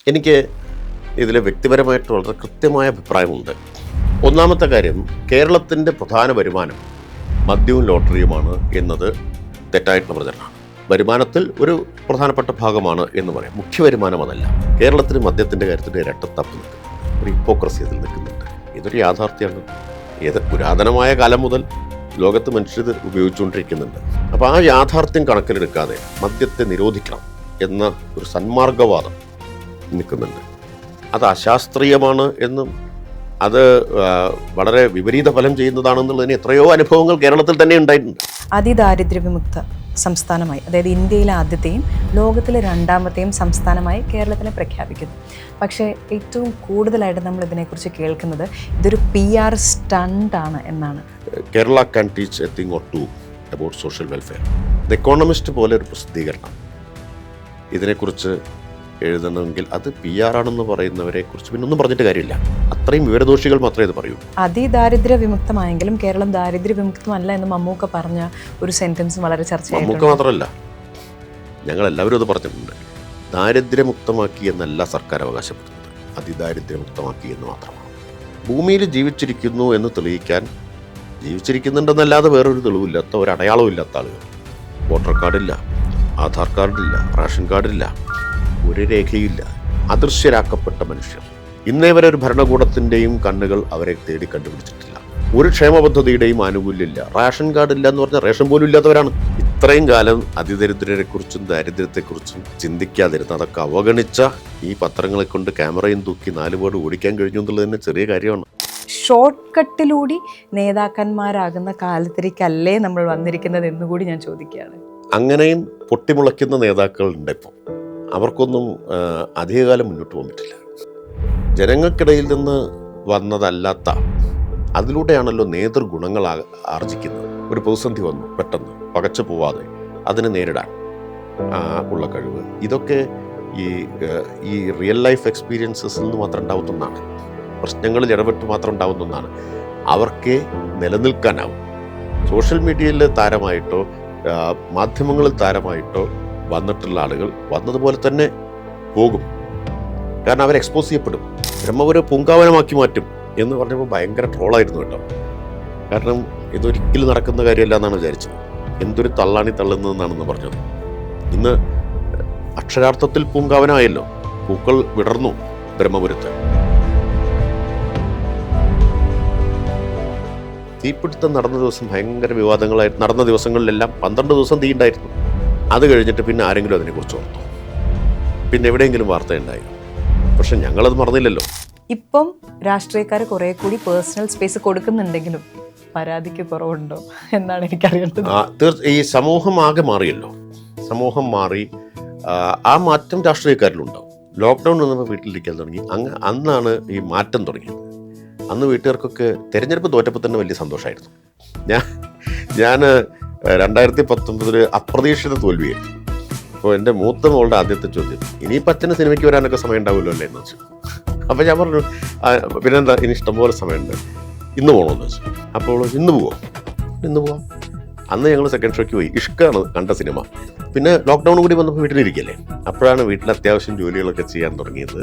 എനിക്ക് ഇതിൽ വ്യക്തിപരമായിട്ട് വളരെ കൃത്യമായ അഭിപ്രായമുണ്ട്. ഒന്നാമത്തെ കാര്യം, കേരളത്തിൻ്റെ പ്രധാന വരുമാനം മദ്യവും ലോട്ടറിയുമാണ് എന്നത് തെറ്റായിട്ടുള്ള പ്രചരണമാണ്. വരുമാനത്തിൽ ഒരു പ്രധാനപ്പെട്ട ഭാഗമാണ് എന്ന് പറയാം. മുഖ്യ വരുമാനം അതല്ല. കേരളത്തിൽ മദ്യത്തിൻ്റെ കാര്യത്തിൽ ഇരട്ടത്തപ്പ് നിൽക്കുന്നുണ്ട്, ഒരു ഹിപ്പോക്രസി അതിൽ നിൽക്കുന്നുണ്ട്. ഇതൊരു യാഥാർത്ഥ്യമാണ്. ഏത് പുരാതനമായ കാലം മുതൽ ലോകത്ത് മനുഷ്യർ ഉപയോഗിച്ചുകൊണ്ടിരിക്കുന്നുണ്ട്. അപ്പോൾ ആ യാഥാർത്ഥ്യം കണക്കിലെടുക്കാതെ മദ്യത്തെ നിരോധിക്കണം എന്ന ഒരു സന്മാർഗവാദം നിൽക്കുന്നുണ്ട്. അത് അശാസ്ത്രീയമാണ് എന്നും അത് വളരെ വിപരീത ഫലം ചെയ്യുന്നതാണെന്നുള്ളതിന് എത്രയോ അനുഭവങ്ങൾ കേരളത്തിൽ തന്നെ ഉണ്ടായിട്ടുണ്ട്. അതിദാരിദ്ര്യ വിമുക്ത സംസ്ഥാനമായി, അതായത് ഇന്ത്യയിലെ ആദ്യത്തെയും ലോകത്തിലെ രണ്ടാമത്തെയും സംസ്ഥാനമായി കേരളത്തിനെ പ്രഖ്യാപിക്കുന്നു. പക്ഷേ ഏറ്റവും കൂടുതലായിട്ട് നമ്മൾ ഇതിനെക്കുറിച്ച് കേൾക്കുന്നത് ഇതൊരു PR സ്റ്റണ്ടാണ് എന്നാണ്. Kerala can teach a thing or two about social welfare. The Economist പോലെ ഒരു പ്രസിദ്ധീകരണം ഇതിനെക്കുറിച്ച് എഴുതണമെങ്കിൽ അത് PR ആണെന്ന് പറയുന്നവരെ കുറിച്ച് പിന്നെ ഒന്നും പറഞ്ഞിട്ട് കാര്യമില്ല. അത്രയും വിവരദോഷികൾ മാത്രമേ ഇത് പറയൂ. അതിദാരിദ്ര്യ വിമുക്തമായെങ്കിലും കേരളം ദാരിദ്ര്യ വിമുക്തമല്ല എന്ന് മമ്മൂക്ക പറഞ്ഞ ഒരു സെന്റൻസ് വളരെ ചർച്ചയായിട്ടുണ്ട്. മമ്മൂക്ക മാത്രമല്ല, ഞങ്ങളെല്ലാവരും അത് പറഞ്ഞിട്ടുണ്ട്. ദാരിദ്ര്യമുക്തമാക്കി എന്നല്ല സർക്കാർ അവകാശപ്പെടുന്നത്, അതിദാരിദ്ര്യമുക്തമാക്കി എന്ന് മാത്രമാണ്. ഭൂമിയിൽ ജീവിച്ചിരിക്കുന്നു എന്ന് തെളിയിക്കാൻ ജീവിച്ചിരിക്കുന്നുണ്ടെന്നല്ലാതെ വേറൊരു തെളിവില്ലാത്ത, ഒരു അടയാളവും ഇല്ലാത്ത ആളുകൾ. വോട്ടർ കാർഡില്ല, ആധാർ കാർഡില്ല, റേഷൻ കാർഡില്ല, ഒരു രേഖയില്ല, അദൃശ്യരാക്കപ്പെട്ട മനുഷ്യർ. ഇന്നേ വരെ ഒരു ഭരണകൂടത്തിൻ്റെയും കണ്ണുകൾ അവരെ തേടി കണ്ടുപിടിച്ചിട്ടില്ല. ഒരു ക്ഷേമ പദ്ധതിയുടെയും ആനുകൂല്യമില്ല, റേഷൻ കാർഡില്ല എന്ന് പറഞ്ഞാൽ റേഷൻ പോലും ഇല്ലാത്തവരാണ്. ഇത്രയും കാലം അതിദരിദ്രരെക്കുറിച്ചും ദാരിദ്ര്യത്തെക്കുറിച്ചും ചിന്തിക്കാതിരുന്ന, അതൊക്കെ അവഗണിച്ച ഈ പത്രങ്ങളെ കൊണ്ട് ക്യാമറയും തൂക്കി 4 ബോർഡ് ഓടിക്കാൻ കഴിഞ്ഞു എന്നുള്ളത് തന്നെ ചെറിയ കാര്യമാണ്. ഷോർട്ട് കട്ടിലൂടെ നേതാക്കന്മാരാകുന്ന കാലത്തിലേക്കല്ലേ നമ്മൾ വന്നിരിക്കുന്നത് എന്നുകൂടി ഞാൻ ചോദിക്കുകയാണ്. അങ്ങനെയും പൊട്ടിമുളയ്ക്കുന്ന നേതാക്കളുണ്ട് ഇപ്പോൾ. അവർക്കൊന്നും അധികകാലം മുന്നോട്ട് പോകാൻ പറ്റില്ല. ജനങ്ങൾക്കിടയിൽ നിന്ന് വന്നതല്ലാത്ത, അതിലൂടെയാണല്ലോ നേതൃഗുണങ്ങൾ ആർജിക്കുന്നത്. ഒരു പ്രതിസന്ധി വന്നു, പെട്ടെന്ന് പകച്ചു പോവാതെ അതിനെ നേരിടാൻ ഉള്ള കഴിവ്, ഇതൊക്കെ ഈ റിയൽ ലൈഫ് എക്സ്പീരിയൻസസിൽ നിന്ന് മാത്രം ഉണ്ടാവുന്ന ഒന്നാണ്. പ്രശ്നങ്ങളിൽ ഇടപെട്ട് മാത്രം ഉണ്ടാവുന്ന ഒന്നാണ്. അവർക്കേ നിലനിൽക്കാനാവും. സോഷ്യൽ മീഡിയയിൽ താരമായിട്ടോ മാധ്യമങ്ങളിൽ താരമായിട്ടോ വന്നിട്ടുള്ള ആളുകൾ വന്നതുപോലെ തന്നെ പോകും. കാരണം അവർ എക്സ്പോസ് ചെയ്യപ്പെടും. ബ്രഹ്മപുരം പൂങ്കാവനമാക്കി മാറ്റും എന്ന് പറഞ്ഞപ്പോൾ ഭയങ്കര ട്രോളായിരുന്നു കേട്ടോ. കാരണം ഇതൊരിക്കലും നടക്കുന്ന കാര്യമല്ല എന്നാണ് വിചാരിച്ചത്. എന്തൊരു തള്ളാണി തള്ളുന്നതെന്നാണെന്ന് പറഞ്ഞത്. ഇന്ന് അക്ഷരാർത്ഥത്തിൽ പൂങ്കാവനമായല്ലോ. പൂക്കൾ വിടർന്നു ബ്രഹ്മപുരത്ത്. തീപിടുത്തം നടന്ന ദിവസം ഭയങ്കര വിവാദങ്ങളായി നടന്ന ദിവസങ്ങളിലെല്ലാം 12 ദിവസം തീ ഉണ്ടായിരുന്നു. അത് കഴിഞ്ഞിട്ട് പിന്നെ ആരെങ്കിലും അതിനെക്കുറിച്ച് ഓർത്തു? പിന്നെ എവിടെയെങ്കിലും വാർത്തയുണ്ടായി? പക്ഷെ ഞങ്ങളത് മറന്നില്ലല്ലോ. ഇപ്പം രാഷ്ട്രീയക്കാർ കുറെ കൂടി പേഴ്സണൽ സ്പേസ് കൊടുക്കുന്നുണ്ടെങ്കിലും പരാതിക്ക് കുറവുണ്ടോ എന്നാണ് എനിക്കറിയേണ്ടത്. ഈ സമൂഹം ആകെ മാറിയല്ലോ. സമൂഹം മാറി. ആ മാറ്റം രാഷ്ട്രീയക്കാരിലുണ്ടാവും. ലോക്ക്ഡൗൺ വന്നപ്പോൾ വീട്ടിലിരിക്കാൻ തുടങ്ങി. അന്നാണ് ഈ മാറ്റം തുടങ്ങിയത്. അന്ന് വീട്ടുകാർക്കൊക്കെ തെരഞ്ഞെടുപ്പ് തോറ്റപ്പോൾ തന്നെ വലിയ സന്തോഷമായിരുന്നു. ഞാൻ 2019 അപ്രതീക്ഷിത തോൽവിയായിരുന്നു. അപ്പോൾ എൻ്റെ മൂത്ത മോളുടെ ആദ്യത്തെ ചോദ്യം, ഇനിയിപ്പോൾ അച്ഛന് സിനിമയ്ക്ക് വരാനൊക്കെ സമയം ഉണ്ടാവുമല്ലോ അല്ലേ എന്ന് വെച്ചു. അപ്പോൾ ഞാൻ പറഞ്ഞു, പിന്നെന്താ, ഇനി ഇഷ്ടംപോലെ സമയമുണ്ട്, ഇന്ന് പോകണമെന്ന് വെച്ചു. അപ്പോൾ ഇന്ന് പോവാം. അന്ന് ഞങ്ങൾ സെക്കൻഡ് ഷോയ്ക്ക് പോയി. ഇഷ്കാണ് കണ്ട സിനിമ. പിന്നെ ലോക്ക്ഡൗൺ കൂടി വന്നപ്പോൾ വീട്ടിലിരിക്കല്ലേ, അപ്പോഴാണ് വീട്ടിൽ അത്യാവശ്യം ജോലികളൊക്കെ ചെയ്യാൻ തുടങ്ങിയത്,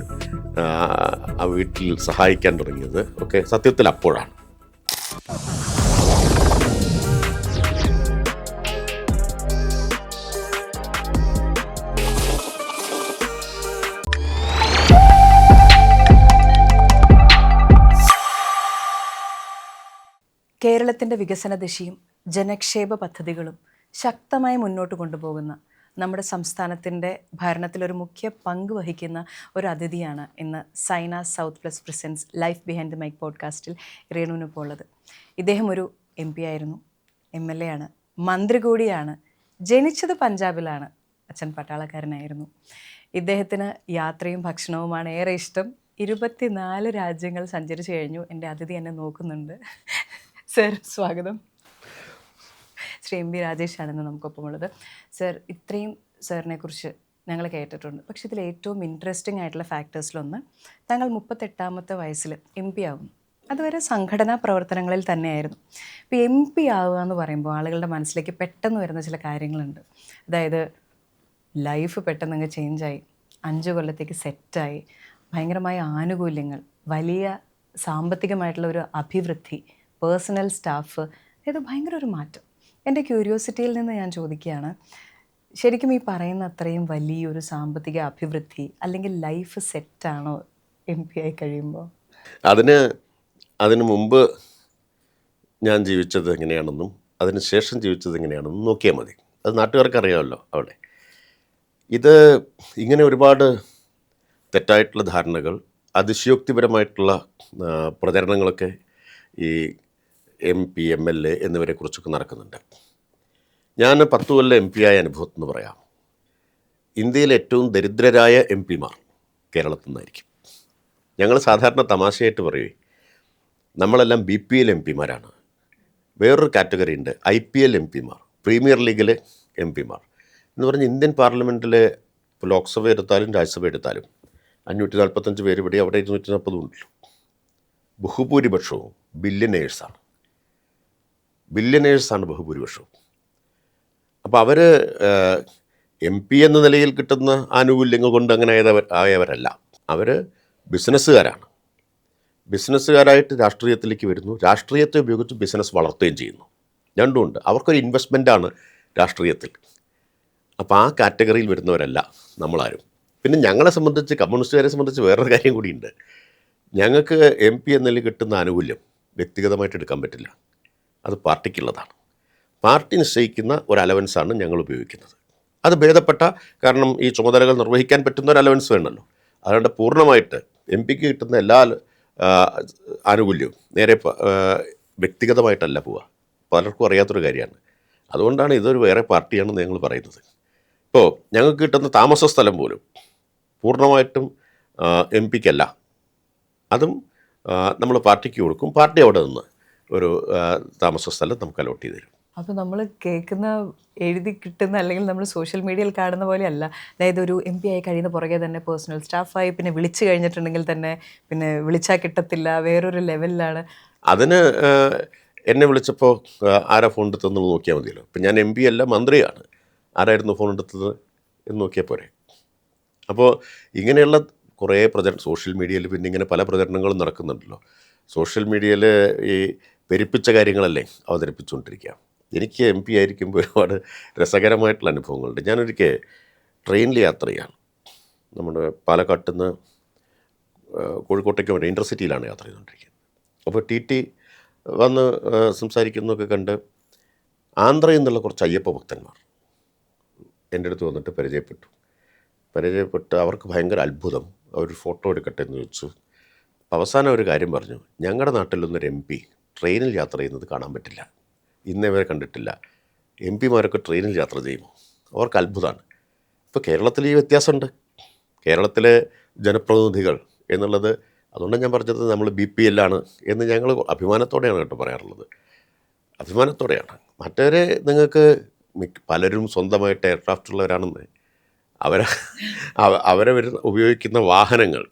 ആ വീട്ടിൽ സഹായിക്കാൻ തുടങ്ങിയത് ഒക്കെ സത്യത്തിൽ അപ്പോഴാണ്. കേരളത്തിൻ്റെ വികസന ദിശയും ജനക്ഷേമ പദ്ധതികളും ശക്തമായി മുന്നോട്ട് കൊണ്ടുപോകുന്ന നമ്മുടെ സംസ്ഥാനത്തിൻ്റെ ഭരണത്തിലൊരു മുഖ്യ പങ്ക് വഹിക്കുന്ന ഒരു അതിഥിയാണ് ഇന്ന് Saina South Plus presents life behind the mic പോഡ്കാസ്റ്റിൽ രേണുവിനൊപ്പം ഉള്ളത്. ഇദ്ദേഹം ഒരു MP ആയിരുന്നു, MLA ആണ്, മന്ത്രി കൂടിയാണ്. ജനിച്ചത് പഞ്ചാബിലാണ്, അച്ഛൻ പട്ടാളക്കാരനായിരുന്നു. ഇദ്ദേഹത്തിന് യാത്രയും ഭക്ഷണവുമാണ് ഏറെ ഇഷ്ടം. 24 രാജ്യങ്ങൾ സഞ്ചരിച്ചു കഴിഞ്ഞു. എൻ്റെ അതിഥി എന്നെ നോക്കുന്നുണ്ട്. സർ, സ്വാഗതം. ശ്രീ MP രാജേഷാണെന്ന് നമുക്കൊപ്പമുള്ളത്. സർ, ഇത്രയും സാറിനെ കുറിച്ച് ഞങ്ങൾ കേട്ടിട്ടുണ്ട്. പക്ഷേ ഇതിൽ ഏറ്റവും ഇൻട്രസ്റ്റിംഗ് ആയിട്ടുള്ള ഫാക്ടേഴ്സിലൊന്ന്, താങ്കൾ 38ാമത്തെ വയസ്സിൽ MP ആകുന്നു. അതുവരെ സംഘടനാ പ്രവർത്തനങ്ങളിൽ തന്നെയായിരുന്നു. ഇപ്പോൾ MP ആവുക എന്ന് പറയുമ്പോൾ ആളുകളുടെ മനസ്സിലേക്ക് പെട്ടെന്ന് വരുന്ന ചില കാര്യങ്ങളുണ്ട്. അതായത് ലൈഫ് പെട്ടെന്ന് അങ്ങ് ചേഞ്ചായി, 5 കൊല്ലത്തേക്ക് സെറ്റായി, ഭയങ്കരമായ ആനുകൂല്യങ്ങൾ, വലിയ സാമ്പത്തികമായിട്ടുള്ള ഒരു അഭിവൃദ്ധി, പേഴ്സണൽ സ്റ്റാഫ്, ഇത് ഭയങ്കര ഒരു മാറ്റം. എൻ്റെ ക്യൂരിയോസിറ്റിയിൽ നിന്ന് ഞാൻ ചോദിക്കുകയാണ്, ശരിക്കും ഈ പറയുന്ന അത്രയും വലിയൊരു സാമ്പത്തിക അഭിവൃദ്ധി അല്ലെങ്കിൽ ലൈഫ് സെറ്റാണോ MP ആയി കഴിയുമ്പോൾ? അതിന് മുമ്പ് ഞാൻ ജീവിച്ചത് എങ്ങനെയാണെന്നും അതിന് ശേഷം ജീവിച്ചത് എങ്ങനെയാണെന്നും നോക്കിയാൽ മതി. അത് നാട്ടുകാർക്ക് അറിയാമല്ലോ. അവിടെ ഇങ്ങനെ ഒരുപാട് തെറ്റായിട്ടുള്ള ധാരണകൾ, അതിശയോക്തിപരമായിട്ടുള്ള പ്രചരണങ്ങളൊക്കെ ഈ MP, MLA എന്നിവരെക്കുറിച്ചൊക്കെ നടക്കുന്നുണ്ട്. ഞാൻ 10 കൊല്ലം MP ആയ അനുഭവത്തിൽ നിന്ന് പറയാം. ഇന്ത്യയിലെ ഏറ്റവും ദരിദ്രരായ MP മാർ കേരളത്തിൽ നിന്നായിരിക്കും. ഞങ്ങൾ സാധാരണ തമാശയായിട്ട് പറയുകയും നമ്മളെല്ലാം BPL MP മാരാണ്. വേറൊരു കാറ്റഗറി ഉണ്ട്, IPL MP മാർ, പ്രീമിയർ ലീഗിലെ MP മാർ എന്ന് പറഞ്ഞ് ഇന്ത്യൻ പാർലമെൻറ്റിലെ ലോക്സഭ എടുത്താലും രാജ്യസഭ എടുത്താലും 545 പേര് ഇവിടെ, അവിടെ 240 ഉണ്ടല്ലോ. ബഹുഭൂരിപക്ഷവും ബില്യനേഴ്സാണ് ബഹുഭൂരിപക്ഷവും. അപ്പോൾ അവർ MP എന്ന നിലയിൽ കിട്ടുന്ന ആനുകൂല്യങ്ങൾ കൊണ്ട് അങ്ങനെ ആയവരല്ല. അവർ ബിസിനസ്സുകാരാണ്. ബിസിനസ്സുകാരായിട്ട് രാഷ്ട്രീയത്തിലേക്ക് വരുന്നു, രാഷ്ട്രീയത്തെ ഉപയോഗിച്ച് ബിസിനസ് വളർത്തുകയും ചെയ്യുന്നു. രണ്ടുമുണ്ട്. അവർക്കൊരു ഇൻവെസ്റ്റ്മെൻറ്റാണ് രാഷ്ട്രീയത്തിൽ. അപ്പോൾ ആ കാറ്റഗറിയിൽ വരുന്നവരല്ല നമ്മളാരും. പിന്നെ ഞങ്ങളെ സംബന്ധിച്ച്, കമ്മ്യൂണിസ്റ്റുകാരെ സംബന്ധിച്ച് വേറൊരു കാര്യം കൂടിയുണ്ട്. ഞങ്ങൾക്ക് MP എന്നതിൽ കിട്ടുന്ന ആനുകൂല്യം വ്യക്തിഗതമായിട്ട് എടുക്കാൻ പറ്റില്ല. അത് പാർട്ടിക്കുള്ളതാണ്. പാർട്ടി നിശ്ചയിക്കുന്ന ഒരു അലവൻസാണ് ഞങ്ങൾ ഉപയോഗിക്കുന്നത്. അത് ഭേദപ്പെട്ട, കാരണം ഈ ചുമതലകൾ നിർവഹിക്കാൻ പറ്റുന്ന ഒരു അലവൻസ് വേണമല്ലോ. അതുകൊണ്ട് പൂർണ്ണമായിട്ട് MP-ക്ക് കിട്ടുന്ന എല്ലാ ആനുകൂല്യവും നേരെ വ്യക്തിഗതമായിട്ടല്ല പോവുക. പലർക്കും അറിയാത്തൊരു കാര്യമാണ്. അതുകൊണ്ടാണ് ഇതൊരു വേറെ പാർട്ടിയാണെന്ന് ഞങ്ങൾ പറയുന്നത്. ഇപ്പോൾ ഞങ്ങൾക്ക് കിട്ടുന്ന താമസ സ്ഥലം പോലും പൂർണ്ണമായിട്ടും MP-ക്കല്ല. അതും നമ്മൾ പാർട്ടിക്ക് കൊടുക്കും. പാർട്ടി അവിടെ നിന്ന് ഒരു താമസ സ്ഥലം നമുക്ക് അലോട്ട് ചെയ്ത് തരും. അപ്പോൾ നമ്മൾ കേൾക്കുന്ന, എഴുതി കിട്ടുന്ന, അല്ലെങ്കിൽ നമ്മൾ സോഷ്യൽ മീഡിയയിൽ കാണുന്ന പോലെയല്ല. അതായത് ഒരു MP ആയി കഴിയുന്ന പുറകെ തന്നെ പേഴ്സണൽ സ്റ്റാഫായി, പിന്നെ വിളിച്ചു കഴിഞ്ഞിട്ടുണ്ടെങ്കിൽ തന്നെ പിന്നെ വിളിച്ചാൽ കിട്ടത്തില്ല, വേറൊരു ലെവലിലാണ്. അതിന് എന്നെ വിളിച്ചപ്പോൾ ആരാ ഫോൺ എടുത്തതെന്ന് നോക്കിയാൽ മതിയല്ലോ. ഇപ്പം ഞാൻ MP അല്ല, മന്ത്രിയാണ്. ആരായിരുന്നു ഫോൺ എടുത്തത് എന്ന് നോക്കിയാൽ പോരെ. അപ്പോൾ ഇങ്ങനെയുള്ള കുറേ സോഷ്യൽ മീഡിയയിൽ പിന്നെ ഇങ്ങനെ പല പ്രചരണങ്ങളും നടക്കുന്നുണ്ടല്ലോ. സോഷ്യൽ മീഡിയയിൽ ഈ പെരുപ്പിച്ച കാര്യങ്ങളല്ലേ അവതരിപ്പിച്ചുകൊണ്ടിരിക്കുക. എനിക്ക് MP ആയിരിക്കുമ്പോൾ ഒരുപാട് രസകരമായിട്ടുള്ള അനുഭവങ്ങളുണ്ട്. ഞാനൊരിക്കൽ ട്രെയിനിൽ യാത്ര ചെയ്യാണ്. നമ്മുടെ പാലക്കാട്ടിൽ നിന്ന് കോഴിക്കോട്ടേക്ക് വേണ്ടി ഇൻ്റർസിറ്റിയിലാണ് യാത്ര ചെയ്തുകൊണ്ടിരിക്കുന്നത്. അപ്പോൾ TT വന്ന് സംസാരിക്കുന്നതൊക്കെ കണ്ട് ആന്ധ്രയിൽ നിന്നുള്ള കുറച്ച് അയ്യപ്പ ഭക്തന്മാർ എൻ്റെ അടുത്ത് വന്നിട്ട് പരിചയപ്പെട്ട് അവർക്ക് ഭയങ്കര അത്ഭുതം. അവർ ഫോട്ടോ എടുക്കട്ടെ എന്ന് ചോദിച്ചു. അവസാനം ഒരു കാര്യം പറഞ്ഞു, ഞങ്ങളുടെ നാട്ടിലൊന്നൊരു MP ട്രെയിനിൽ യാത്ര ചെയ്യുന്നത് കാണാൻ പറ്റില്ല, ഇന്നേ വരെ കണ്ടിട്ടില്ല. MP-മാരൊക്കെ ട്രെയിനിൽ യാത്ര ചെയ്യുമോ? അവർക്ക് അത്ഭുതമാണ്. ഇപ്പോൾ കേരളത്തിൽ ഈ വ്യത്യാസമുണ്ട്. കേരളത്തിലെ ജനപ്രതിനിധികൾ എന്നുള്ളത്, അതുകൊണ്ട് ഞാൻ പറഞ്ഞത് നമ്മൾ BPL ആണ് എന്ന് ഞങ്ങൾ അഭിമാനത്തോടെയാണ് കേട്ടോ പറയാറുള്ളത്. അഭിമാനത്തോടെയാണ്. മറ്റവരെ നിങ്ങൾക്ക് പലരും സ്വന്തമായിട്ട് എയർക്രാഫ്റ്റ് ഉള്ളവരാണെന്ന് അവരെ ഉപയോഗിക്കുന്ന വാഹനങ്ങൾ,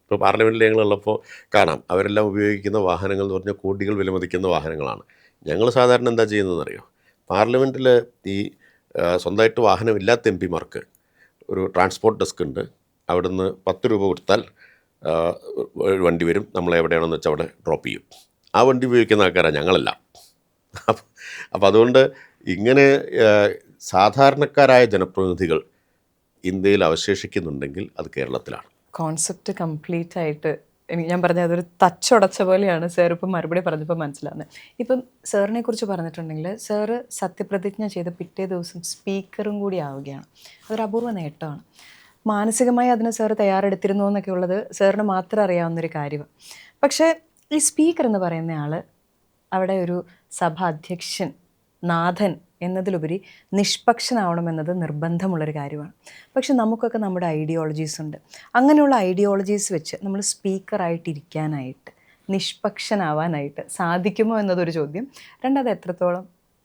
ഇപ്പോൾ പാർലമെൻറ്റിൽ ഞങ്ങളുള്ളപ്പോൾ കാണാം, അവരെല്ലാം ഉപയോഗിക്കുന്ന വാഹനങ്ങൾ എന്ന് പറഞ്ഞാൽ കോടികൾ വിലമതിക്കുന്ന വാഹനങ്ങളാണ്. ഞങ്ങൾ സാധാരണ എന്താ ചെയ്യുന്നതെന്നറിയോ? പാർലമെൻറ്റിൽ ഈ സ്വന്തമായിട്ട് വാഹനമില്ലാത്ത MP-മാർക്ക് ഒരു ട്രാൻസ്പോർട്ട് ഡെസ്ക് ഉണ്ട്. അവിടുന്ന് 10 രൂപ കൊടുത്താൽ ഒരു വണ്ടി വരും, നമ്മളെ എവിടെയാണെന്ന് വെച്ചാൽ അവിടെ ഡ്രോപ്പ് ചെയ്യും. ആ വണ്ടി ഉപയോഗിക്കുന്ന ആൾക്കാരാണ് ഞങ്ങളല്ല. അപ്പോൾ അതുകൊണ്ട് ഇങ്ങനെ സാധാരണക്കാരായ ജനപ്രതിനിധികൾ ഇന്ത്യയിൽ അവശേഷിക്കുന്നുണ്ടെങ്കിൽ അത് കേരളത്തിലാണ്. കോൺസെപ്റ്റ് കംപ്ലീറ്റ് ആയിട്ട് ഞാൻ പറഞ്ഞ അതൊരു തച്ചുടച്ച പോലെയാണ് സാർ ഇപ്പം മറുപടി പറഞ്ഞപ്പോൾ മനസ്സിലാവുന്നത്. ഇപ്പം സാറിനെ കുറിച്ച് പറഞ്ഞിട്ടുണ്ടെങ്കിൽ സാറ് സത്യപ്രതിജ്ഞ ചെയ്ത് പിറ്റേ ദിവസം സ്പീക്കറും കൂടി ആവുകയാണ്. അതൊരു അപൂർവ നേട്ടമാണ്. മാനസികമായി അതിന് സാറ് തയ്യാറെടുത്തിരുന്നു എന്നൊക്കെ ഉള്ളത് സാറിന് മാത്രം അറിയാവുന്നൊരു കാര്യമാണ്. പക്ഷേ ഈ സ്പീക്കർ എന്ന് പറയുന്ന ആൾ അവിടെ ഒരു സഭ അധ്യക്ഷൻ, നാഥൻ എന്നതിലുപരി നിഷ്പക്ഷനാവണമെന്നത് നിർബന്ധമുള്ളൊരു കാര്യമാണ്. പക്ഷെ നമുക്കൊക്കെ നമ്മുടെ ഐഡിയോളജീസ് ഉണ്ട്. അങ്ങനെയുള്ള ഐഡിയോളജീസ് വെച്ച് നമ്മൾ സ്പീക്കറായിട്ടിരിക്കാനായിട്ട്, നിഷ്പക്ഷനാവാനായിട്ട് സാധിക്കുമോ എന്നതൊരു ചോദ്യം. രണ്ടത് എത്രത്തോളം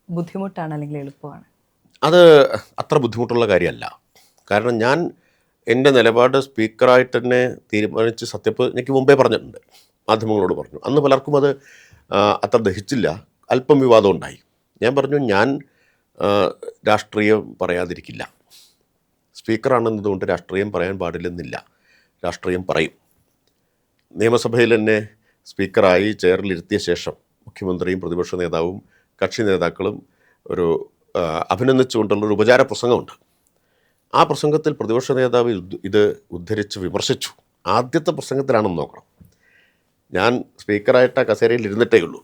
ബുദ്ധിമുട്ടാണ് അല്ലെങ്കിൽ എളുപ്പമാണ്? അത് അത്ര ബുദ്ധിമുട്ടുള്ള കാര്യമല്ല. കാരണം ഞാൻ എൻ്റെ നിലപാട് സ്പീക്കറായിട്ട് തന്നെ തീരുമാനിച്ച് സത്യപ്രതിജ്ഞയ്ക്ക് മുമ്പേ പറഞ്ഞിട്ടുണ്ട്, മാധ്യമങ്ങളോട് പറഞ്ഞു. അന്ന് പലർക്കും അത് അത്ര ദഹിച്ചില്ല, അല്പം വിവാദം ഉണ്ടായി. ഞാൻ പറഞ്ഞു, ഞാൻ രാഷ്ട്രീയം പറയാതിരിക്കില്ല. സ്പീക്കറാണെന്നതുകൊണ്ട് രാഷ്ട്രീയം പറയാൻ പാടില്ലെന്നില്ല. രാഷ്ട്രീയം പറയും. നിയമസഭയിൽ തന്നെ സ്പീക്കറായി ചെയറിലിരുത്തിയ ശേഷം മുഖ്യമന്ത്രിയും പ്രതിപക്ഷ നേതാവും കക്ഷി നേതാക്കളും ഒരു അഭിനന്ദിച്ചുകൊണ്ടുള്ളൊരു ഉപചാര പ്രസംഗമുണ്ട്. ആ പ്രസംഗത്തിൽ പ്രതിപക്ഷ നേതാവ് ഇത് ഉദ്ധരിച്ച് വിമർശിച്ചു. ആദ്യത്തെ പ്രസംഗത്തിലാണെന്ന് നോക്കണം. ഞാൻ സ്പീക്കറായിട്ട് ആ കസേരയിൽ ഇരുന്നിട്ടേ ഉള്ളൂ.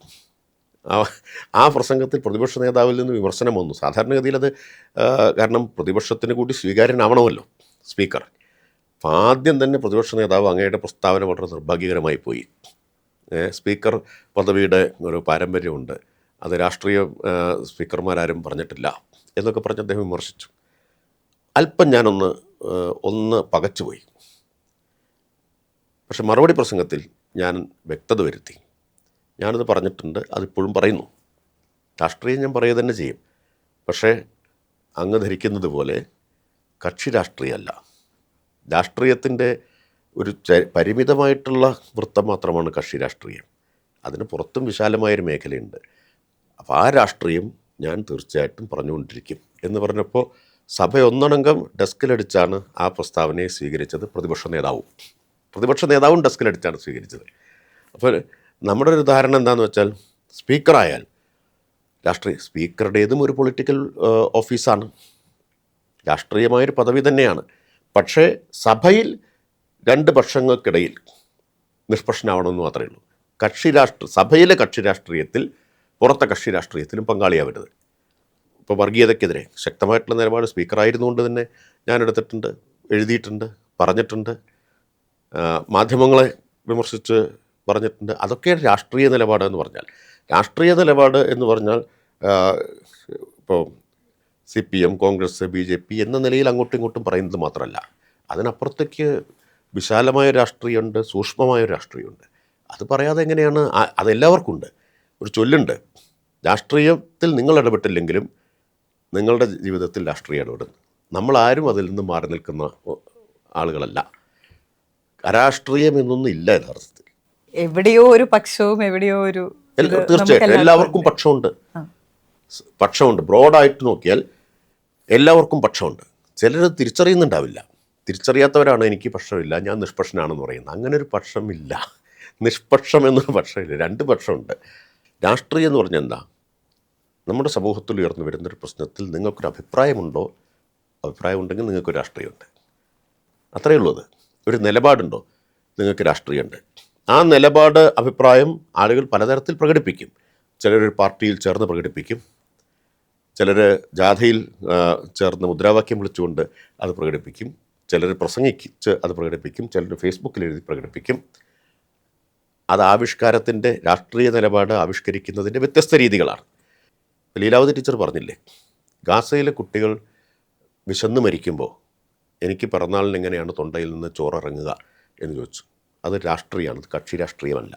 ആ പ്രസംഗത്തിൽ പ്രതിപക്ഷ നേതാവിൽ നിന്ന് വിമർശനം വന്നു. സാധാരണഗതിയിൽ അത് കാരണം പ്രതിപക്ഷത്തിന് കൂടി സ്വീകാര്യനാവണമല്ലോ സ്പീക്കർ. അപ്പം ആദ്യം തന്നെ പ്രതിപക്ഷ നേതാവ് അങ്ങയുടെ പ്രസ്താവന വളരെ നിർഭാഗ്യകരമായി പോയി. സ്പീക്കർ പദവിയുടെ ഒരു പാരമ്പര്യമുണ്ട്, അത് രാഷ്ട്രീയ സ്പീക്കർമാരാരും പറഞ്ഞിട്ടില്ല എന്നൊക്കെ പറഞ്ഞ് അദ്ദേഹം വിമർശിച്ചു. അല്പം ഞാനൊന്ന് പകച്ചുപോയി. പക്ഷെ മറുപടി പ്രസംഗത്തിൽ ഞാൻ വ്യക്തത വരുത്തി. ഞാനത് പറഞ്ഞിട്ടുണ്ട്, അതിപ്പോഴും പറയുന്നു. രാഷ്ട്രീയം ഞാൻ പറയുക തന്നെ ചെയ്യും. പക്ഷേ അങ്ങ് ധരിക്കുന്നത് പോലെ കക്ഷി രാഷ്ട്രീയമല്ല. രാഷ്ട്രീയത്തിൻ്റെ ഒരു പരിമിതമായിട്ടുള്ള വൃത്തം മാത്രമാണ് കക്ഷി രാഷ്ട്രീയം. അതിന് പുറത്തും വിശാലമായൊരു മേഖലയുണ്ട്. അപ്പോൾ ആ രാഷ്ട്രീയം ഞാൻ തീർച്ചയായിട്ടും പറഞ്ഞുകൊണ്ടിരിക്കും എന്ന് പറഞ്ഞപ്പോൾ സഭ ഒന്നടങ്കം ഡെസ്കിലടിച്ചാണ് ആ പ്രസ്താവനയെ സ്വീകരിച്ചത്. പ്രതിപക്ഷ നേതാവും ഡെസ്കിലടിച്ചാണ് സ്വീകരിച്ചത്. അപ്പോൾ നമ്മുടെ ഒരു ധാരണ എന്താണെന്ന് വെച്ചാൽ, സ്പീക്കറായാൽ സ്പീക്കറുടേതും ഒരു പൊളിറ്റിക്കൽ ഓഫീസാണ്, രാഷ്ട്രീയമായൊരു പദവി തന്നെയാണ്. പക്ഷേ സഭയിൽ രണ്ട് പക്ഷങ്ങൾക്കിടയിൽ നിഷ്പക്ഷനാവണമെന്ന് മാത്രമേ ഉള്ളൂ. സഭയിലെ കക്ഷി രാഷ്ട്രീയത്തിൽ പുറത്തെ കക്ഷി രാഷ്ട്രീയത്തിലും പങ്കാളിയാവരുത്. ഇപ്പോൾ വർഗീയതയ്ക്കെതിരെ ശക്തമായിട്ടുള്ള നിലപാട് സ്പീക്കറായിരുന്നുകൊണ്ട് തന്നെ ഞാൻ എടുത്തിട്ടുണ്ട്, എഴുതിയിട്ടുണ്ട്, പറഞ്ഞിട്ടുണ്ട്, മാധ്യമങ്ങളെ വിമർശിച്ച് പറഞ്ഞിട്ടുണ്ട്. അതൊക്കെയാണ് രാഷ്ട്രീയ നിലപാട് എന്ന് പറഞ്ഞാൽ. രാഷ്ട്രീയ നിലപാട് എന്ന് പറഞ്ഞാൽ ഇപ്പോൾ CPM, കോൺഗ്രസ്, BJP എന്ന നിലയിൽ അങ്ങോട്ടും ഇങ്ങോട്ടും പറയുന്നത് മാത്രമല്ല. അതിനപ്പുറത്തേക്ക് വിശാലമായ രാഷ്ട്രീയമുണ്ട്, സൂക്ഷ്മമായ രാഷ്ട്രീയമുണ്ട്. അത് പറയാതെ എങ്ങനെയാണ്? അതെല്ലാവർക്കും ഉണ്ട്. ഒരു ചൊല്ലുണ്ട്, രാഷ്ട്രീയത്തിൽ നിങ്ങൾ ഇടപെട്ടില്ലെങ്കിലും നിങ്ങളുടെ ജീവിതത്തിൽ രാഷ്ട്രീയം ഇടപെടുന്നു. നമ്മളാരും അതിൽ നിന്ന് മാറി നിൽക്കുന്ന ആളുകളല്ല. അരാഷ്ട്രീയം എന്നൊന്നും ഇല്ല യഥാർത്ഥത്തിൽ. എവിടെയോ ഒരു പക്ഷവും എവിടെയോ ഒരു തീർച്ചയായിട്ടും എല്ലാവർക്കും പക്ഷമുണ്ട്. ബ്രോഡായിട്ട് നോക്കിയാൽ എല്ലാവർക്കും പക്ഷമുണ്ട്. ചിലർ തിരിച്ചറിയുന്നുണ്ടാവില്ല. തിരിച്ചറിയാത്തവരാണ് എനിക്ക് പക്ഷമില്ല, ഞാൻ നിഷ്പക്ഷനാണെന്ന് പറയുന്നത്. അങ്ങനെ ഒരു പക്ഷമില്ല. നിഷ്പക്ഷം എന്നൊരു പക്ഷമില്ല, രണ്ട് പക്ഷമുണ്ട്. രാഷ്ട്രീയം എന്ന് പറഞ്ഞാൽ എന്താ? നമ്മുടെ സമൂഹത്തിൽ ഉയർന്നു വരുന്നൊരു പ്രശ്നത്തിൽ നിങ്ങൾക്കൊരു അഭിപ്രായമുണ്ടോ? അഭിപ്രായമുണ്ടെങ്കിൽ നിങ്ങൾക്കൊരു രാഷ്ട്രീയമുണ്ട്. അത്രയേ ഉള്ളൂ. അത് ഒരു നിലപാടുണ്ടോ? നിങ്ങൾക്ക് രാഷ്ട്രീയമുണ്ട്. ആ നിലപാട്, അഭിപ്രായം ആളുകൾ പലതരത്തിൽ പ്രകടിപ്പിക്കും. ചിലർ പാർട്ടിയിൽ ചേർന്ന് പ്രകടിപ്പിക്കും, ചിലർ ജാഥയിൽ ചേർന്ന് മുദ്രാവാക്യം വിളിച്ചുകൊണ്ട് അത് പ്രകടിപ്പിക്കും, ചിലർ പ്രസംഗിച്ച് അത് പ്രകടിപ്പിക്കും, ചിലർ ഫേസ്ബുക്കിൽ എഴുതി പ്രകടിപ്പിക്കും. അത് ആവിഷ്കാരത്തിൻ്റെ, രാഷ്ട്രീയ നിലപാട് ആവിഷ്കരിക്കുന്നതിൻ്റെ വ്യത്യസ്ത രീതികളാണ്. ലീലാവതി ടീച്ചർ പറഞ്ഞില്ലേ, ഗാസയിലെ കുട്ടികൾ വിശന്ന് മരിക്കുമ്പോൾ എനിക്ക് പിറന്നാളിന് എങ്ങനെയാണ് തൊണ്ടയിൽ നിന്ന് ചോറിറങ്ങുക എന്ന് ചോദിച്ചു. അത് രാഷ്ട്രീയമാണ്, കക്ഷി രാഷ്ട്രീയമല്ല.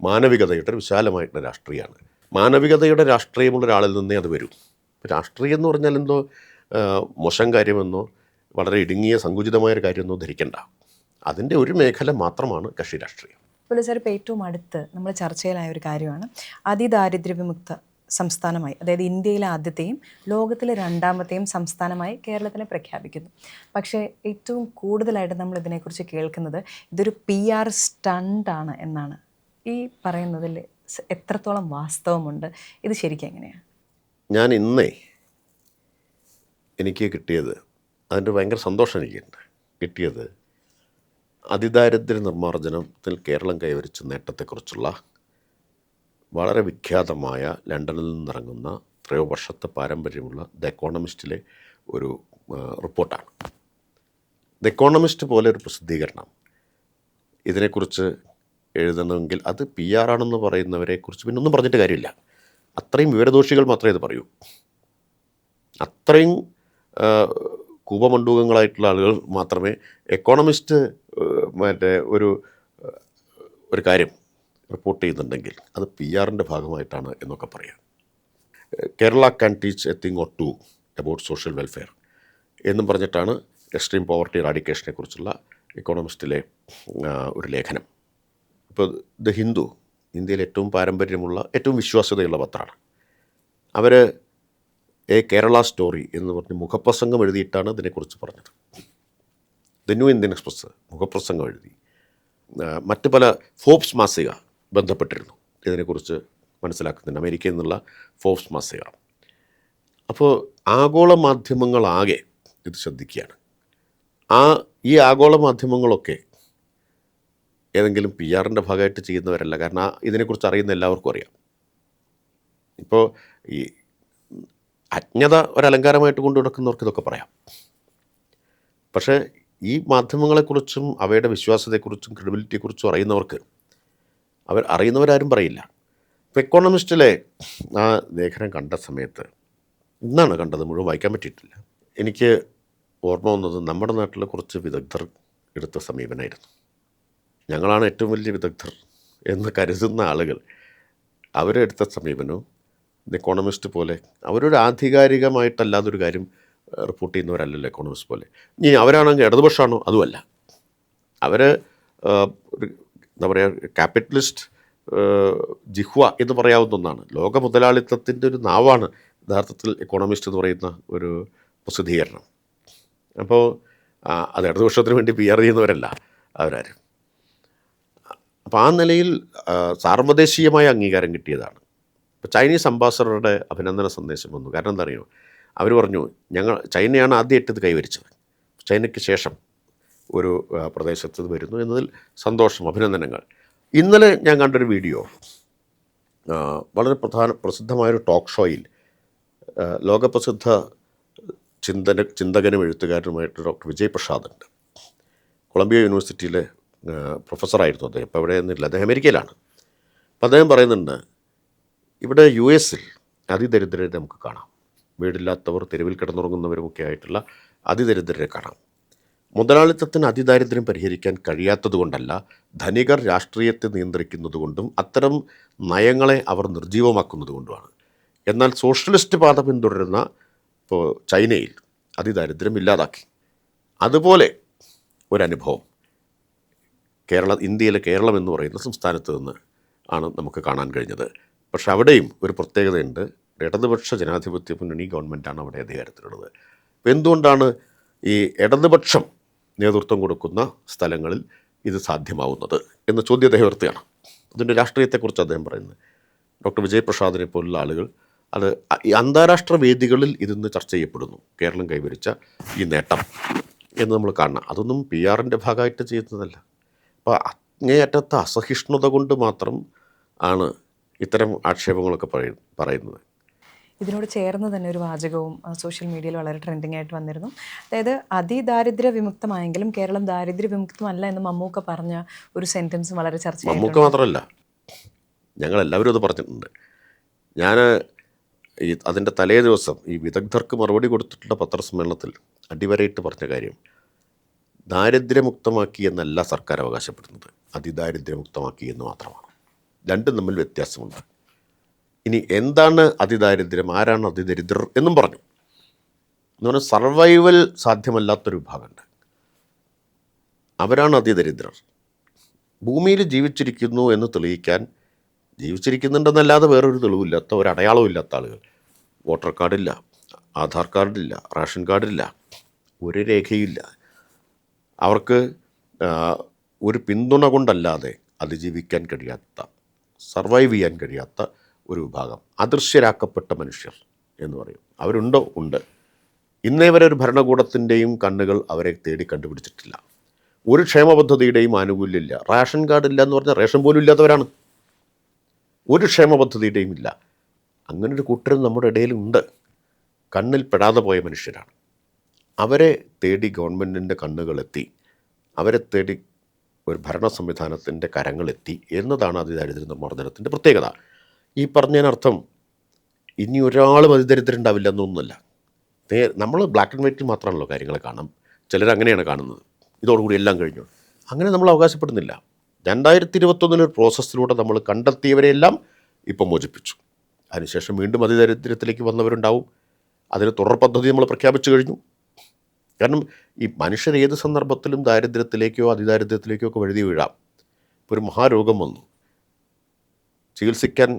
മാനവികതയുടെ വിശാലമായിട്ടുള്ള രാഷ്ട്രീയമാണ്. മാനവികതയുടെ രാഷ്ട്രീയമുള്ള ഒരാളിൽ നിന്നേ അത് വരും. രാഷ്ട്രീയം എന്ന് പറഞ്ഞാൽ എന്തോ മോശം കാര്യമെന്നോ വളരെ ഇടുങ്ങിയ സങ്കുചിതമായൊരു കാര്യമെന്നോ ധരിക്കണ്ട. അതിൻ്റെ ഒരു മേഖല മാത്രമാണ് കക്ഷി രാഷ്ട്രീയം. ഇപ്പോൾ സാർ, ഇപ്പോൾ ഏറ്റവും അടുത്ത് നമ്മൾ ചർച്ചയിലായ ഒരു കാര്യമാണ് അതിദാരിദ്ര്യവിമുക്ത സംസ്ഥാനമായി, അതായത് ഇന്ത്യയിലെ ആദ്യത്തെയും ലോകത്തിലെ രണ്ടാമത്തെയും സംസ്ഥാനമായി കേരളത്തിനെ പ്രഖ്യാപിക്കുന്നു. പക്ഷേ ഏറ്റവും കൂടുതലായിട്ട് നമ്മൾ ഇതിനെക്കുറിച്ച് കേൾക്കുന്നത് ഇതൊരു PR സ്റ്റണ്ടാണ് എന്നാണ്. ഈ പറയുന്നതിൽ എത്രത്തോളം വാസ്തവമുണ്ട്? ഇത് ശരിക്കും എങ്ങനെയാണ്? ഞാൻ എനിക്ക് കിട്ടിയത്, അതിൻ്റെ ഭയങ്കര സന്തോഷം എനിക്കുണ്ട്. കിട്ടിയത് അതിദാരിദ്ര്യ നിർമ്മാർജ്ജനത്തിൽ കേരളം കൈവരിച്ച നേട്ടത്തെക്കുറിച്ചുള്ള വളരെ വിഖ്യാതമായ ലണ്ടനിൽ നിന്നിറങ്ങുന്ന എത്രയോ വർഷത്തെ പാരമ്പര്യമുള്ള ദ എക്കോണമിസ്റ്റിലെ ഒരു റിപ്പോർട്ടാണ്. ദ എക്കോണമിസ്റ്റ് പോലെ ഒരു പ്രസിദ്ധീകരണം ഇതിനെക്കുറിച്ച് എഴുതണമെങ്കിൽ അത് PR ആണെന്ന് പറയുന്നവരെക്കുറിച്ച് പിന്നെ ഒന്നും പറഞ്ഞിട്ട് കാര്യമില്ല. അത്രയും വിവരദോഷികൾ മാത്രമേ ഇത് പറയൂ. അത്രയും കൂപമണ്ഡൂകങ്ങളായിട്ടുള്ള ആളുകൾ മാത്രമേ എക്കോണമിസ്റ്റ് ഒരു കാര്യം റിപ്പോർട്ട് ചെയ്യുന്നുണ്ടെങ്കിൽ അത് PR-ൻ്റെ ഭാഗമായിട്ടാണ് എന്നൊക്കെ പറയാം. Kerala can teach a thing or two about social welfare എന്നും പറഞ്ഞിട്ടാണ് എക്സ്ട്രീം പോവർട്ടി റാഡിക്കേഷനെ കുറിച്ചുള്ള എക്കോണമിസ്റ്റിലെ ഒരു ലേഖനം. ഇപ്പോൾ ദ ഹിന്ദു ഇന്ത്യയിലെ ഏറ്റവും പാരമ്പര്യമുള്ള, ഏറ്റവും വിശ്വാസ്യതയുള്ള പത്രമാണ്. അവർ എ കേരള സ്റ്റോറി എന്ന് പറഞ്ഞ് മുഖപ്രസംഗം എഴുതിയിട്ടാണ് ഇതിനെക്കുറിച്ച് പറഞ്ഞത്. ദ ന്യൂ ഇന്ത്യൻ എക്സ്പ്രസ് മുഖപ്രസംഗം എഴുതി. മറ്റ് പല ഫോബ്സ് മാസിക ബന്ധപ്പെട്ടിരുന്നു ഇതിനെക്കുറിച്ച് മനസ്സിലാക്കുന്നതിന്, അമേരിക്കയിൽ നിന്നുള്ള ഫോബ്സ് മാസിക. അപ്പോൾ ആഗോള മാധ്യമങ്ങളാകെ ഇത് ശ്രദ്ധിക്കുകയാണ്. ഈ ആഗോള മാധ്യമങ്ങളൊക്കെ ഏതെങ്കിലും പി ആറിൻ്റെ ഭാഗമായിട്ട് ചെയ്യുന്നവരല്ല. കാരണം ഇതിനെക്കുറിച്ച് അറിയുന്ന എല്ലാവർക്കും അറിയാം. ഇപ്പോൾ ഈ അജ്ഞത ഒരലങ്കാരമായിട്ട് കൊണ്ടു നടക്കുന്നവർക്ക് ഇതൊക്കെ പറയാം. പക്ഷേ ഈ മാധ്യമങ്ങളെക്കുറിച്ചും അവയുടെ വിശ്വാസ്യതയെക്കുറിച്ചും ക്രെഡിബിലിറ്റിയെക്കുറിച്ചും അറിയുന്നവരാരും പറയില്ല. ഇപ്പോൾ എക്കോണമിസ്റ്റിലെ ആ ലേഖനം കണ്ട സമയത്ത്, ഇന്നാണ് കണ്ടത്, മുഴുവൻ വായിക്കാൻ പറ്റിയിട്ടില്ല, എനിക്ക് ഓർമ്മ വന്നത് നമ്മുടെ നാട്ടിലെ കുറച്ച് വിദഗ്ധർ എടുത്ത സമീപനമായിരുന്നു. ഞങ്ങളാണ് ഏറ്റവും വലിയ വിദഗ്ധർ എന്ന് കരുതുന്ന ആളുകൾ അവരെടുത്ത സമീപനവും എക്കോണമിസ്റ്റ് പോലെ അവരൊരു ആധികാരികമായിട്ടല്ലാതൊരു കാര്യം റിപ്പോർട്ട് ചെയ്യുന്നവരല്ലല്ലോ എക്കോണമിസ്റ്റ് പോലെ. ഇനി അവരാണെങ്കിൽ ഇടതുപക്ഷമാണോ? അതുമല്ല. അവർ എന്താ പറയുക, ക്യാപിറ്റലിസ്റ്റ് ജിഹ്വ എന്ന് പറയാവുന്ന ഒന്നാണ്. ലോക മുതലാളിത്തത്തിൻ്റെ ഒരു നാവാണ് യഥാർത്ഥത്തിൽ എക്കോണമിസ്റ്റ് എന്ന് പറയുന്ന ഒരു പ്രസിദ്ധീകരണം. അപ്പോൾ അത് ഇടതുപക്ഷത്തിന് വേണ്ടി പി ആർ ചെയ്യുന്നവരല്ല അവരാരും. അപ്പോൾ ആ നിലയിൽ സാർവദേശീയമായ അംഗീകാരം കിട്ടിയതാണ്. ഇപ്പോൾ ചൈനീസ് അംബാസഡറുടെ അഭിനന്ദന സന്ദേശം വന്നു. കാരണം എന്താ അറിയുമോ, അവർ പറഞ്ഞു ചൈനയാണ് ആദ്യമായിട്ട് ഇത് കൈവരിച്ചത്, ചൈനയ്ക്ക് ശേഷം ഒരു പ്രദേശത്ത് ഇത് വരുന്നു എന്നതിൽ സന്തോഷം, അഭിനന്ദനങ്ങൾ. ഇന്നലെ ഞാൻ കണ്ടൊരു വീഡിയോ, വളരെ പ്രസിദ്ധമായൊരു ടോക്ക് ഷോയിൽ ലോകപ്രസിദ്ധ ചിന്തകനും എഴുത്തുകാരനുമായിട്ട് ഡോക്ടർ വിജയ് പ്രസാദ് ഉണ്ട്. കൊളംബിയ യൂണിവേഴ്സിറ്റിയിലെ പ്രൊഫസറായിരുന്നു അദ്ദേഹം. ഇപ്പോൾ അവിടെ ഒന്നുമില്ല, അദ്ദേഹം അമേരിക്കയിലാണ്. അപ്പോൾ അദ്ദേഹം പറയുന്നുണ്ട്, ഇവിടെ യു എസിൽ അതിദരിദ്രരെ നമുക്ക് കാണാം, വീടില്ലാത്തവർ, തെരുവിൽ കിടന്നുറങ്ങുന്നവരുമൊക്കെ ആയിട്ടുള്ള അതിദരിദ്രരെ കാണാം. മുതലാളിത്തത്തിന് അതിദാരിദ്ര്യം പരിഹരിക്കാൻ കഴിയാത്തത് കൊണ്ടല്ല, ധനികർ രാഷ്ട്രീയത്തെ നിയന്ത്രിക്കുന്നത് കൊണ്ടും അത്തരം നയങ്ങളെ അവർ നിർജ്ജീവമാക്കുന്നത് കൊണ്ടുമാണ്. എന്നാൽ സോഷ്യലിസ്റ്റ് പാത പിന്തുടരുന്ന ഇപ്പോൾ ചൈനയിൽ അതിദാരിദ്ര്യം ഇല്ലാതാക്കി. അതുപോലെ ഒരനുഭവം ഇന്ത്യയിലെ കേരളം എന്ന് പറയുന്ന സംസ്ഥാനത്ത് നിന്ന് ആണ് നമുക്ക് കാണാൻ കഴിഞ്ഞത്. പക്ഷെ അവിടെയും ഒരു പ്രത്യേകതയുണ്ട്. ഇടതുപക്ഷ ജനാധിപത്യ മുന്നണി ഗവൺമെൻറ്റാണ് അവിടെ അധികാരത്തിലുള്ളത്. അപ്പോൾ എന്തുകൊണ്ടാണ് ഈ ഇടതുപക്ഷം നേതൃത്വം കൊടുക്കുന്ന സ്ഥലങ്ങളിൽ ഇത് സാധ്യമാവുന്നത് എന്ന ചോദ്യം അദ്ദേഹം ഉയർത്തുകയാണ്. അതിൻ്റെ രാഷ്ട്രീയത്തെക്കുറിച്ച് അദ്ദേഹം പറയുന്നത്. ഡോക്ടർ വിജയ് പ്രസാദിനെ പോലുള്ള ആളുകൾ അത് ഈ അന്താരാഷ്ട്ര വേദികളിൽ ഇതിന്ന് ചർച്ച ചെയ്യപ്പെടുന്നു, കേരളം കൈവരിച്ച ഈ നേട്ടം എന്ന് നമ്മൾ കാണണം. അതൊന്നും പി ആറിൻ്റെ ഭാഗമായിട്ട് ചെയ്യുന്നതല്ല. അപ്പോൾ അങ്ങേയറ്റത്തെ അസഹിഷ്ണുത കൊണ്ട് മാത്രം ആണ് ഇത്തരം ആക്ഷേപങ്ങളൊക്കെ പറയുന്നത്. ഇതിനോട് ചേർന്ന് തന്നെ ഒരു വാചകവും സോഷ്യൽ മീഡിയയിൽ വളരെ ട്രെൻഡിങ് ആയിട്ട് വന്നിരുന്നു. അതായത് അതിദാരിദ്ര്യ വിമുക്തമായെങ്കിലും കേരളം ദാരിദ്ര്യ വിമുക്തമല്ല എന്ന് മമ്മൂക്ക പറഞ്ഞ ഒരു സെൻറ്റൻസ് വളരെ ചർച്ചയായിട്ടുണ്ട്. മമ്മൂക്ക മാത്രമല്ല, ഞങ്ങളെല്ലാവരും അത് പറഞ്ഞിട്ടുണ്ട്. ഞാൻ അതിൻ്റെ തലേ ദിവസം ഈ വിദഗ്ധർക്ക് മറുപടി കൊടുത്തിട്ടുള്ള പത്രസമ്മേളനത്തിൽ അടിവരയിട്ട് പറഞ്ഞ കാര്യം, ദാരിദ്ര്യമുക്തമാക്കി എന്നല്ല സർക്കാർ അവകാശപ്പെടുന്നത്, അതിദാരിദ്ര്യമുക്തമാക്കി എന്ന് മാത്രമാണ്. രണ്ടും തമ്മിൽ വ്യത്യാസമുണ്ട്. ഇനി എന്താണ് അതിദാരിദ്ര്യം, ആരാണ് അതിദരിദ്രർ എന്നും പറഞ്ഞു. എന്ന് പറഞ്ഞാൽ സർവൈവൽ സാധ്യമല്ലാത്തൊരു വിഭാഗമുണ്ട്, അവരാണ് അതിദരിദ്രർ. ഭൂമിയിൽ ജീവിച്ചിരിക്കുന്നു എന്ന് തെളിയിക്കാൻ, ജീവിച്ചിരിക്കുന്നുണ്ടെന്നല്ലാതെ വേറൊരു തെളിവില്ലാത്ത, ഒരു അടയാളവും ഇല്ലാത്ത ആളുകൾ, വോട്ടർ കാർഡില്ല, ആധാർ കാർഡില്ല, റേഷൻ കാർഡില്ല, ഒരു രേഖയില്ല, അവർക്ക് ഒരു പിന്തുണ കൊണ്ടല്ലാതെ അതിജീവിക്കാൻ കഴിയാത്ത, സർവൈവ് ചെയ്യാൻ കഴിയാത്ത ഒരു വിഭാഗം, അദൃശ്യരാക്കപ്പെട്ട മനുഷ്യർ എന്ന് പറയും. അവരുണ്ടോ? ഉണ്ട്. ഇന്നേ വരെ ഒരു ഭരണകൂടത്തിൻ്റെയും കണ്ണുകൾ അവരെ തേടി കണ്ടുപിടിച്ചിട്ടില്ല. ഒരു ക്ഷേമ പദ്ധതിയുടെയും ആനുകൂല്യമില്ല. റേഷൻ കാർഡില്ല എന്ന് പറഞ്ഞാൽ റേഷൻ പോലും ഇല്ലാത്തവരാണ്. ഒരു ക്ഷേമ പദ്ധതിയുടെയും ഇല്ല. അങ്ങനൊരു കൂട്ടരും നമ്മുടെ ഇടയിലുണ്ട്. കണ്ണിൽ പെടാതെ പോയ മനുഷ്യരാണ്. അവരെ തേടി ഗവൺമെൻറ്റിൻ്റെ കണ്ണുകളെത്തി, അവരെ തേടി ഒരു ഭരണ സംവിധാനത്തിൻ്റെ കരങ്ങളെത്തി എന്നതാണ് അതിദാരിദ്ര്യ നിർമ്മാർജ്ജനത്തിൻ്റെ പ്രത്യേകത. ഈ പറഞ്ഞതിനർത്ഥം ഇനി ഒരാളും അതിദരിദ്രരുണ്ടാവില്ല എന്നൊന്നുമല്ല. നമ്മൾ ബ്ലാക്ക് ആൻഡ് വൈറ്റിൽ മാത്രമാണല്ലോ കാര്യങ്ങളെ കാണാം. ചിലരങ്ങനെയാണ് കാണുന്നത്, ഇതോടുകൂടി എല്ലാം കഴിഞ്ഞു. അങ്ങനെ നമ്മൾ അവകാശപ്പെടുന്നില്ല. 2021 ഒരു പ്രോസസ്സിലൂടെ നമ്മൾ കണ്ടെത്തിയവരെയെല്ലാം ഇപ്പം മോചിപ്പിച്ചു. അതിനുശേഷം വീണ്ടും അതിദാരിദ്ര്യത്തിലേക്ക് വന്നവരുണ്ടാവും. അതിന് തുടർ പദ്ധതി നമ്മൾ പ്രഖ്യാപിച്ചു കഴിഞ്ഞു. കാരണം ഈ മനുഷ്യർ ഏത് സന്ദർഭത്തിലും ദാരിദ്ര്യത്തിലേക്കോ അതിദാരിദ്ര്യത്തിലേക്കോ ഒക്കെ വഴുതി വീഴാം. ഇപ്പോൾ ഒരു മഹാരോഗം വന്നു, ചികിത്സിക്കാൻ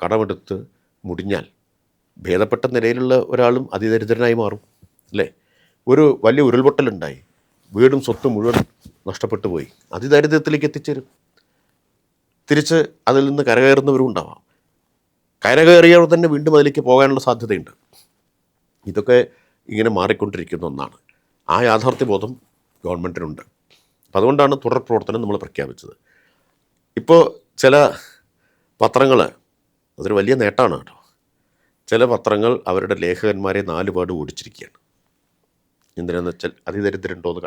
കടമെടുത്ത് മുടിഞ്ഞാൽ ഭേദപ്പെട്ട നിലയിലുള്ള ഒരാളും അതിദരിദ്രനായി മാറും അല്ലേ. ഒരു വലിയ ഉരുൾപൊട്ടലുണ്ടായി, വീടും സ്വത്തും മുഴുവൻ നഷ്ടപ്പെട്ടു പോയി, അതിദാരിദ്ര്യത്തിലേക്ക് എത്തിച്ചേരും. തിരിച്ച് അതിൽ നിന്ന് കരകയറുന്നവരും ഉണ്ടാവാം. കരകയറിയവർ തന്നെ വീണ്ടും അതിലേക്ക് പോകാനുള്ള സാധ്യതയുണ്ട്. ഇതൊക്കെ ഇങ്ങനെ മാറിക്കൊണ്ടിരിക്കുന്ന ഒന്നാണ്. ആ യാഥാർത്ഥ്യബോധം ഗവൺമെൻറ്റിനുണ്ട്. അപ്പം അതുകൊണ്ടാണ് തുടർ പ്രവർത്തനം നമ്മൾ പ്രഖ്യാപിച്ചത്. ഇപ്പോൾ ചില പത്രങ്ങൾ, അതൊരു വലിയ നേട്ടമാണ് കേട്ടോ, ചില പത്രങ്ങൾ അവരുടെ ലേഖകന്മാരെ 4 പാട് ഓടിച്ചിരിക്കുകയാണ്. എന്തിനാന്ന് വെച്ചാൽ അതിദരിദ്രരുണ്ടോ എന്ന്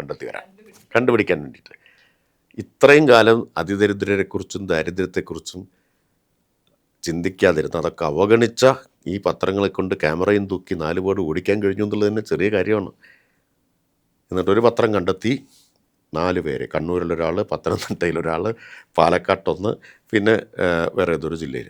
കണ്ടുപിടിക്കാൻ വേണ്ടിയിട്ട്. ഇത്രയും കാലം അതിദരിദ്രരെക്കുറിച്ചും ദാരിദ്ര്യത്തെക്കുറിച്ചും ചിന്തിക്കാതിരുന്ന, അതൊക്കെ അവഗണിച്ച ഈ പത്രങ്ങളെ കൊണ്ട് ക്യാമറയും തൂക്കി 4 പാട് ഓടിക്കാൻ കഴിഞ്ഞു എന്നുള്ളത് തന്നെ ചെറിയ കാര്യമാണ്. എന്നിട്ടൊരു പത്രം കണ്ടെത്തി 4 പേരെ, കണ്ണൂരിലൊരാൾ, പത്തനംതിട്ടയിലൊരാൾ, പാലക്കാട്ടൊന്ന്, പിന്നെ വേറെ ഏതൊരു ജില്ലയിൽ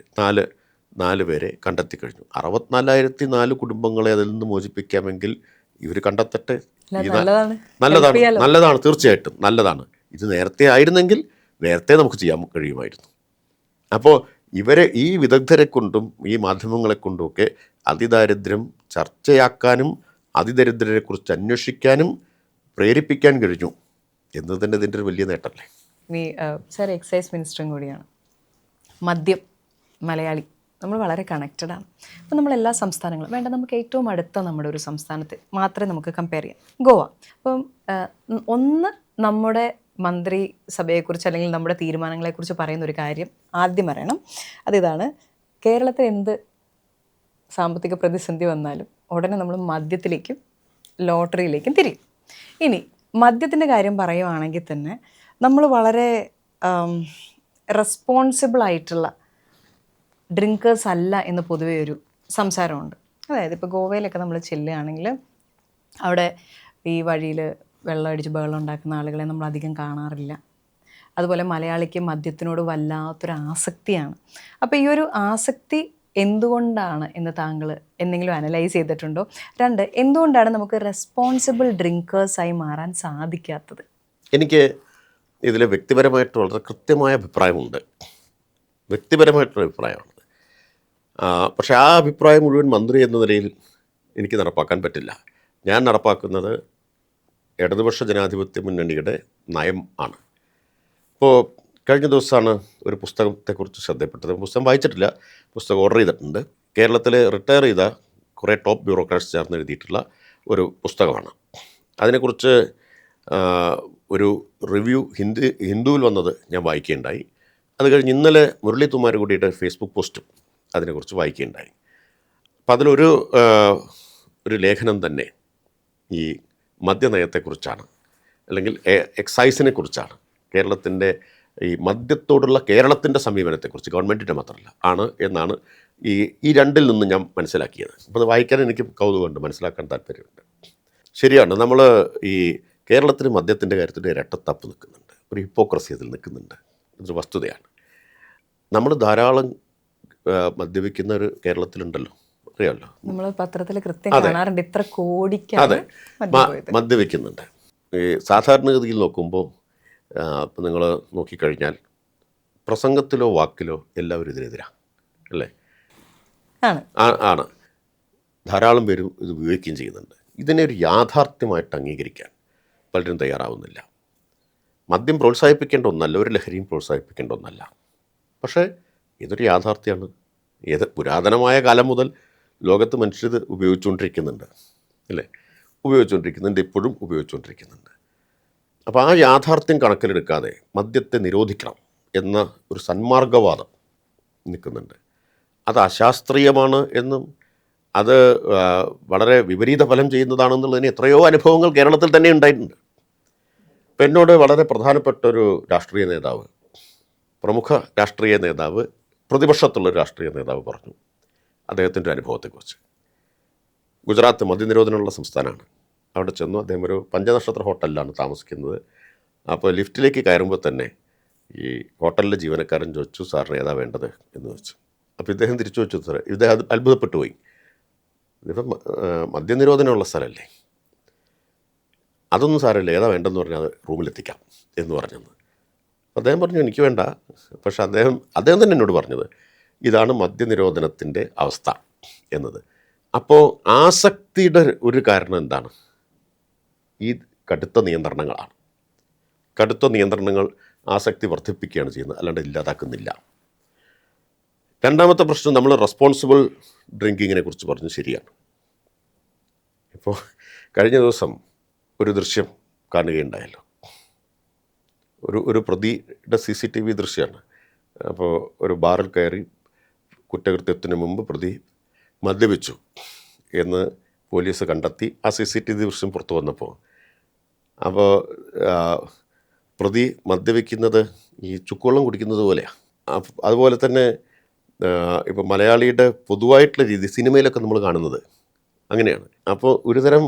4 പേരെ കണ്ടെത്തി കഴിഞ്ഞു. 64,004 കുടുംബങ്ങളെ അതിൽ നിന്ന് മോചിപ്പിക്കാമെങ്കിൽ ഇവർ കണ്ടെത്തട്ടെ. നല്ലതാണ്, തീർച്ചയായിട്ടും നല്ലതാണ്. ഇത് നേരത്തെ ആയിരുന്നെങ്കിൽ നേരത്തെ നമുക്ക് ചെയ്യാൻ കഴിയുമായിരുന്നു. അപ്പോൾ ഈ വിദഗ്ധരെ കൊണ്ടും ഈ മാധ്യമങ്ങളെ കൊണ്ടുമൊക്കെ അതിദാരിദ്ര്യം ചർച്ചയാക്കാനും അതിദരിദ്രരെക്കുറിച്ച് അന്വേഷിക്കാനും പ്രേരിപ്പിക്കാൻ കഴിഞ്ഞു എന്നത് തന്നെ ഇതിൻ്റെ ഒരു വലിയ നേട്ടമല്ലേ. സാർ എക്സൈസ് മിനിസ്റ്ററും കൂടിയാണ്. മദ്യം, മലയാളി, നമ്മൾ വളരെ കണക്റ്റഡാണ്. അപ്പോൾ നമ്മളെല്ലാ സംസ്ഥാനങ്ങളും വേണ്ട, നമുക്ക് ഏറ്റവും അടുത്ത നമ്മുടെ ഒരു സംസ്ഥാനത്ത് മാത്രമേ നമുക്ക് കമ്പയർ ചെയ്യാം, ഗോവ. അപ്പം ഒന്ന് നമ്മുടെ മന്ത്രിസഭയെക്കുറിച്ച് അല്ലെങ്കിൽ നമ്മുടെ തീരുമാനങ്ങളെക്കുറിച്ച് പറയുന്ന ഒരു കാര്യം ആദ്യം പറയണം. അതിതാണ്, കേരളത്തിൽ എന്ത് സാമ്പത്തിക പ്രതിസന്ധി വന്നാലും ഉടനെ നമ്മൾ മദ്യത്തിലേക്കും ലോട്ടറിയിലേക്കും തിരിയും. ഇനി മദ്യത്തിൻ്റെ കാര്യം പറയുവാണെങ്കിൽ തന്നെ നമ്മൾ വളരെ റെസ്പോൺസിബിളായിട്ടുള്ള ഡ്രിങ്കേഴ്സ് അല്ല എന്ന് പൊതുവേ ഒരു സംസാരമുണ്ട്. അതായത് ഇപ്പോൾ ഗോവയിലൊക്കെ നമ്മൾ ചെല്ലുകയാണെങ്കിൽ അവിടെ ഈ വഴിയിൽ വെള്ളം അടിച്ച് ബഹളം ഉണ്ടാക്കുന്ന ആളുകളെ നമ്മൾ അധികം കാണാറില്ല. അതുപോലെ മലയാളിക്ക് മദ്യത്തിനോട് വല്ലാത്തൊരു ആസക്തിയാണ്. അപ്പോൾ ഈ ഒരു ആസക്തി എന്തുകൊണ്ടാണ് എന്ന് താങ്കൾ എന്തെങ്കിലും അനലൈസ് ചെയ്തിട്ടുണ്ടോ? 2, എന്തുകൊണ്ടാണ് നമുക്ക് റെസ്പോൺസിബിൾ ഡ്രിങ്കേഴ്സായി മാറാൻ സാധിക്കാത്തത്? എനിക്ക് ഇതിൽ വ്യക്തിപരമായിട്ട് വളരെ കൃത്യമായ അഭിപ്രായമുണ്ട്. വ്യക്തിപരമായിട്ടുള്ള അഭിപ്രായമാണ്. പക്ഷേ ആ അഭിപ്രായം മുഴുവൻ മന്ത്രി എന്ന നിലയിൽ എനിക്ക് നടപ്പാക്കാൻ പറ്റില്ല. ഞാൻ നടപ്പാക്കുന്നത് ഇടതുപക്ഷ ജനാധിപത്യ മുന്നണിയുടെ നയം ആണ്. ഇപ്പോൾ കഴിഞ്ഞ ദിവസമാണ് ഒരു പുസ്തകത്തെക്കുറിച്ച് ശ്രദ്ധപ്പെട്ടത്. പുസ്തകം വായിച്ചിട്ടില്ല, പുസ്തകം ഓർഡർ ചെയ്തിട്ടുണ്ട്. കേരളത്തിൽ റിട്ടയർ ചെയ്ത കുറേ ടോപ്പ് ബ്യൂറോക്രാറ്റ്സ് ചേർന്ന് എഴുതിയിട്ടുള്ള ഒരു പുസ്തകമാണ്. അതിനെക്കുറിച്ച് ഒരു റിവ്യൂ ഹിന്ദുവിൽ വന്നത് ഞാൻ വായിക്കുകയുണ്ടായി. അത് കഴിഞ്ഞ് ഇന്നലെ മുരളി തുമ്മാരുകുടിയുടെ ഫേസ്ബുക്ക് പോസ്റ്റും അതിനെക്കുറിച്ച് വായിക്കുകയുണ്ടായി. അപ്പം അതിലൊരു ലേഖനം തന്നെ ഈ മദ്യനയത്തെക്കുറിച്ചാണ്, അല്ലെങ്കിൽ എക്സൈസിനെ കുറിച്ചാണ്, കേരളത്തിൻ്റെ ഈ മദ്യത്തോടുള്ള കേരളത്തിൻ്റെ സമീപനത്തെക്കുറിച്ച്, ഗവൺമെൻറ്റിൻ്റെ മാത്രമല്ല ആണ് എന്നാണ് ഈ രണ്ടിൽ നിന്ന് ഞാൻ മനസ്സിലാക്കിയത്. അപ്പോൾ അത് വായിക്കാൻ എനിക്ക് കൗതുകമുണ്ട്, മനസ്സിലാക്കാൻ താല്പര്യമുണ്ട്. ശരിയാണ്, നമ്മൾ ഈ കേരളത്തിൽ മദ്യത്തിൻ്റെ കാര്യത്തിൽ ഇരട്ടത്താപ്പ് നിൽക്കുന്നുണ്ട്, ഒരു ഹിപ്പോക്രസി അതിൽ നിൽക്കുന്നുണ്ട്. ഇതൊരു വസ്തുതയാണ്. നമ്മൾ ധാരാളം മദ്യപിക്കുന്ന ഒരു കേരളത്തിലുണ്ടല്ലോ, അറിയാമല്ലോ, നമ്മൾ പത്രത്തിൽ കൃത്യം കാണാറുണ്ട്, ഇത്ര കോടിക്ക്. അതെ, മദ്യപിക്കുന്നുണ്ട്. ഈ സാധാരണഗതിയിൽ നോക്കുമ്പോൾ ഇപ്പം നിങ്ങൾ നോക്കിക്കഴിഞ്ഞാൽ പ്രസംഗത്തിലോ വാക്കിലോ എല്ലാവരും ഇതിനെതിരാണ് അല്ലേ? ആണ്. ധാരാളം പേരും ഇത് ഉപയോഗിക്കുകയും ചെയ്യുന്നുണ്ട്. ഇതിനെ ഒരു യാഥാർത്ഥ്യമായിട്ട് അംഗീകരിക്കാൻ പലരും തയ്യാറാവുന്നില്ല. മദ്യം പ്രോത്സാഹിപ്പിക്കേണ്ട ഒന്നല്ല, ഒരു ലഹരിയും പ്രോത്സാഹിപ്പിക്കേണ്ട ഒന്നല്ല. പക്ഷേ ഇതൊരു യാഥാർത്ഥ്യമാണ്. പുരാതനമായ കാലം മുതൽ ലോകത്ത് മനുഷ്യർ ഉപയോഗിച്ചുകൊണ്ടിരിക്കുന്നുണ്ട് അല്ലേ? ഉപയോഗിച്ചുകൊണ്ടിരിക്കുന്നുണ്ട്, ഇപ്പോഴും ഉപയോഗിച്ചുകൊണ്ടിരിക്കുന്നുണ്ട്. അപ്പോൾ ആ യാഥാർത്ഥ്യം കണക്കിലെടുക്കാതെ മദ്യത്തെ നിരോധിക്കണം എന്ന ഒരു സന്മാർഗവാദം നിൽക്കുന്നുണ്ട്. അത് അശാസ്ത്രീയമാണ് എന്നും അത് വളരെ വിപരീത ഫലം ചെയ്യുന്നതാണെന്നുള്ളതിന് എത്രയോ അനുഭവങ്ങൾ കേരളത്തിൽ തന്നെ ഉണ്ടായിട്ടുണ്ട്. ഇപ്പം എന്നോട് വളരെ പ്രധാനപ്പെട്ട ഒരു രാഷ്ട്രീയ നേതാവ്, പ്രമുഖ രാഷ്ട്രീയ നേതാവ്, പ്രതിപക്ഷത്തുള്ളൊരു രാഷ്ട്രീയ നേതാവ് പറഞ്ഞു അദ്ദേഹത്തിൻ്റെ അനുഭവത്തെക്കുറിച്ച്. ഗുജറാത്ത് മദ്യനിരോധനമുള്ള സംസ്ഥാനമാണ്. അവിടെ ചെന്നു. അദ്ദേഹം ഒരു 5 നക്ഷത്ര ഹോട്ടലിലാണ് താമസിക്കുന്നത്. അപ്പോൾ ലിഫ്റ്റിലേക്ക് കയറുമ്പോൾ തന്നെ ഈ ഹോട്ടലിലെ ജീവനക്കാരൻ ചോദിച്ചു, സാറിന് ഏതാ വേണ്ടത് എന്ന് വെച്ചു. അപ്പോൾ ഇദ്ദേഹം തിരിച്ചു വെച്ചു, സാറേ, ഇദ്ദേഹം അത്ഭുതപ്പെട്ടു പോയി. ഇതിപ്പം മദ്യനിരോധനമുള്ള സ്ഥലമല്ലേ, അതൊന്നും സാരമില്ല, ഏതാ വേണ്ടെന്ന് പറഞ്ഞാൽ അത് റൂമിലെത്തിക്കാം എന്ന് പറഞ്ഞെന്ന്. അദ്ദേഹം പറഞ്ഞു എനിക്ക് വേണ്ട. പക്ഷെ അദ്ദേഹം തന്നെ എന്നോട് പറഞ്ഞത് ഇതാണ് മദ്യനിരോധനത്തിൻ്റെ അവസ്ഥ എന്നത്. അപ്പോൾ ആസക്തിയുടെ ഒരു കാരണം എന്താണ്? ഈ കടുത്ത നിയന്ത്രണങ്ങളാണ്. കടുത്ത നിയന്ത്രണങ്ങൾ ആസക്തി വർദ്ധിപ്പിക്കുകയാണ് ചെയ്യുന്നത്, അല്ലാണ്ട് ഇല്ലാതാക്കുന്നില്ല. രണ്ടാമത്തെ പ്രശ്നം, നമ്മൾ റെസ്പോൺസിബിൾ ഡ്രിങ്കിങ്ങിനെ കുറിച്ച് പറഞ്ഞു. ശരിയാണ്. ഇപ്പോൾ കഴിഞ്ഞ ദിവസം ഒരു ദൃശ്യം കാണുകയുണ്ടായല്ലോ. ഒരു പ്രതിയുടെ CCTV ദൃശ്യമാണ്. അപ്പോൾ ഒരു ബാറിൽ കയറി കുറ്റകൃത്യത്തിന് മുമ്പ് പ്രതി മദ്യപിച്ചു എന്ന് പോലീസ് കണ്ടെത്തി. ആ CCTV ദൃശ്യം പുറത്തു വന്നപ്പോൾ അപ്പോൾ പ്രതി മദ്യപിക്കുന്നത് ഈ ചുക്കുവെള്ളം കുടിക്കുന്നത് പോലെയാണ്. അതുപോലെ തന്നെ ഇപ്പോൾ മലയാളിയുടെ പൊതുവായിട്ടുള്ള രീതി സിനിമയിലൊക്കെ നമ്മൾ കാണുന്നത് അങ്ങനെയാണ്. അപ്പോൾ ഒരുതരം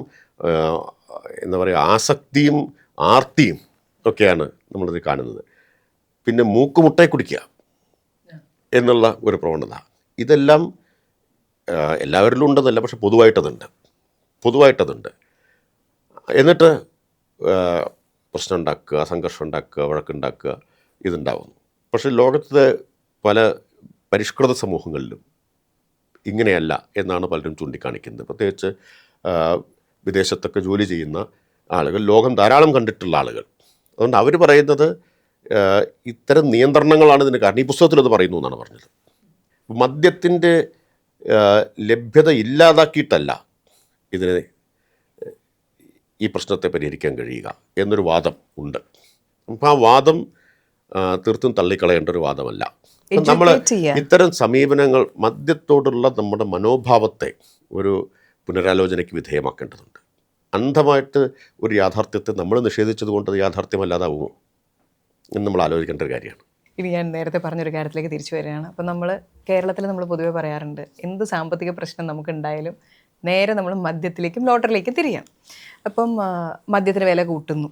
എന്താ പറയുക, ആസക്തിയും ആർത്തിയും ഒക്കെയാണ് നമ്മളിത് കാണുന്നത്. പിന്നെ മൂക്കുമുട്ടായി കുടിക്കുക എന്നുള്ള ഒരു പ്രവണത, ഇതെല്ലാം എല്ലാവരിലും ഉണ്ടെന്നല്ല, പക്ഷെ പൊതുവായിട്ടതുണ്ട്. എന്നിട്ട് പ്രശ്നം ഉണ്ടാക്കുക, സംഘർഷം ഉണ്ടാക്കുക, വഴക്കുണ്ടാക്കുക, ഇതുണ്ടാവുന്നു. പക്ഷേ ലോകത്തെ പല പരിഷ്കൃത സമൂഹങ്ങളിലും ഇങ്ങനെയല്ല എന്നാണ് പലരും ചൂണ്ടിക്കാണിക്കുന്നത്. പ്രത്യേകിച്ച് വിദേശത്തൊക്കെ ജോലി ചെയ്യുന്ന ആളുകൾ, ലോകം ധാരാളം കണ്ടിട്ടുള്ള ആളുകൾ. അതുകൊണ്ട് അവർ പറയുന്നത് ഇത്തരം നിയന്ത്രണങ്ങളാണ് ഇതിന് കാരണം. ഈ പുസ്തകത്തിലത് പറയുന്നു എന്നാണ് പറഞ്ഞത്. മദ്യത്തിൻ്റെ ലഭ്യത ഇല്ലാതാക്കിയിട്ടല്ല ഇതിനെ, ഈ പ്രശ്നത്തെ പരിഹരിക്കാൻ കഴിയുക എന്നൊരു വാദം ഉണ്ട്. അപ്പോൾ ആ വാദം തീർത്തും തള്ളിക്കളയേണ്ട ഒരു വാദമല്ല. നമ്മൾ ഇത്തരം സമീപനങ്ങൾ, മദ്യത്തോടുള്ള നമ്മുടെ മനോഭാവത്തെ ഒരു പുനരാലോചനയ്ക്ക് വിധേയമാക്കേണ്ടതുണ്ട്. അന്ധമായിട്ട് ഒരു യാഥാർത്ഥ്യത്തെ നമ്മൾ നിഷേധിച്ചതുകൊണ്ട് അത് യാഥാർത്ഥ്യമല്ലാതാവുമോ എന്ന് നമ്മൾ ആലോചിക്കേണ്ട ഒരു കാര്യമാണ്. ഇനി ഞാൻ നേരത്തെ പറഞ്ഞൊരു കാര്യത്തിലേക്ക് തിരിച്ചു വരികയാണ്. അപ്പം നമ്മൾ കേരളത്തിൽ നമ്മൾ പൊതുവെ പറയാറുണ്ട്, എന്ത് സാമ്പത്തിക പ്രശ്നം നമുക്കുണ്ടായാലും നേരെ നമ്മൾ മദ്യത്തിലേക്കും ലോട്ടറിയിലേക്കും തിരിയാം. അപ്പം മദ്യത്തിന് വില കൂട്ടുന്നു,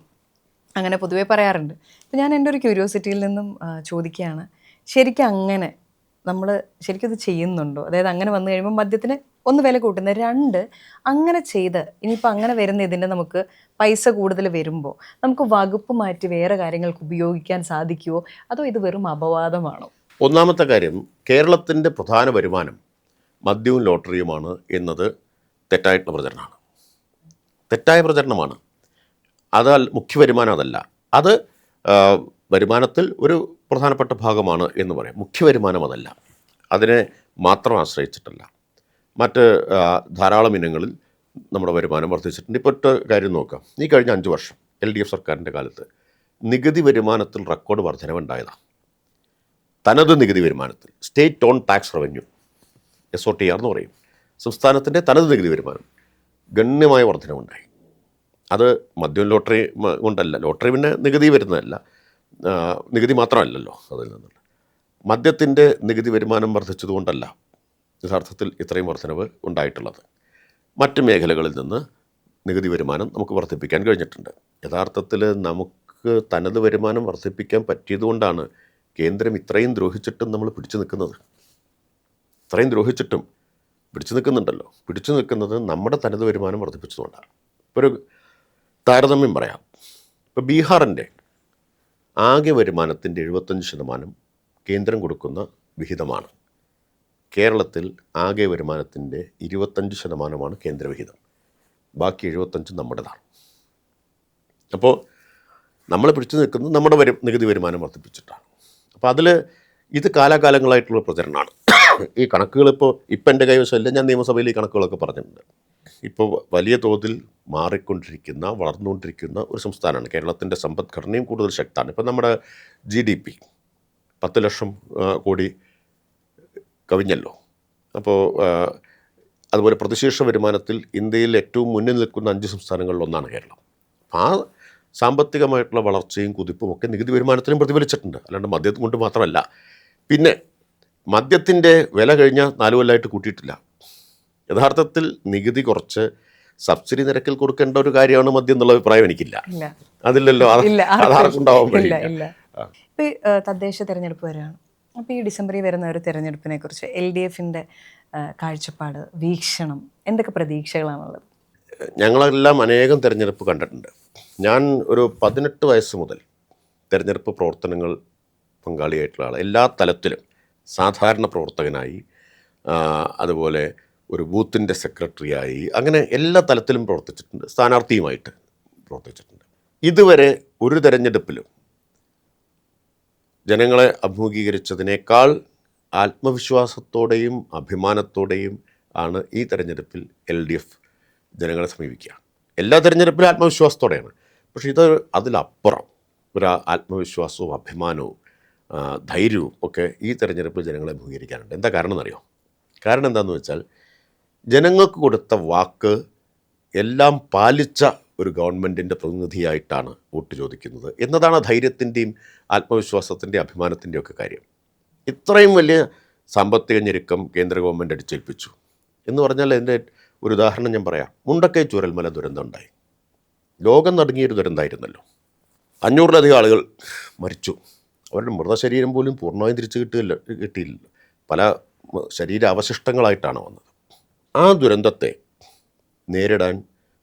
അങ്ങനെ പൊതുവെ പറയാറുണ്ട്. അപ്പം ഞാൻ എൻ്റെ ഒരു ക്യൂരിയോസിറ്റിയിൽ നിന്നും ചോദിക്കുകയാണ്, ശരിക്കും അങ്ങനെ നമ്മൾ ശരിക്കും ഇത് ചെയ്യുന്നുണ്ടോ? അതായത് അങ്ങനെ വന്നു കഴിയുമ്പോൾ മദ്യത്തിന് ഒന്ന് വില കൂട്ടുന്നത്, രണ്ട് അങ്ങനെ ചെയ്ത് ഇനിയിപ്പോൾ അങ്ങനെ വരുന്ന ഇതിൻ്റെ നമുക്ക് പൈസ കൂടുതൽ വരുമ്പോൾ നമുക്ക് വകുപ്പ് മാറ്റി വേറെ കാര്യങ്ങൾക്ക് ഉപയോഗിക്കാൻ സാധിക്കുമോ, അതോ ഇത് വെറും അപവാദമാണോ? ഒന്നാമത്തെ കാര്യം, കേരളത്തിൻ്റെ പ്രധാന വരുമാനം മദ്യവും ലോട്ടറിയുമാണ് എന്നത് തെറ്റായിട്ടുള്ള പ്രചരണമാണ്. തെറ്റായ പ്രചരണമാണ്. അത് മുഖ്യ വരുമാനം അതല്ല. അത് വരുമാനത്തിൽ ഒരു പ്രധാനപ്പെട്ട ഭാഗമാണ് എന്ന് പറയാം. മുഖ്യ വരുമാനം അതല്ല. അതിനെ മാത്രം ആശ്രയിച്ചിട്ടല്ല. മറ്റ് ധാരാളം ഇനങ്ങളിൽ നമ്മുടെ വരുമാനം വർദ്ധിച്ചിട്ടുണ്ട്. ഇപ്പോൾ ഒറ്റ കാര്യം നോക്കാം. ഈ കഴിഞ്ഞ 5 വർഷം LDF സർക്കാരിൻ്റെ കാലത്ത് നികുതി വരുമാനത്തിൽ റെക്കോർഡ് വർധനവുണ്ടായതാണ്. തനത് നികുതി വരുമാനത്തിൽ, state on tax revenue, SOTR എന്ന് പറയും, സംസ്ഥാനത്തിൻ്റെ തനത് നികുതി വരുമാനം ഗണ്യമായ വർധനവുണ്ടായി. അത് മദ്യം ലോട്ടറി കൊണ്ടല്ല. ലോട്ടറി പിന്നെ നികുതി വരുന്നതല്ല, നികുതി മാത്രമല്ലല്ലോ അതിൽ നിന്നുള്ള. മദ്യത്തിൻ്റെ നികുതി വരുമാനം വർദ്ധിച്ചതുകൊണ്ടല്ല യഥാർത്ഥത്തിൽ ഇത്രയും വർധനവ് ഉണ്ടായിട്ടുള്ളത്. മറ്റ് മേഖലകളിൽ നിന്ന് നികുതി വരുമാനം നമുക്ക് വർദ്ധിപ്പിക്കാൻ കഴിഞ്ഞിട്ടുണ്ട്. യഥാർത്ഥത്തിൽ നമുക്ക് തനത് വരുമാനം വർദ്ധിപ്പിക്കാൻ പറ്റിയതുകൊണ്ടാണ് കേന്ദ്രം ഇത്രയും ദ്രോഹിച്ചിട്ടും നമ്മൾ പിടിച്ചു നിൽക്കുന്നത്. ഇത്രയും ദ്രോഹിച്ചിട്ടും പിടിച്ചു നിൽക്കുന്നുണ്ടല്ലോ. പിടിച്ചു നിൽക്കുന്നത് നമ്മുടെ തനത് വരുമാനം വർദ്ധിപ്പിച്ചതുകൊണ്ടാണ്. ഇപ്പോൾ ഒരു താരതമ്യം പറയാം. ഇപ്പോൾ ബീഹാറിൻ്റെ ആകെ വരുമാനത്തിൻ്റെ 75% കേന്ദ്രം കൊടുക്കുന്ന വിഹിതമാണ്. കേരളത്തിൽ ആകെ വരുമാനത്തിൻ്റെ 25% കേന്ദ്രവിഹിതം, ബാക്കി 75% നമ്മുടേതാണ്. അപ്പോൾ നമ്മൾ പിടിച്ചു നിൽക്കുന്നത് നമ്മുടെ നികുതി വരുമാനം വർദ്ധിപ്പിച്ചിട്ടാണ്. അപ്പോൾ അതിൽ ഇത് കാലാകാലങ്ങളായിട്ടുള്ള പ്രചരണമാണ്. ഈ കണക്കുകളിപ്പോൾ എൻ്റെ കൈവശമല്ല, ഞാൻ നിയമസഭയിൽ ഈ കണക്കുകളൊക്കെ പറഞ്ഞിട്ടുണ്ട്. ഇപ്പോൾ വലിയ തോതിൽ മാറിക്കൊണ്ടിരിക്കുന്ന, വളർന്നുകൊണ്ടിരിക്കുന്ന ഒരു സംസ്ഥാനമാണ്. കേരളത്തിൻ്റെ സമ്പദ്ഘടനയും കൂടുതൽ ശക്തമാണ്. ഇപ്പോൾ നമ്മുടെ GDP 10 ലക്ഷം കോടി കവിഞ്ഞല്ലോ. അപ്പോൾ അതുപോലെ പ്രതിശീർഷ വരുമാനത്തിൽ ഇന്ത്യയിൽ ഏറ്റവും മുന്നിൽ നിൽക്കുന്ന 5 സംസ്ഥാനങ്ങളിലൊന്നാണ് കേരളം. ആ സാമ്പത്തികമായിട്ടുള്ള വളർച്ചയും കുതിപ്പും ഒക്കെ നികുതി വരുമാനത്തിലും പ്രതിഫലിച്ചിട്ടുണ്ട്, അല്ലാണ്ട് മദ്യം കൊണ്ട് മാത്രമല്ല. പിന്നെ മദ്യത്തിൻ്റെ വില കഴിഞ്ഞ 4 കൊല്ലമായിട്ട് കൂട്ടിയിട്ടില്ല. യഥാർത്ഥത്തിൽ നികുതി കുറച്ച് സബ്സിഡി നിരക്കിൽ കൊടുക്കേണ്ട ഒരു കാര്യമാണ് മദ്യം എന്നുള്ള അഭിപ്രായം എനിക്കില്ല. അതില്ലല്ലോ, അതാർക്കുണ്ടാവാൻ കഴിയില്ല. ഇപ്പോൾ തദ്ദേശ തിരഞ്ഞെടുപ്പ് വരികയാണ്. അപ്പോൾ ഈ ഡിസംബറിൽ വരുന്ന ഒരു തിരഞ്ഞെടുപ്പിനെ കുറിച്ച് LDFൻ്റെ കാഴ്ചപ്പാട്, വീക്ഷണം, എന്തൊക്കെ പ്രതീക്ഷകളാണുള്ളത്? ഞങ്ങളെല്ലാം അനേകം തിരഞ്ഞെടുപ്പ് കണ്ടിട്ടുണ്ട്. ഞാൻ ഒരു 18 വയസ്സ് മുതൽ തിരഞ്ഞെടുപ്പ് പ്രവർത്തനങ്ങൾ പങ്കാളിയായിട്ടുള്ള ആൾ, എല്ലാ തലത്തിലും സാധാരണ പ്രവർത്തകനായി, അതുപോലെ ഒരു ബൂത്തിൻ്റെ സെക്രട്ടറിയായി, അങ്ങനെ എല്ലാ തലത്തിലും പ്രവർത്തിച്ചിട്ടുണ്ട്. സ്ഥാനാർത്ഥിയുമായിട്ട് പ്രവർത്തിച്ചിട്ടുണ്ട്. ഇതുവരെ ഒരു തെരഞ്ഞെടുപ്പിലും ജനങ്ങളെ അഭിമുഖീകരിച്ചതിനേക്കാൾ ആത്മവിശ്വാസത്തോടെയും അഭിമാനത്തോടെയും ആണ് ഈ തെരഞ്ഞെടുപ്പിൽ LDF ജനങ്ങളെ സമീപിക്കുക. എല്ലാ തെരഞ്ഞെടുപ്പിലും ആത്മവിശ്വാസത്തോടെയാണ്, പക്ഷേ ഇത് അതിലപ്പുറം ഒരു ആത്മവിശ്വാസവും അഭിമാനവും ധൈര്യവും ഒക്കെ ഈ തെരഞ്ഞെടുപ്പിൽ ജനങ്ങളെ അഭിമുഖീകരിക്കാനുണ്ട്. എന്താ കാരണം എന്നറിയോ? കാരണം എന്താണെന്ന് വെച്ചാൽ, ജനങ്ങൾക്ക് കൊടുത്ത വാക്ക് എല്ലാം പാലിച്ച ഒരു ഗവൺമെൻറ്റിൻ്റെ പ്രതിനിധിയായിട്ടാണ് വോട്ട് ചോദിക്കുന്നത് എന്നതാണ് ധൈര്യത്തിൻ്റെയും ആത്മവിശ്വാസത്തിൻ്റെയും അഭിമാനത്തിൻ്റെയും ഒക്കെ കാര്യം. ഇത്രയും വലിയ സാമ്പത്തിക ഞെരുക്കം കേന്ദ്ര ഗവൺമെൻറ് അടിച്ചേൽപ്പിച്ചു എന്ന് പറഞ്ഞാൽ എൻ്റെ ഒരു ഉദാഹരണം ഞാൻ പറയാം. മുണ്ടക്കൈ ചൂരൽമല ദുരന്തം ഉണ്ടായി. ലോകം നടുങ്ങിയൊരു ദുരന്തമായിരുന്നല്ലോ. 500-ലധികം ആളുകൾ മരിച്ചു. അവരുടെ മൃതശരീരം പോലും പൂർണ്ണമായും തിരിച്ചു കിട്ടിയില്ലല്ലോ. പല ശരീരാവശിഷ്ടങ്ങളായിട്ടാണ് വന്നത്. ആ ദുരന്തത്തെ നേരിടാൻ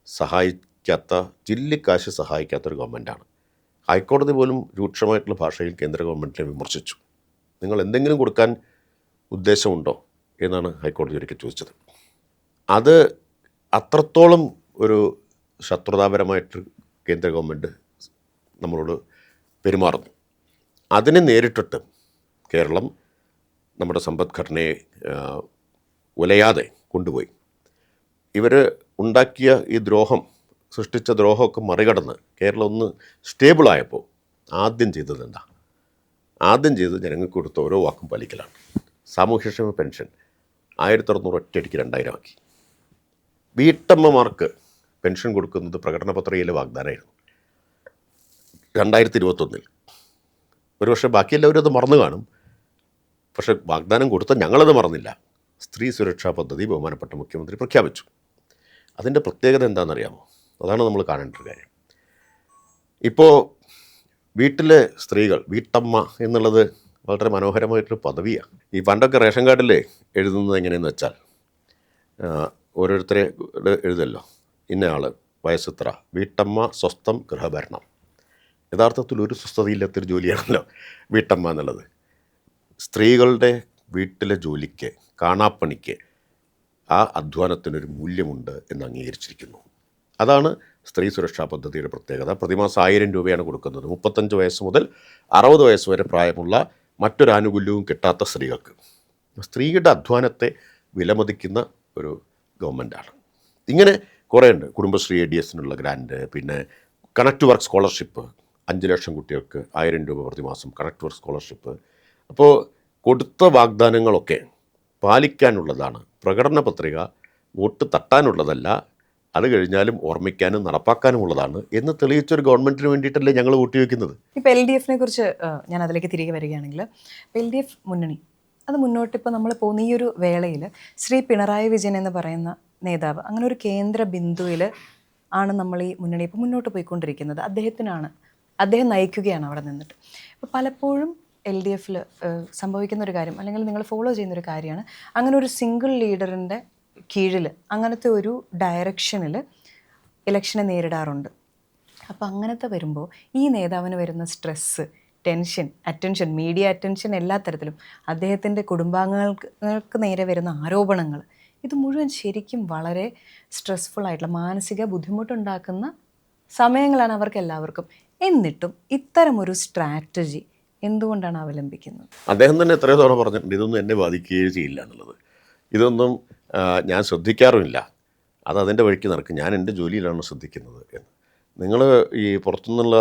സഹായിക്കാത്ത, ചില്ലിക്കാശ് സഹായിക്കാത്തൊരു ഗവൺമെൻറ്റാണ്. ഹൈക്കോടതി പോലും രൂക്ഷമായിട്ടുള്ള ഭാഷയിൽ കേന്ദ്ര ഗവൺമെൻറ്റിനെ വിമർശിച്ചു. നിങ്ങൾ എന്തെങ്കിലും കൊടുക്കാൻ ഉദ്ദേശമുണ്ടോ എന്നാണ് ഹൈക്കോടതി ഒരിക്കൽ ചോദിച്ചത്. അത് അത്രത്തോളം ഒരു ശത്രുതാപരമായിട്ട് കേന്ദ്ര ഗവൺമെൻറ് നമ്മളോട് പെരുമാറുന്നു. അതിനെ നേരിട്ടിട്ട് കേരളം നമ്മുടെ സമ്പദ്ഘടനയെ ഉലയാതെ കൊണ്ടുപോയി. ഇവർ ഉണ്ടാക്കിയ ഈ ദ്രോഹം, സൃഷ്ടിച്ച ദ്രോഹമൊക്കെ മറികടന്ന് കേരളം ഒന്ന് സ്റ്റേബിളായപ്പോൾ ആദ്യം ചെയ്തത് എന്താ? ആദ്യം ചെയ്തത് ജനങ്ങൾക്ക് കൊടുത്ത ഓരോ വാക്കും പാലിക്കലാണ്. സാമൂഹ്യക്ഷേമ പെൻഷൻ 1600 ഒറ്റയടിക്ക് 2000 ആക്കി. വീട്ടമ്മമാർക്ക് പെൻഷൻ കൊടുക്കുന്നത് പ്രകടന പത്രികയിലെ വാഗ്ദാനമായിരുന്നു 2021. ഒരുപക്ഷെ ബാക്കിയെല്ലാവരും അത് മറന്നു കാണും, പക്ഷേ വാഗ്ദാനം കൊടുത്ത ഞങ്ങളത് മറന്നില്ല. സ്ത്രീ സുരക്ഷാ പദ്ധതി ബഹുമാനപ്പെട്ട മുഖ്യമന്ത്രി പ്രഖ്യാപിച്ചു. അതിൻ്റെ പ്രത്യേകത എന്താണെന്നറിയാമോ? അതാണ് നമ്മൾ കാണേണ്ട ഒരു കാര്യം. ഇപ്പോൾ വീട്ടിലെ സ്ത്രീകൾ, വീട്ടമ്മ എന്നുള്ളത് വളരെ മനോഹരമായിട്ടൊരു പദവിയാണ്. ഈ പണ്ടൊക്കെ റേഷൻ കാർഡിൽ എഴുതുന്നത് എങ്ങനെയെന്ന് വെച്ചാൽ, ഓരോരുത്തരെ എഴുതല്ലോ, ഇന്നയാൾ വയസ്സിത്ര, വീട്ടമ്മ, സ്വസ്ഥം, ഗൃഹഭരണം. യഥാർത്ഥത്തിൽ ഒരു സ്വസ്ഥതയില്ലാത്തൊരു ജോലിയാണല്ലോ വീട്ടമ്മ എന്നുള്ളത്. സ്ത്രീകളുടെ വീട്ടിലെ ജോലിക്ക്, കാണാപ്പണിക്ക് ആ അധ്വാനത്തിനൊരു മൂല്യമുണ്ട് എന്ന് അംഗീകരിച്ചിരിക്കുന്നു. അതാണ് സ്ത്രീ സുരക്ഷാ പദ്ധതിയുടെ പ്രത്യേകത. പ്രതിമാസം 1000 രൂപയാണ് കൊടുക്കുന്നത്. 35 വയസ്സ് മുതൽ 60 വയസ്സ് വരെ പ്രായമുള്ള മറ്റൊരു ആനുകൂല്യവും കിട്ടാത്ത സ്ത്രീകൾക്ക്. സ്ത്രീയുടെ അധ്വാനത്തെ വിലമതിക്കുന്ന ഒരു ഗവൺമെൻറ്റാണ്. ഇങ്ങനെ കുറേ ഉണ്ട്. കുടുംബശ്രീ ADS-നുള്ള ഗ്രാൻഡ്, പിന്നെ കണക്ട് വർക്ക് സ്കോളർഷിപ്പ്, 5 ലക്ഷം കുട്ടികൾക്ക് 1000 രൂപ പ്രതിമാസം കണക്ട് വർക്ക് സ്കോളർഷിപ്പ്. അപ്പോൾ കൊടുത്ത വാഗ്ദാനങ്ങളൊക്കെ പാലിക്കാനുള്ളതാണ്. പ്രകടന പത്രിക വോട്ട് തട്ടാനുള്ളതല്ല, അത് കഴിഞ്ഞാലും ഓർമ്മിക്കാനും നടപ്പാക്കാനുമുള്ളതാണ് എന്ന് തെളിയിച്ചൊരു ഗവൺമെൻറ്റിന് വേണ്ടിയിട്ടല്ലേ ഞങ്ങൾ വോട്ട് ചോദിക്കുന്നത്. ഇപ്പോൾ LDF-നെ കുറിച്ച് ഞാൻ അതിലേക്ക് തിരികെ വരികയാണെങ്കിൽ, LDF മുന്നണി അത് മുന്നോട്ട് ഇപ്പോൾ നമ്മൾ പോകുന്ന ഈ ഒരു വേളയിൽ ശ്രീ പിണറായി വിജയൻ എന്ന് പറയുന്ന നേതാവ് അങ്ങനെ ഒരു കേന്ദ്ര ബിന്ദുവിൽ ആണ് നമ്മൾ ഈ മുന്നണി ഇപ്പോൾ മുന്നോട്ട് പോയിക്കൊണ്ടിരിക്കുന്നത്. അദ്ദേഹം നയിക്കുകയാണ് അവിടെ നിന്നിട്ട്. ഇപ്പോൾ പലപ്പോഴും LDF-ൽ സംഭവിക്കുന്ന ഒരു കാര്യം, അല്ലെങ്കിൽ നിങ്ങൾ ഫോളോ ചെയ്യുന്നൊരു കാര്യമാണ്, അങ്ങനെ ഒരു സിംഗിൾ ലീഡറിൻ്റെ കീഴിൽ അങ്ങനത്തെ ഒരു ഡയറക്ഷനിൽ ഇലക്ഷനെ നേരിടാറുണ്ട്. അപ്പോൾ അങ്ങനത്തെ വരുമ്പോൾ ഈ നേതാവിന് വരുന്ന stress, tension, attention, media attention, എല്ലാ തരത്തിലും അദ്ദേഹത്തിൻ്റെ കുടുംബാംഗങ്ങൾക്ക് നേരെ വരുന്ന ആരോപണങ്ങൾ, ഇത് മുഴുവൻ ശരിക്കും വളരെ സ്ട്രെസ്ഫുൾ ആയിട്ടുള്ള മാനസിക ബുദ്ധിമുട്ടുണ്ടാക്കുന്ന സമയങ്ങളാണ് അവർക്ക് എല്ലാവർക്കും. എന്നിട്ടും ഇത്തരമൊരു സ്ട്രാറ്റജി എന്തുകൊണ്ടാണ് അവലംബിക്കുന്നത്? അദ്ദേഹം തന്നെ എത്രയോ തവണ പറഞ്ഞിട്ടുണ്ട്, ഇതൊന്നും എന്നെ ബാധിക്കുകയേ ചെയ്യില്ല എന്നുള്ളത്. ഇതൊന്നും ഞാൻ ശ്രദ്ധിക്കാറുമില്ല, അത് അതിൻ്റെ വഴിക്ക് നടക്കും, ഞാൻ എൻ്റെ ജോലിയിലാണ് ശ്രദ്ധിക്കുന്നത് എന്ന്. നിങ്ങൾ ഈ പുറത്തുനിന്നുള്ള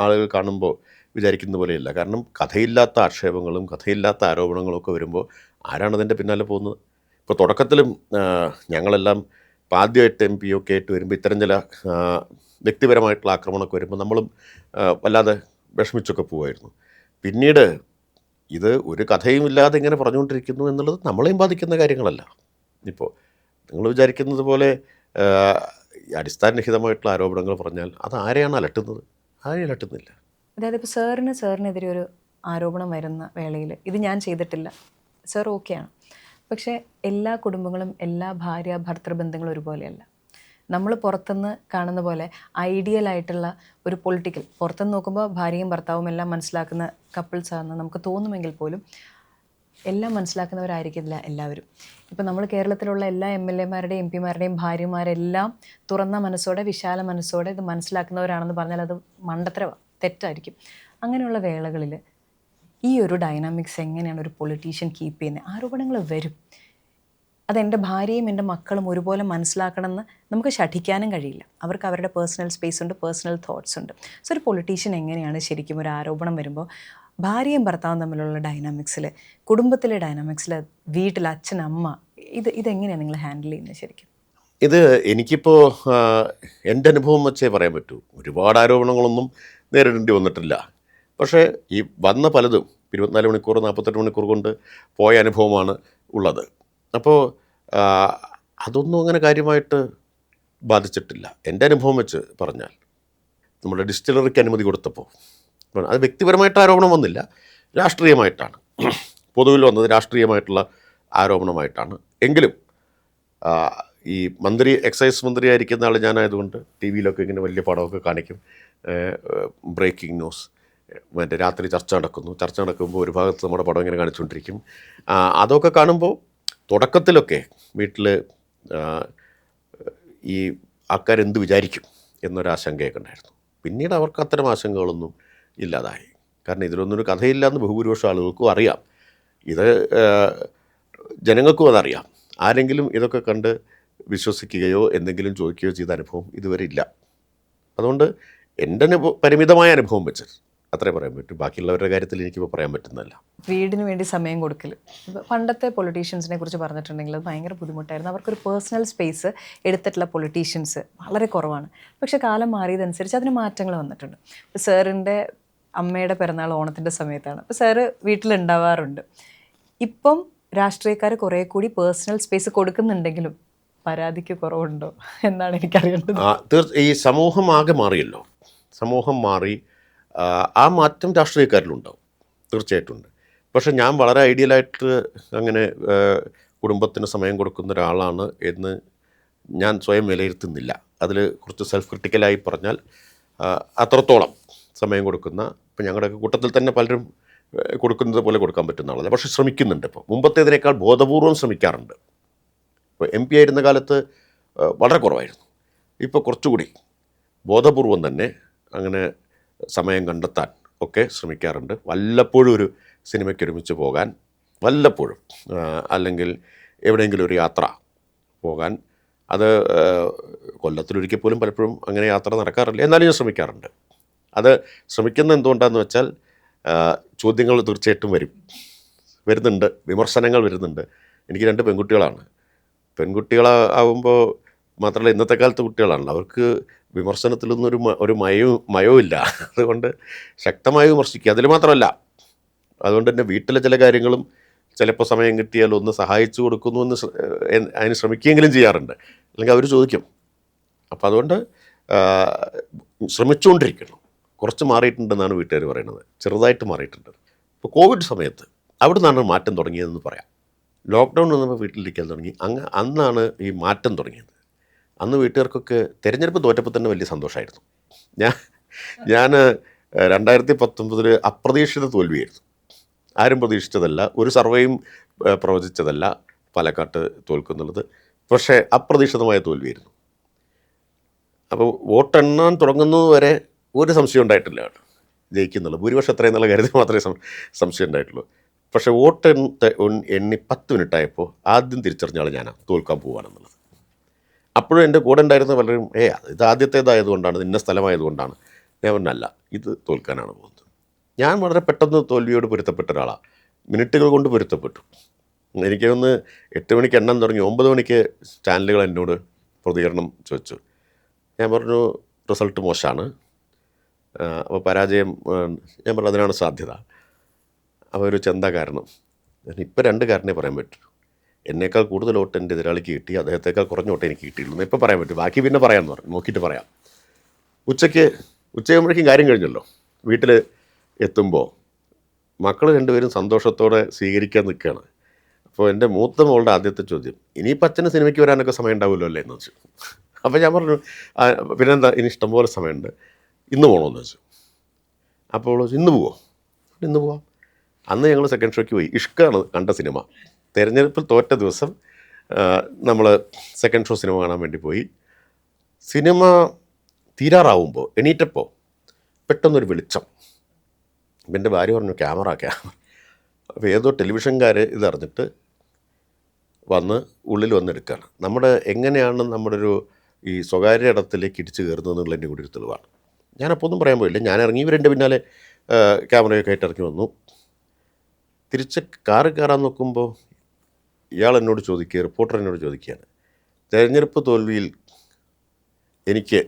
ആളുകൾ കാണുമ്പോൾ വിചാരിക്കുന്ന പോലെയല്ല. കാരണം കഥയില്ലാത്ത ആക്ഷേപങ്ങളും കഥയില്ലാത്ത ആരോപണങ്ങളും ഒക്കെ വരുമ്പോൾ ആരാണതിൻ്റെ പിന്നാലെ പോകുന്നത്? ഇപ്പോൾ തുടക്കത്തിലും ഞങ്ങളെല്ലാം ആദ്യമായിട്ട് MP ഒക്കെ ആയിട്ട് വരുമ്പോൾ ഇത്തരം ചില വ്യക്തിപരമായിട്ടുള്ള ആക്രമണമൊക്കെ വരുമ്പോൾ നമ്മളും വല്ലാതെ വിഷമിച്ചൊക്കെ പോവുമായിരുന്നു. പിന്നീട് ഇത് ഒരു കഥയുമില്ലാതെ ഇങ്ങനെ പറഞ്ഞുകൊണ്ടിരിക്കുന്നു എന്നുള്ളത് നമ്മളെയും ബാധിക്കുന്ന കാര്യങ്ങളല്ല. ഇപ്പോൾ നിങ്ങൾ വിചാരിക്കുന്നത് പോലെ അടിസ്ഥാനരഹിതമായിട്ടുള്ള ആരോപണങ്ങൾ പറഞ്ഞാൽ അത് ആരെയാണ് അലട്ടുന്നത്? ആരെയും അലട്ടുന്നില്ല. അതായത് ഇപ്പോൾ സാറിനെതിരെ ഒരു ആരോപണം വരുന്ന വേളയിൽ ഇത് ഞാൻ ചെയ്തിട്ടില്ല, സാർ ഓക്കെയാണ്. പക്ഷേ എല്ലാ കുടുംബങ്ങളും, എല്ലാ ഭാര്യ ഭർത്തൃ ബന്ധങ്ങളും ഒരുപോലെയല്ല. നമ്മൾ പുറത്തുനിന്ന് കാണുന്ന പോലെ ഐഡിയലായിട്ടുള്ള ഒരു പുറത്തുനിന്ന് നോക്കുമ്പോൾ ഭാര്യയും ഭർത്താവും എല്ലാം മനസ്സിലാക്കുന്ന കപ്പിൾസാണെന്ന് നമുക്ക് തോന്നുമെങ്കിൽ പോലും എല്ലാം മനസ്സിലാക്കുന്നവരായിരിക്കില്ല എല്ലാവരും. ഇപ്പം നമ്മൾ കേരളത്തിലുള്ള എല്ലാ MLA മാരുടെയും MP മാരുടെയും ഭാര്യമാരെല്ലാം തുറന്ന മനസ്സോടെ വിശാല മനസ്സോടെ ഇത് മനസ്സിലാക്കുന്നവരാണെന്ന് പറഞ്ഞാൽ അത് തെറ്റായിരിക്കും. അങ്ങനെയുള്ള വേളകളിൽ ഈ ഒരു ഡൈനാമിക്സ് എങ്ങനെയാണ് ഒരു പൊളിറ്റീഷ്യൻ കീപ്പ് ചെയ്യുന്നത്? ആരോപണങ്ങൾ വരും, അതെൻ്റെ ഭാര്യയും എൻ്റെ മക്കളും ഒരുപോലെ മനസ്സിലാക്കണമെന്ന് നമുക്ക് ശഠിക്കാനും കഴിയില്ല. അവർക്ക് അവരുടെ പേഴ്സണൽ സ്പേസ് ഉണ്ട്, പേഴ്സണൽ തോട്ട്സ് ഉണ്ട്. സോ ഒരു പൊളിറ്റീഷ്യൻ എങ്ങനെയാണ് ശരിക്കും ഒരു ആരോപണം വരുമ്പോൾ ഭാര്യയും ഭർത്താവും തമ്മിലുള്ള ഡൈനാമിക്സിൽ, കുടുംബത്തിലെ ഡൈനാമിക്സിൽ, വീട്ടിൽ അച്ഛൻ അമ്മ, ഇതെങ്ങനെയാണ് നിങ്ങൾ ഹാൻഡിൽ ചെയ്യുന്നത് ശരിക്കും? ഇത് എനിക്കിപ്പോൾ എൻ്റെ അനുഭവം വെച്ചേ പറയാൻ പറ്റൂ. ഒരുപാട് ആരോപണങ്ങളൊന്നും നേരിടേണ്ടി വന്നിട്ടില്ല. പക്ഷേ ഈ വന്ന പലതും 24 മണിക്കൂർ 48 മണിക്കൂർ കൊണ്ട് പോയ അനുഭവമാണ് ഉള്ളത്. അപ്പോൾ അതൊന്നും അങ്ങനെ കാര്യമായിട്ട് ബാധിച്ചിട്ടില്ല. എൻ്റെ അനുഭവം വെച്ച് പറഞ്ഞാൽ, നമ്മുടെ ഡിസ്റ്റിലറിക്ക് അനുമതി കൊടുത്തപ്പോൾ അത് വ്യക്തിപരമായിട്ട് ആരോപണം വന്നില്ല, രാഷ്ട്രീയമായിട്ടാണ് പൊതുവിൽ വന്നത്. രാഷ്ട്രീയമായിട്ടുള്ള ആരോപണമായിട്ടാണ്. എങ്കിലും ഈ മന്ത്രി, എക്സൈസ് മന്ത്രിയായിരിക്കുന്ന ആൾ ഞാനായതുകൊണ്ട് ടി വിയിലൊക്കെ ഇങ്ങനെ വലിയ പടമൊക്കെ കാണിക്കും. ബ്രേക്കിംഗ് ന്യൂസ്, മറ്റേ രാത്രി ചർച്ച നടക്കുമ്പോൾ ഒരു ഭാഗത്ത് നമ്മുടെ പടം ഇങ്ങനെ കാണിച്ചുകൊണ്ടിരിക്കും. അതൊക്കെ കാണുമ്പോൾ തുടക്കത്തിലൊക്കെ വീട്ടിൽ ഈ ആൾക്കാരെന്ത് വിചാരിക്കും എന്നൊരാശങ്കയൊക്കെ ഉണ്ടായിരുന്നു. പിന്നീട് അവർക്ക് അത്തരം ആശങ്കകളൊന്നും ഇല്ലാതായി. കാരണം ഇതിലൊന്നും ഒരു കഥയില്ലാന്ന് ബഹുഭൂരിപക്ഷം ആളുകൾക്കും അറിയാം. ഇത് ജനങ്ങൾക്കും അതറിയാം. ആരെങ്കിലും ഇതൊക്കെ കണ്ട് വിശ്വസിക്കുകയോ എന്തെങ്കിലും ചോദിക്കുകയോ ചെയ്ത അനുഭവം ഇതുവരെ ഇല്ല. അതുകൊണ്ട് എൻ്റെ പരിമിതമായ അനുഭവം വെച്ച് അത്രേ പറയാൻ പറ്റും. ബാക്കിയുള്ളവരുടെ കാര്യത്തിൽ എനിക്കിപ്പോൾ പറയാൻ പറ്റുന്നതല്ല. വീടിന് വേണ്ടി സമയം കൊടുക്കൽ, പണ്ടത്തെ പൊളിറ്റീഷ്യൻസിനെ കുറിച്ച് പറഞ്ഞിട്ടുണ്ടെങ്കിൽ അത് ഭയങ്കര ബുദ്ധിമുട്ടായിരുന്നു. അവർക്കൊരു പേഴ്സണൽ സ്പേസ് എടുത്തിട്ടുള്ള പൊളിറ്റീഷ്യൻസ് വളരെ കുറവാണ്. പക്ഷേ കാലം മാറിയതനുസരിച്ച് അതിന് മാറ്റങ്ങൾ വന്നിട്ടുണ്ട്. ഇപ്പോൾ സാറിൻ്റെ അമ്മയുടെ പിറന്നാൾ ഓണത്തിൻ്റെ സമയത്താണ്. അപ്പോൾ സാറ് വീട്ടിലുണ്ടാവാറുണ്ട്. ഇപ്പം രാഷ്ട്രീയക്കാർ കുറേ കൂടി പേഴ്സണൽ സ്പേസ് കൊടുക്കുന്നുണ്ടെങ്കിലും പരാതിക്ക് കുറവുണ്ടോ എന്നാണ് എനിക്കറിയേണ്ടത്. ഈ സമൂഹം ആകെ മാറിയല്ലോ. സമൂഹം മാറി. ആ മാറ്റം രാഷ്ട്രീയക്കാരിലുണ്ടാവും, തീർച്ചയായിട്ടും ഉണ്ട്. പക്ഷെ ഞാൻ വളരെ ഐഡിയലായിട്ട് അങ്ങനെ കുടുംബത്തിന് സമയം കൊടുക്കുന്ന ഒരാളാണ് എന്ന് ഞാൻ സ്വയം വിലയിരുത്തുന്നില്ല. അതിൽ കുറച്ച് സെൽഫ് ക്രിട്ടിക്കലായി പറഞ്ഞാൽ അത്രത്തോളം സമയം കൊടുക്കുന്ന, ഇപ്പം ഞങ്ങളുടെയൊക്കെ കൂട്ടത്തിൽ തന്നെ പലരും കൊടുക്കുന്നത് പോലെ കൊടുക്കാൻ പറ്റുന്ന ആളല്ല. പക്ഷെ ശ്രമിക്കുന്നുണ്ട്. ഇപ്പോൾ മുമ്പത്തേതിനേക്കാൾ ബോധപൂർവം ശ്രമിക്കാറുണ്ട്. ഇപ്പോൾ MP ആയിരുന്ന കാലത്ത് വളരെ കുറവായിരുന്നു. ഇപ്പോൾ കുറച്ചുകൂടി ബോധപൂർവം തന്നെ അങ്ങനെ സമയം കണ്ടെത്താൻ ഒക്കെ ശ്രമിക്കാറുണ്ട്. വല്ലപ്പോഴും ഒരു സിനിമയ്ക്ക് ഒരുമിച്ച് പോകാൻ, വല്ലപ്പോഴും, അല്ലെങ്കിൽ എവിടെയെങ്കിലും ഒരു യാത്ര പോകാൻ. അത് കൊല്ലത്തിലൊരിക്കൽ പോലും പലപ്പോഴും അങ്ങനെ യാത്ര നടക്കാറില്ല, എന്നാലും ഞാൻ ശ്രമിക്കാറുണ്ട്. അത് ശ്രമിക്കുന്നത് എന്തുകൊണ്ടാണെന്ന് വെച്ചാൽ ചോദ്യങ്ങൾ തീർച്ചയായിട്ടും വരുന്നുണ്ട്, വിമർശനങ്ങൾ വരുന്നുണ്ട്. എനിക്ക് 2 പെൺകുട്ടികളാണ്. പെൺകുട്ടികളാവുമ്പോൾ മാത്രമല്ല, ഇന്നത്തെ കാലത്ത് കുട്ടികളാണല്ലോ, അവർക്ക് വിമർശനത്തിലൊന്നും ഒരു മയവും ഇല്ല. അതുകൊണ്ട് ശക്തമായി വിമർശിക്കുക. അതിൽ മാത്രമല്ല, അതുകൊണ്ട് തന്നെ വീട്ടിലെ ചില കാര്യങ്ങളും ചിലപ്പോൾ സമയം കിട്ടിയാൽ ഒന്ന് സഹായിച്ചു കൊടുക്കുന്നു എന്ന് അതിന് ശ്രമിക്കുകയെങ്കിലും ചെയ്യാറുണ്ട്. അല്ലെങ്കിൽ അവർ ചോദിക്കും. അപ്പോൾ അതുകൊണ്ട് ശ്രമിച്ചുകൊണ്ടിരിക്കണം. കുറച്ച് മാറിയിട്ടുണ്ടെന്നാണ് വീട്ടുകാർ പറയുന്നത്. ചെറുതായിട്ട് മാറിയിട്ടുണ്ട്. ഇപ്പോൾ കോവിഡ് സമയത്ത് അവിടെ നിന്നാണ് മാറ്റം തുടങ്ങിയതെന്ന് പറയാം. ലോക്ക്ഡൗൺ വന്നപ്പോൾ വീട്ടിലിരിക്കാൻ തുടങ്ങി. അന്നാണ് ഈ മാറ്റം തുടങ്ങിയത്. അന്ന് വീട്ടുകാർക്കൊക്കെ തിരഞ്ഞെടുപ്പ് തോറ്റപ്പോൾ തന്നെ വലിയ സന്തോഷമായിരുന്നു. ഞാൻ 2019 അപ്രതീക്ഷിത തോൽവിയായിരുന്നു. ആരും പ്രതീക്ഷിച്ചതല്ല, ഒരു സർവേയും പ്രവചിച്ചതല്ല പാലക്കാട്ട് തോൽക്കുന്നുള്ളത്. പക്ഷേ അപ്രതീക്ഷിതമായ തോൽവിയായിരുന്നു. അപ്പോൾ വോട്ടെണ്ണാൻ തുടങ്ങുന്നത് വരെ ഒരു സംശയം ഉണ്ടായിട്ടില്ല ജയിക്കുന്നുള്ളൂ. ഭൂരിപക്ഷം എത്രയെന്നുള്ള കാര്യത്തിൽ മാത്രമേ സംശയം ഉണ്ടായിട്ടുള്ളൂ. പക്ഷേ വോട്ട് എണ്ണി 10 മിനിറ്റായപ്പോൾ ആദ്യം തിരിച്ചറിഞ്ഞ ആൾ ഞാനാണ്, തോൽക്കാൻ പോവുകയാണെന്നുള്ളത്. അപ്പോഴും എൻ്റെ കൂടെ ഉണ്ടായിരുന്ന പലരും ഇത് ആദ്യത്തേതായതുകൊണ്ടാണ്, ഇന്ന സ്ഥലമായതുകൊണ്ടാണ്. ഞാൻ പറഞ്ഞല്ല, ഇത് തോൽക്കാനാണ് പോകുന്നത്. ഞാൻ വളരെ പെട്ടെന്ന് തോൽവിയോട് പൊരുത്തപ്പെട്ട ഒരാളാണ്. മിനിറ്റുകൾ കൊണ്ട് പൊരുത്തപ്പെട്ടു. എനിക്കൊന്ന് 8 മണിക്ക് എണ്ണാൻ തുടങ്ങി, 9 മണിക്ക് ചാനലുകൾ എന്നോട് പ്രതികരണം ചോദിച്ചു. ഞാൻ പറഞ്ഞു റിസൾട്ട് മോശമാണ്, അപ്പോൾ പരാജയം. ഞാൻ പറഞ്ഞു അതിനാണ് സാധ്യത. അപ്പോൾ ഒരു ചെന്താ കാരണം. ഇപ്പോൾ 2 കാരണേ പറയാൻ പറ്റൂ. എന്നേക്കാൾ കൂടുതൽ വോട്ട് എൻ്റെ എതിരാളിക്ക് കിട്ടി, അദ്ദേഹത്തേക്കാൾ കുറഞ്ഞ വോട്ട് എനിക്ക് കിട്ടിയുള്ളൂ. ഇപ്പോൾ പറയാൻ പറ്റും, ബാക്കി പിന്നെ പറയാമെന്ന് പറഞ്ഞു, നോക്കിയിട്ട് പറയാം. ഉച്ചയാകുമ്പോഴേക്കും കാര്യം കഴിഞ്ഞല്ലോ. വീട്ടിൽ എത്തുമ്പോൾ മക്കൾ 2 പേരും സന്തോഷത്തോടെ സ്വീകരിക്കാൻ നിൽക്കുകയാണ്. അപ്പോൾ എൻ്റെ മൂത്ത മോളുടെ ആദ്യത്തെ ചോദ്യം, ഇനിയിപ്പോൾ അച്ഛന് സിനിമയ്ക്ക് വരാനൊക്കെ സമയം ഉണ്ടാവുമല്ലോ അല്ലേ എന്ന് വെച്ചു. അപ്പോൾ ഞാൻ പറഞ്ഞു പിന്നെന്താ, ഇനി ഇഷ്ടംപോലെ സമയമുണ്ട്, ഇന്ന് പോകണമെന്ന് വെച്ചു. അപ്പോൾ ഇന്ന് പോവാം. അന്ന് ഞങ്ങൾ സെക്കൻഡ് ഷോയ്ക്ക് പോയി. ഇഷ്കാണ് കണ്ട സിനിമ. തെരഞ്ഞെടുപ്പിൽ തോറ്റ ദിവസം നമ്മൾ സെക്കൻഡ് ഷോ സിനിമ കാണാൻ വേണ്ടി പോയി. സിനിമ തീരാറാവുമ്പോൾ എണീറ്റപ്പോൾ പെട്ടെന്നൊരു വെളിച്ചം. അപ്പം എൻ്റെ ഭാര്യ പറഞ്ഞു ക്യാമറ. അപ്പോൾ ഏതോ ടെലിവിഷൻകാർ ഇതറിഞ്ഞിട്ട് വന്ന് ഉള്ളിൽ വന്നെടുക്കുകയാണ്. നമ്മുടെ എങ്ങനെയാണ് നമ്മുടെ ഒരു ഈ സ്വകാര്യ ഇടത്തിലേക്ക് ഇടിച്ചു കയറുന്നതെന്നുള്ളതിൻ്റെ കൂടി ഒരു തെളിവാണ്. ഞാനപ്പോൾ ഒന്നും പറയാൻ പോയില്ല. ഞാൻ ഇറങ്ങി ഇവരെൻ്റെ പിന്നാലെ ക്യാമറയൊക്കെ ആയിട്ട് ഇറങ്ങി വന്നു. തിരിച്ച് കാറ് കയറാൻ നോക്കുമ്പോൾ ഇയാൾ എന്നോട് ചോദിക്കുക, റിപ്പോർട്ടർ എന്നോട് ചോദിക്കുകയാണ്, തെരഞ്ഞെടുപ്പ് തോൽവിയിൽ എനിക്ക്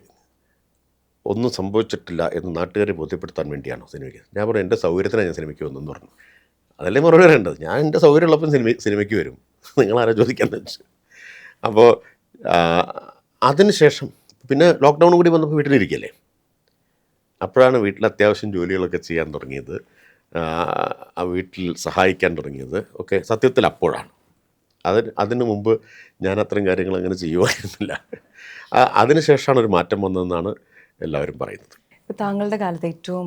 ഒന്നും സംഭവിച്ചിട്ടില്ല എന്ന് നാട്ടുകാരെ ബോധ്യപ്പെടുത്താൻ വേണ്ടിയാണോ സിനിമയ്ക്ക്? ഞാൻ പറഞ്ഞു എൻ്റെ സൗകര്യത്തിനാണ് ഞാൻ സിനിമയ്ക്ക് വന്നെന്ന് പറഞ്ഞു. അതല്ലേ മറുപടി പറയേണ്ടത്. ഞാൻ എൻ്റെ സൗകര്യമുള്ളപ്പം സിനിമയ്ക്ക് വരും, നിങ്ങളാരാ ചോദിക്കാമെന്ന് വെച്ചു. അപ്പോൾ അതിനുശേഷം പിന്നെ ലോക്ക്ഡൗൺ കൂടി വന്നപ്പോൾ വീട്ടിലിരിക്കല്ലേ, അപ്പോഴാണ് വീട്ടിൽ അത്യാവശ്യം ജോലികളൊക്കെ ചെയ്യാൻ തുടങ്ങിയത്, ആ വീട്ടിൽ സഹായിക്കാൻ തുടങ്ങിയത് ഒക്കെ സത്യത്തിൽ അപ്പോഴാണ്. അതിനു മുമ്പ് ഞാൻ അത്തരം കാര്യങ്ങൾ അങ്ങനെ ചെയ്യുമായിരുന്നില്ല. അതിനുശേഷമാണ് ഒരു മാറ്റം വന്നതെന്നാണ് എല്ലാവരും പറയുന്നത്. ഇപ്പോൾ താങ്കളുടെ കാലത്ത് ഏറ്റവും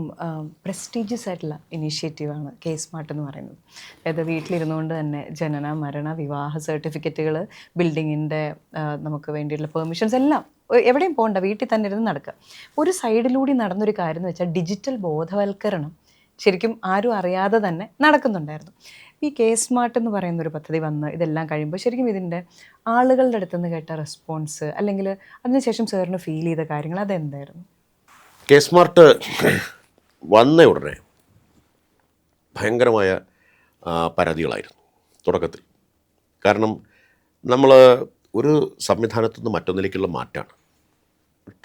പ്രസ്റ്റീജിയസ് ആയിട്ടുള്ള ഇനീഷ്യേറ്റീവാണ് കെ സ്മാർട്ട് എന്ന് പറയുന്നത്. അതായത് വീട്ടിലിരുന്നുകൊണ്ട് തന്നെ ജനന, മരണ, വിവാഹ സർട്ടിഫിക്കറ്റുകൾ, ബിൽഡിങ്ങിൻ്റെ നമുക്ക് വേണ്ടിയിട്ടുള്ള പെർമിഷൻസ് എല്ലാം എവിടെയും പോകണ്ട, വീട്ടിൽ തന്നെ ഇരുന്ന് നടക്കുക. ഒരു സൈഡിലൂടെ നടന്നൊരു കാര്യം എന്ന് വെച്ചാൽ ഡിജിറ്റൽ ബോധവൽക്കരണം ശരിക്കും ആരും അറിയാതെ തന്നെ നടക്കുന്നുണ്ടായിരുന്നു. ഈ കെ സ്മാർട്ട് എന്ന് പറയുന്നൊരു പദ്ധതി വന്ന് ഇതെല്ലാം കഴിയുമ്പോൾ ശരിക്കും ഇതിൻ്റെ ആളുകളുടെ അടുത്തുനിന്ന് കേട്ട റെസ്പോൺസ് അല്ലെങ്കിൽ അതിനുശേഷം സാറിന് ഫീൽ ചെയ്ത കാര്യങ്ങൾ അതെന്തായിരുന്നു? കെ സ്മാർട്ട് വന്ന ഉടനെ ഭയങ്കരമായ പരാതികളായിരുന്നു തുടക്കത്തിൽ. കാരണം നമ്മൾ ഒരു സംവിധാനത്തു നിന്ന് മറ്റൊന്നിലേക്കുള്ള മാറ്റമാണ്.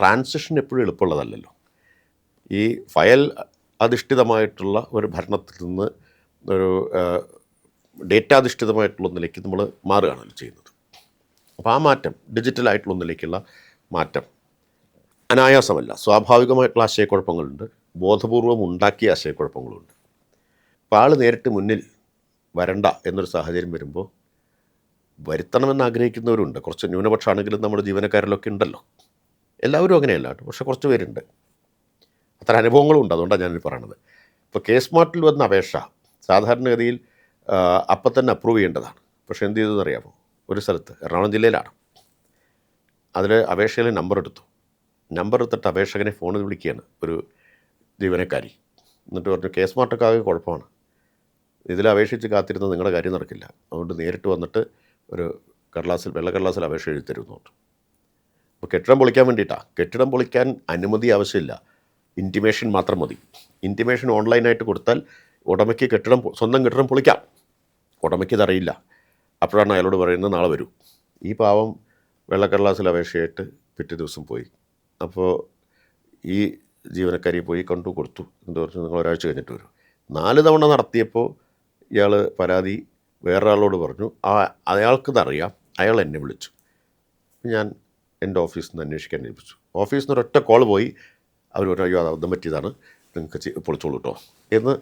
ട്രാൻസിഷൻ എപ്പോഴും എളുപ്പമുള്ളതല്ലല്ലോ. ഈ ഫയൽ അധിഷ്ഠിതമായിട്ടുള്ള ഒരു ഭരണത്തിൽ നിന്ന് ഒരു ഡേറ്റാധിഷ്ഠിതമായിട്ടുള്ള ഒന്നിലേക്ക് നമ്മൾ മാറുകയാണല്ലോ ചെയ്യുന്നത്. അപ്പോൾ ആ മാറ്റം, ഡിജിറ്റലായിട്ടുള്ള ഒന്നിലേക്കുള്ള മാറ്റം അനായാസമല്ല. സ്വാഭാവികമായിട്ടുള്ള ആശയക്കുഴപ്പങ്ങളുണ്ട്, ബോധപൂർവം ഉണ്ടാക്കിയ ആശയക്കുഴപ്പങ്ങളുണ്ട്. അപ്പോൾ ആൾ നേരിട്ട് മുന്നിൽ വരണ്ട എന്നൊരു സാഹചര്യം വരുമ്പോൾ വരുത്തണമെന്ന് ആഗ്രഹിക്കുന്നവരുണ്ട്. കുറച്ച് ന്യൂനപക്ഷമാണെങ്കിലും നമ്മുടെ ജീവനക്കാരിലൊക്കെ ഉണ്ടല്ലോ. എല്ലാവരും അങ്ങനെയല്ല, പക്ഷെ കുറച്ച് പേരുണ്ട്. അത്ര അനുഭവങ്ങളും ഉണ്ട്. അതുകൊണ്ടാണ് ഞാനിത് പറയണത്. ഇപ്പോൾ കെ സ്മാർട്ടിൽ വന്ന അപേക്ഷ സാധാരണഗതിയിൽ അപ്പം തന്നെ അപ്രൂവ് ചെയ്യേണ്ടതാണ്. പക്ഷേ എന്ത് ചെയ്തതെന്നറിയാമോ? ഒരു സ്ഥലത്ത്, എറണാകുളം ജില്ലയിലാണ്, അതിൽ അപേക്ഷയിൽ നമ്പർ എടുത്തിട്ട് അപേക്ഷകനെ ഫോണിൽ വിളിക്കുകയാണ് ഒരു ജീവനക്കാരി. എന്നിട്ട് പറഞ്ഞു കെ സ്മാർട്ടൊക്കെ ആകെ കുഴപ്പമാണ്, ഇതിൽ അപേക്ഷിച്ച് കാത്തിരുന്ന് നിങ്ങളുടെ കാര്യം നടക്കില്ല, അതുകൊണ്ട് നേരിട്ട് വന്നിട്ട് ഒരു വെള്ളക്കടലാസിൽ അപേക്ഷ എഴുതി തരുന്നുണ്ട്. അപ്പോൾ കെട്ടിടം പൊളിക്കാൻ വേണ്ടിയിട്ടാണ്. കെട്ടിടം പൊളിക്കാൻ അനുമതി ആവശ്യമില്ല, ഇൻറ്റിമേഷൻ മാത്രം മതി. ഇൻറ്റിമേഷൻ ഓൺലൈനായിട്ട് കൊടുത്താൽ ഉടമയ്ക്ക് സ്വന്തം കെട്ടിടം പൊളിക്കാം. ഉടമയ്ക്ക് ഇതറിയില്ല. അപ്പോഴാണ് അയാളോട് പറയുന്നത് നാളെ വരൂ. ഈ പാവം വെള്ളക്കടലാസിൽ അപേക്ഷയായിട്ട് പിറ്റേ ദിവസം പോയി. അപ്പോൾ ഈ ജീവനക്കാരി പോയി കൊടുത്തു. എന്താ പറഞ്ഞു, നിങ്ങൾ ഒരാഴ്ച കഴിഞ്ഞിട്ട് വരും. 4 തവണ നടത്തിയപ്പോൾ ഇയാൾ പരാതി വേറൊരാളോട് പറഞ്ഞു. അയാൾക്കിതറിയാം. അയാൾ എന്നെ വിളിച്ചു. ഞാൻ എൻ്റെ ഓഫീസിൽ നിന്ന് അന്വേഷിക്കാൻ ഏൽപ്പിച്ചു. ഓഫീസിൽ നിന്ന് ഒരൊറ്റ കോൾ പോയി. അവർ പറഞ്ഞു അയ്യോ അത് അബദ്ധം പറ്റിയതാണ്, നിങ്ങൾക്ക് പൊളിച്ചോളൂ കേട്ടോ എന്ന്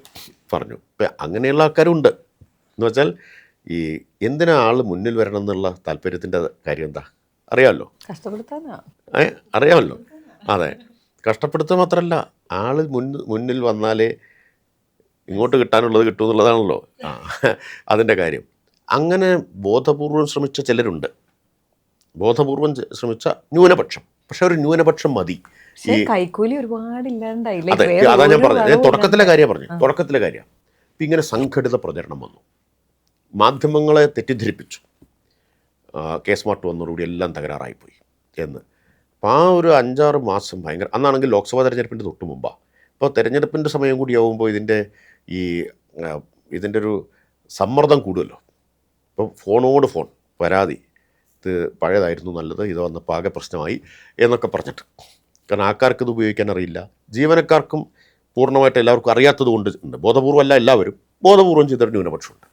പറഞ്ഞു. ഇപ്പം അങ്ങനെയുള്ള ആൾക്കാരുണ്ട്. എന്ന് വെച്ചാൽ ഈ എന്തിനാ ആൾ മുന്നിൽ വരണം എന്നുള്ള താല്പര്യത്തിൻ്റെ കാര്യം എന്താ അറിയാമല്ലോ, അറിയാമല്ലോ. അതെ, കഷ്ടപ്പെടുത്തുക മാത്രമല്ല, ആൾ മുന്നിൽ വന്നാലേ ഇങ്ങോട്ട് കിട്ടാനുള്ളത് കിട്ടും എന്നുള്ളതാണല്ലോ അതിൻ്റെ കാര്യം. അങ്ങനെ ബോധപൂർവം ശ്രമിച്ച ചിലരുണ്ട്, ബോധപൂർവം ശ്രമിച്ച ന്യൂനപക്ഷം. പക്ഷെ ഒരു ന്യൂനപക്ഷം മതി. കൈക്കൂലി ഒരുപാട് അതെ, അതാ ഞാൻ പറഞ്ഞത്. തുടക്കത്തിലെ കാര്യം ഇപ്പം ഇങ്ങനെ സംഘടിത പ്രചരണം വന്നു, മാധ്യമങ്ങളെ തെറ്റിദ്ധരിപ്പിച്ചു. കെ സ്മാർട്ട് വന്നതോടുകൂടി എല്ലാം തകരാറായിപ്പോയി എന്ന്. അപ്പോൾ ആ ഒരു 5-6 മാസം ഭയങ്കര, അന്നാണെങ്കിൽ ലോക്സഭാ തെരഞ്ഞെടുപ്പിൻ്റെ തൊട്ട് മുമ്പാണ്. ഇപ്പോൾ തെരഞ്ഞെടുപ്പിൻ്റെ സമയം കൂടിയാവുമ്പോൾ ഇതിൻ്റെ ഒരു സമ്മർദ്ദം കൂടുമല്ലോ. ഇപ്പോൾ ഫോണോട് ഫോൺ പരാതി, ഇത് പഴയതായിരുന്നു നല്ലത്, ഇത് വന്നപ്പോൾ ആകെ പ്രശ്നമായി എന്നൊക്കെ പറഞ്ഞിട്ട്. കാരണം ആൾക്കാർക്ക് ഇത് ഉപയോഗിക്കാൻ അറിയില്ല, ജീവനക്കാർക്കും പൂർണ്ണമായിട്ട് എല്ലാവർക്കും അറിയാത്തത് കൊണ്ട് ഉണ്ട്. ബോധപൂർവ്വമല്ല, എല്ലാവരും ബോധപൂർവ്വം ചെയ്തൊരു ന്യൂനപക്ഷമുണ്ട്.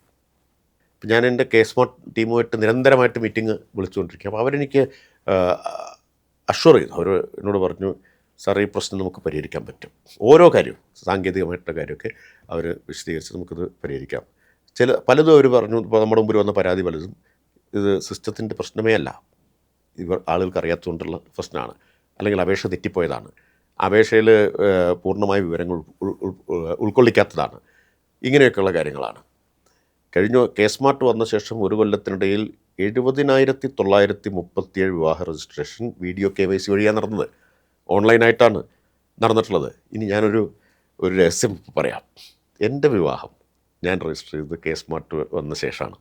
ഇപ്പം ഞാൻ എൻ്റെ കെ സ്മാർട്ട് ടീമുമായിട്ട് നിരന്തരമായിട്ട് മീറ്റിംഗ് വിളിച്ചുകൊണ്ടിരിക്കുക. അപ്പോൾ അവരെനിക്ക് അഷ്വർ ചെയ്തു. അവർ എന്നോട് പറഞ്ഞു സാർ ഈ പ്രശ്നം നമുക്ക് പരിഹരിക്കാൻ പറ്റും. ഓരോ കാര്യവും സാങ്കേതികമായിട്ടുള്ള കാര്യമൊക്കെ അവർ വിശദീകരിച്ച് നമുക്കിത് പരിഹരിക്കാം. പലതും അവർ പറഞ്ഞു. ഇപ്പോൾ നമ്മുടെ മുമ്പിൽ വന്ന പരാതി പലതും ഇത് സിസ്റ്റത്തിൻ്റെ പ്രശ്നമേ അല്ല, ആളുകൾക്ക് അറിയാത്തതുകൊണ്ടുള്ള പ്രശ്നമാണ്, അല്ലെങ്കിൽ അപേക്ഷ തെറ്റിപ്പോയതാണ്, അപേക്ഷയിൽ പൂർണ്ണമായ വിവരങ്ങൾ ഉൾക്കൊള്ളിക്കാത്തതാണ്, ഇങ്ങനെയൊക്കെയുള്ള കാര്യങ്ങളാണ്. കഴിഞ്ഞ കേസ്മാർട്ട് വന്ന ശേഷം ഒരു കൊല്ലത്തിനിടയിൽ 70,937 വിവാഹ രജിസ്ട്രേഷൻ വീഡിയോ KYC വഴിയാണ് നടന്നത്. ഓൺലൈനായിട്ടാണ് നടന്നിട്ടുള്ളത്. ഇനി ഞാനൊരു രഹസ്യം പറയാം. എൻ്റെ വിവാഹം ഞാൻ രജിസ്റ്റർ ചെയ്തത് കേസ്മാർട്ട് വന്ന ശേഷമാണ്.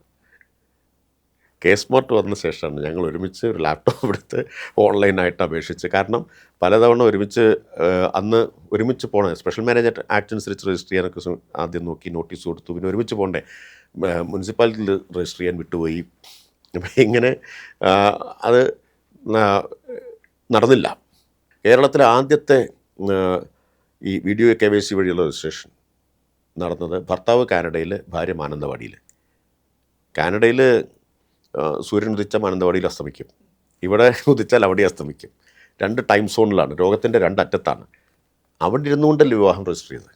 കേസ്മാർട്ട് വന്ന ശേഷമാണ് ഞങ്ങൾ ഒരുമിച്ച് ഒരു ലാപ്ടോപ്പ് എടുത്ത് ഓൺലൈനായിട്ട് അപേക്ഷിച്ച്. കാരണം പലതവണ അന്ന് ഒരുമിച്ച് പോകണേ, സ്പെഷ്യൽ മാരേജ് ആക്ട് അനുസരിച്ച് രജിസ്റ്റർ ചെയ്യാനൊക്കെ ആദ്യം നോക്കി, നോട്ടീസ് കൊടുത്തു. പിന്നെ ഒരുമിച്ച് പോകണ്ടേ, മുനിസിപ്പാലിറ്റിയിൽ രജിസ്റ്റർ ചെയ്യാൻ വിട്ടുപോയി. അപ്പം ഇങ്ങനെ അത് നടന്നില്ല. കേരളത്തിലെ ആദ്യത്തെ ഈ വീഡിയോ KYC വഴിയുള്ള രജിസ്ട്രേഷൻ നടന്നത് ഭർത്താവ് കാനഡയിൽ, ഭാര്യ മാനന്തവാടിയിൽ. കാനഡയിൽ സൂര്യൻ ഉദിച്ചാൽ മാനന്തവാടിയിൽ അസ്തമിക്കും, ഇവിടെ ഉദിച്ചാൽ അവിടെ അസ്തമിക്കും. 2 ടൈം സോണിലാണ്, ലോകത്തിൻ്റെ 2 അറ്റത്താണ്. അവിടെ ഇരുന്നുകൊണ്ടല്ലേ വിവാഹം രജിസ്റ്റർ ചെയ്തത്.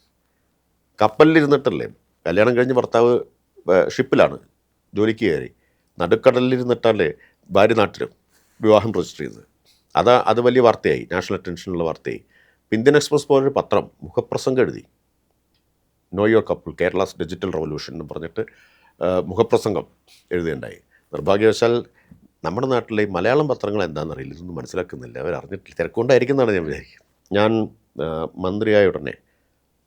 കപ്പലിലിരുന്നിട്ടല്ലേ. കല്യാണം കഴിഞ്ഞ് ഭർത്താവ് ഷിപ്പിലാണ് ജോലിക്ക് കയറി, നടുക്കടലിലിരുന്നിട്ടല്ലേ ഭാര്യ നാട്ടിലും വിവാഹം രജിസ്റ്റർ ചെയ്തത്. അത് വലിയ വാർത്തയായി, നാഷണൽ അറ്റൻഷനുള്ള വാർത്തയായി. ഇന്ത്യൻ എക്സ്പ്രസ് പോലൊരു പത്രം മുഖപ്രസംഗം എഴുതി, no your couple Kerala's digital revolution എന്ന് പറഞ്ഞിട്ട് മുഖപ്രസംഗം എഴുതുകയുണ്ടായി. നിർഭാഗ്യവശാൽ നമ്മുടെ നാട്ടിലെ മലയാളം പത്രങ്ങൾ എന്താണെന്നറിയില്ല, ഇതൊന്നും മനസ്സിലാക്കുന്നില്ല, അവരറിഞ്ഞിട്ടില്ല, തിരക്കുകൊണ്ടായിരിക്കുന്നതാണ് ഞാൻ വിചാരിക്കുന്നത്. ഞാൻ മന്ത്രിയായ ഉടനെ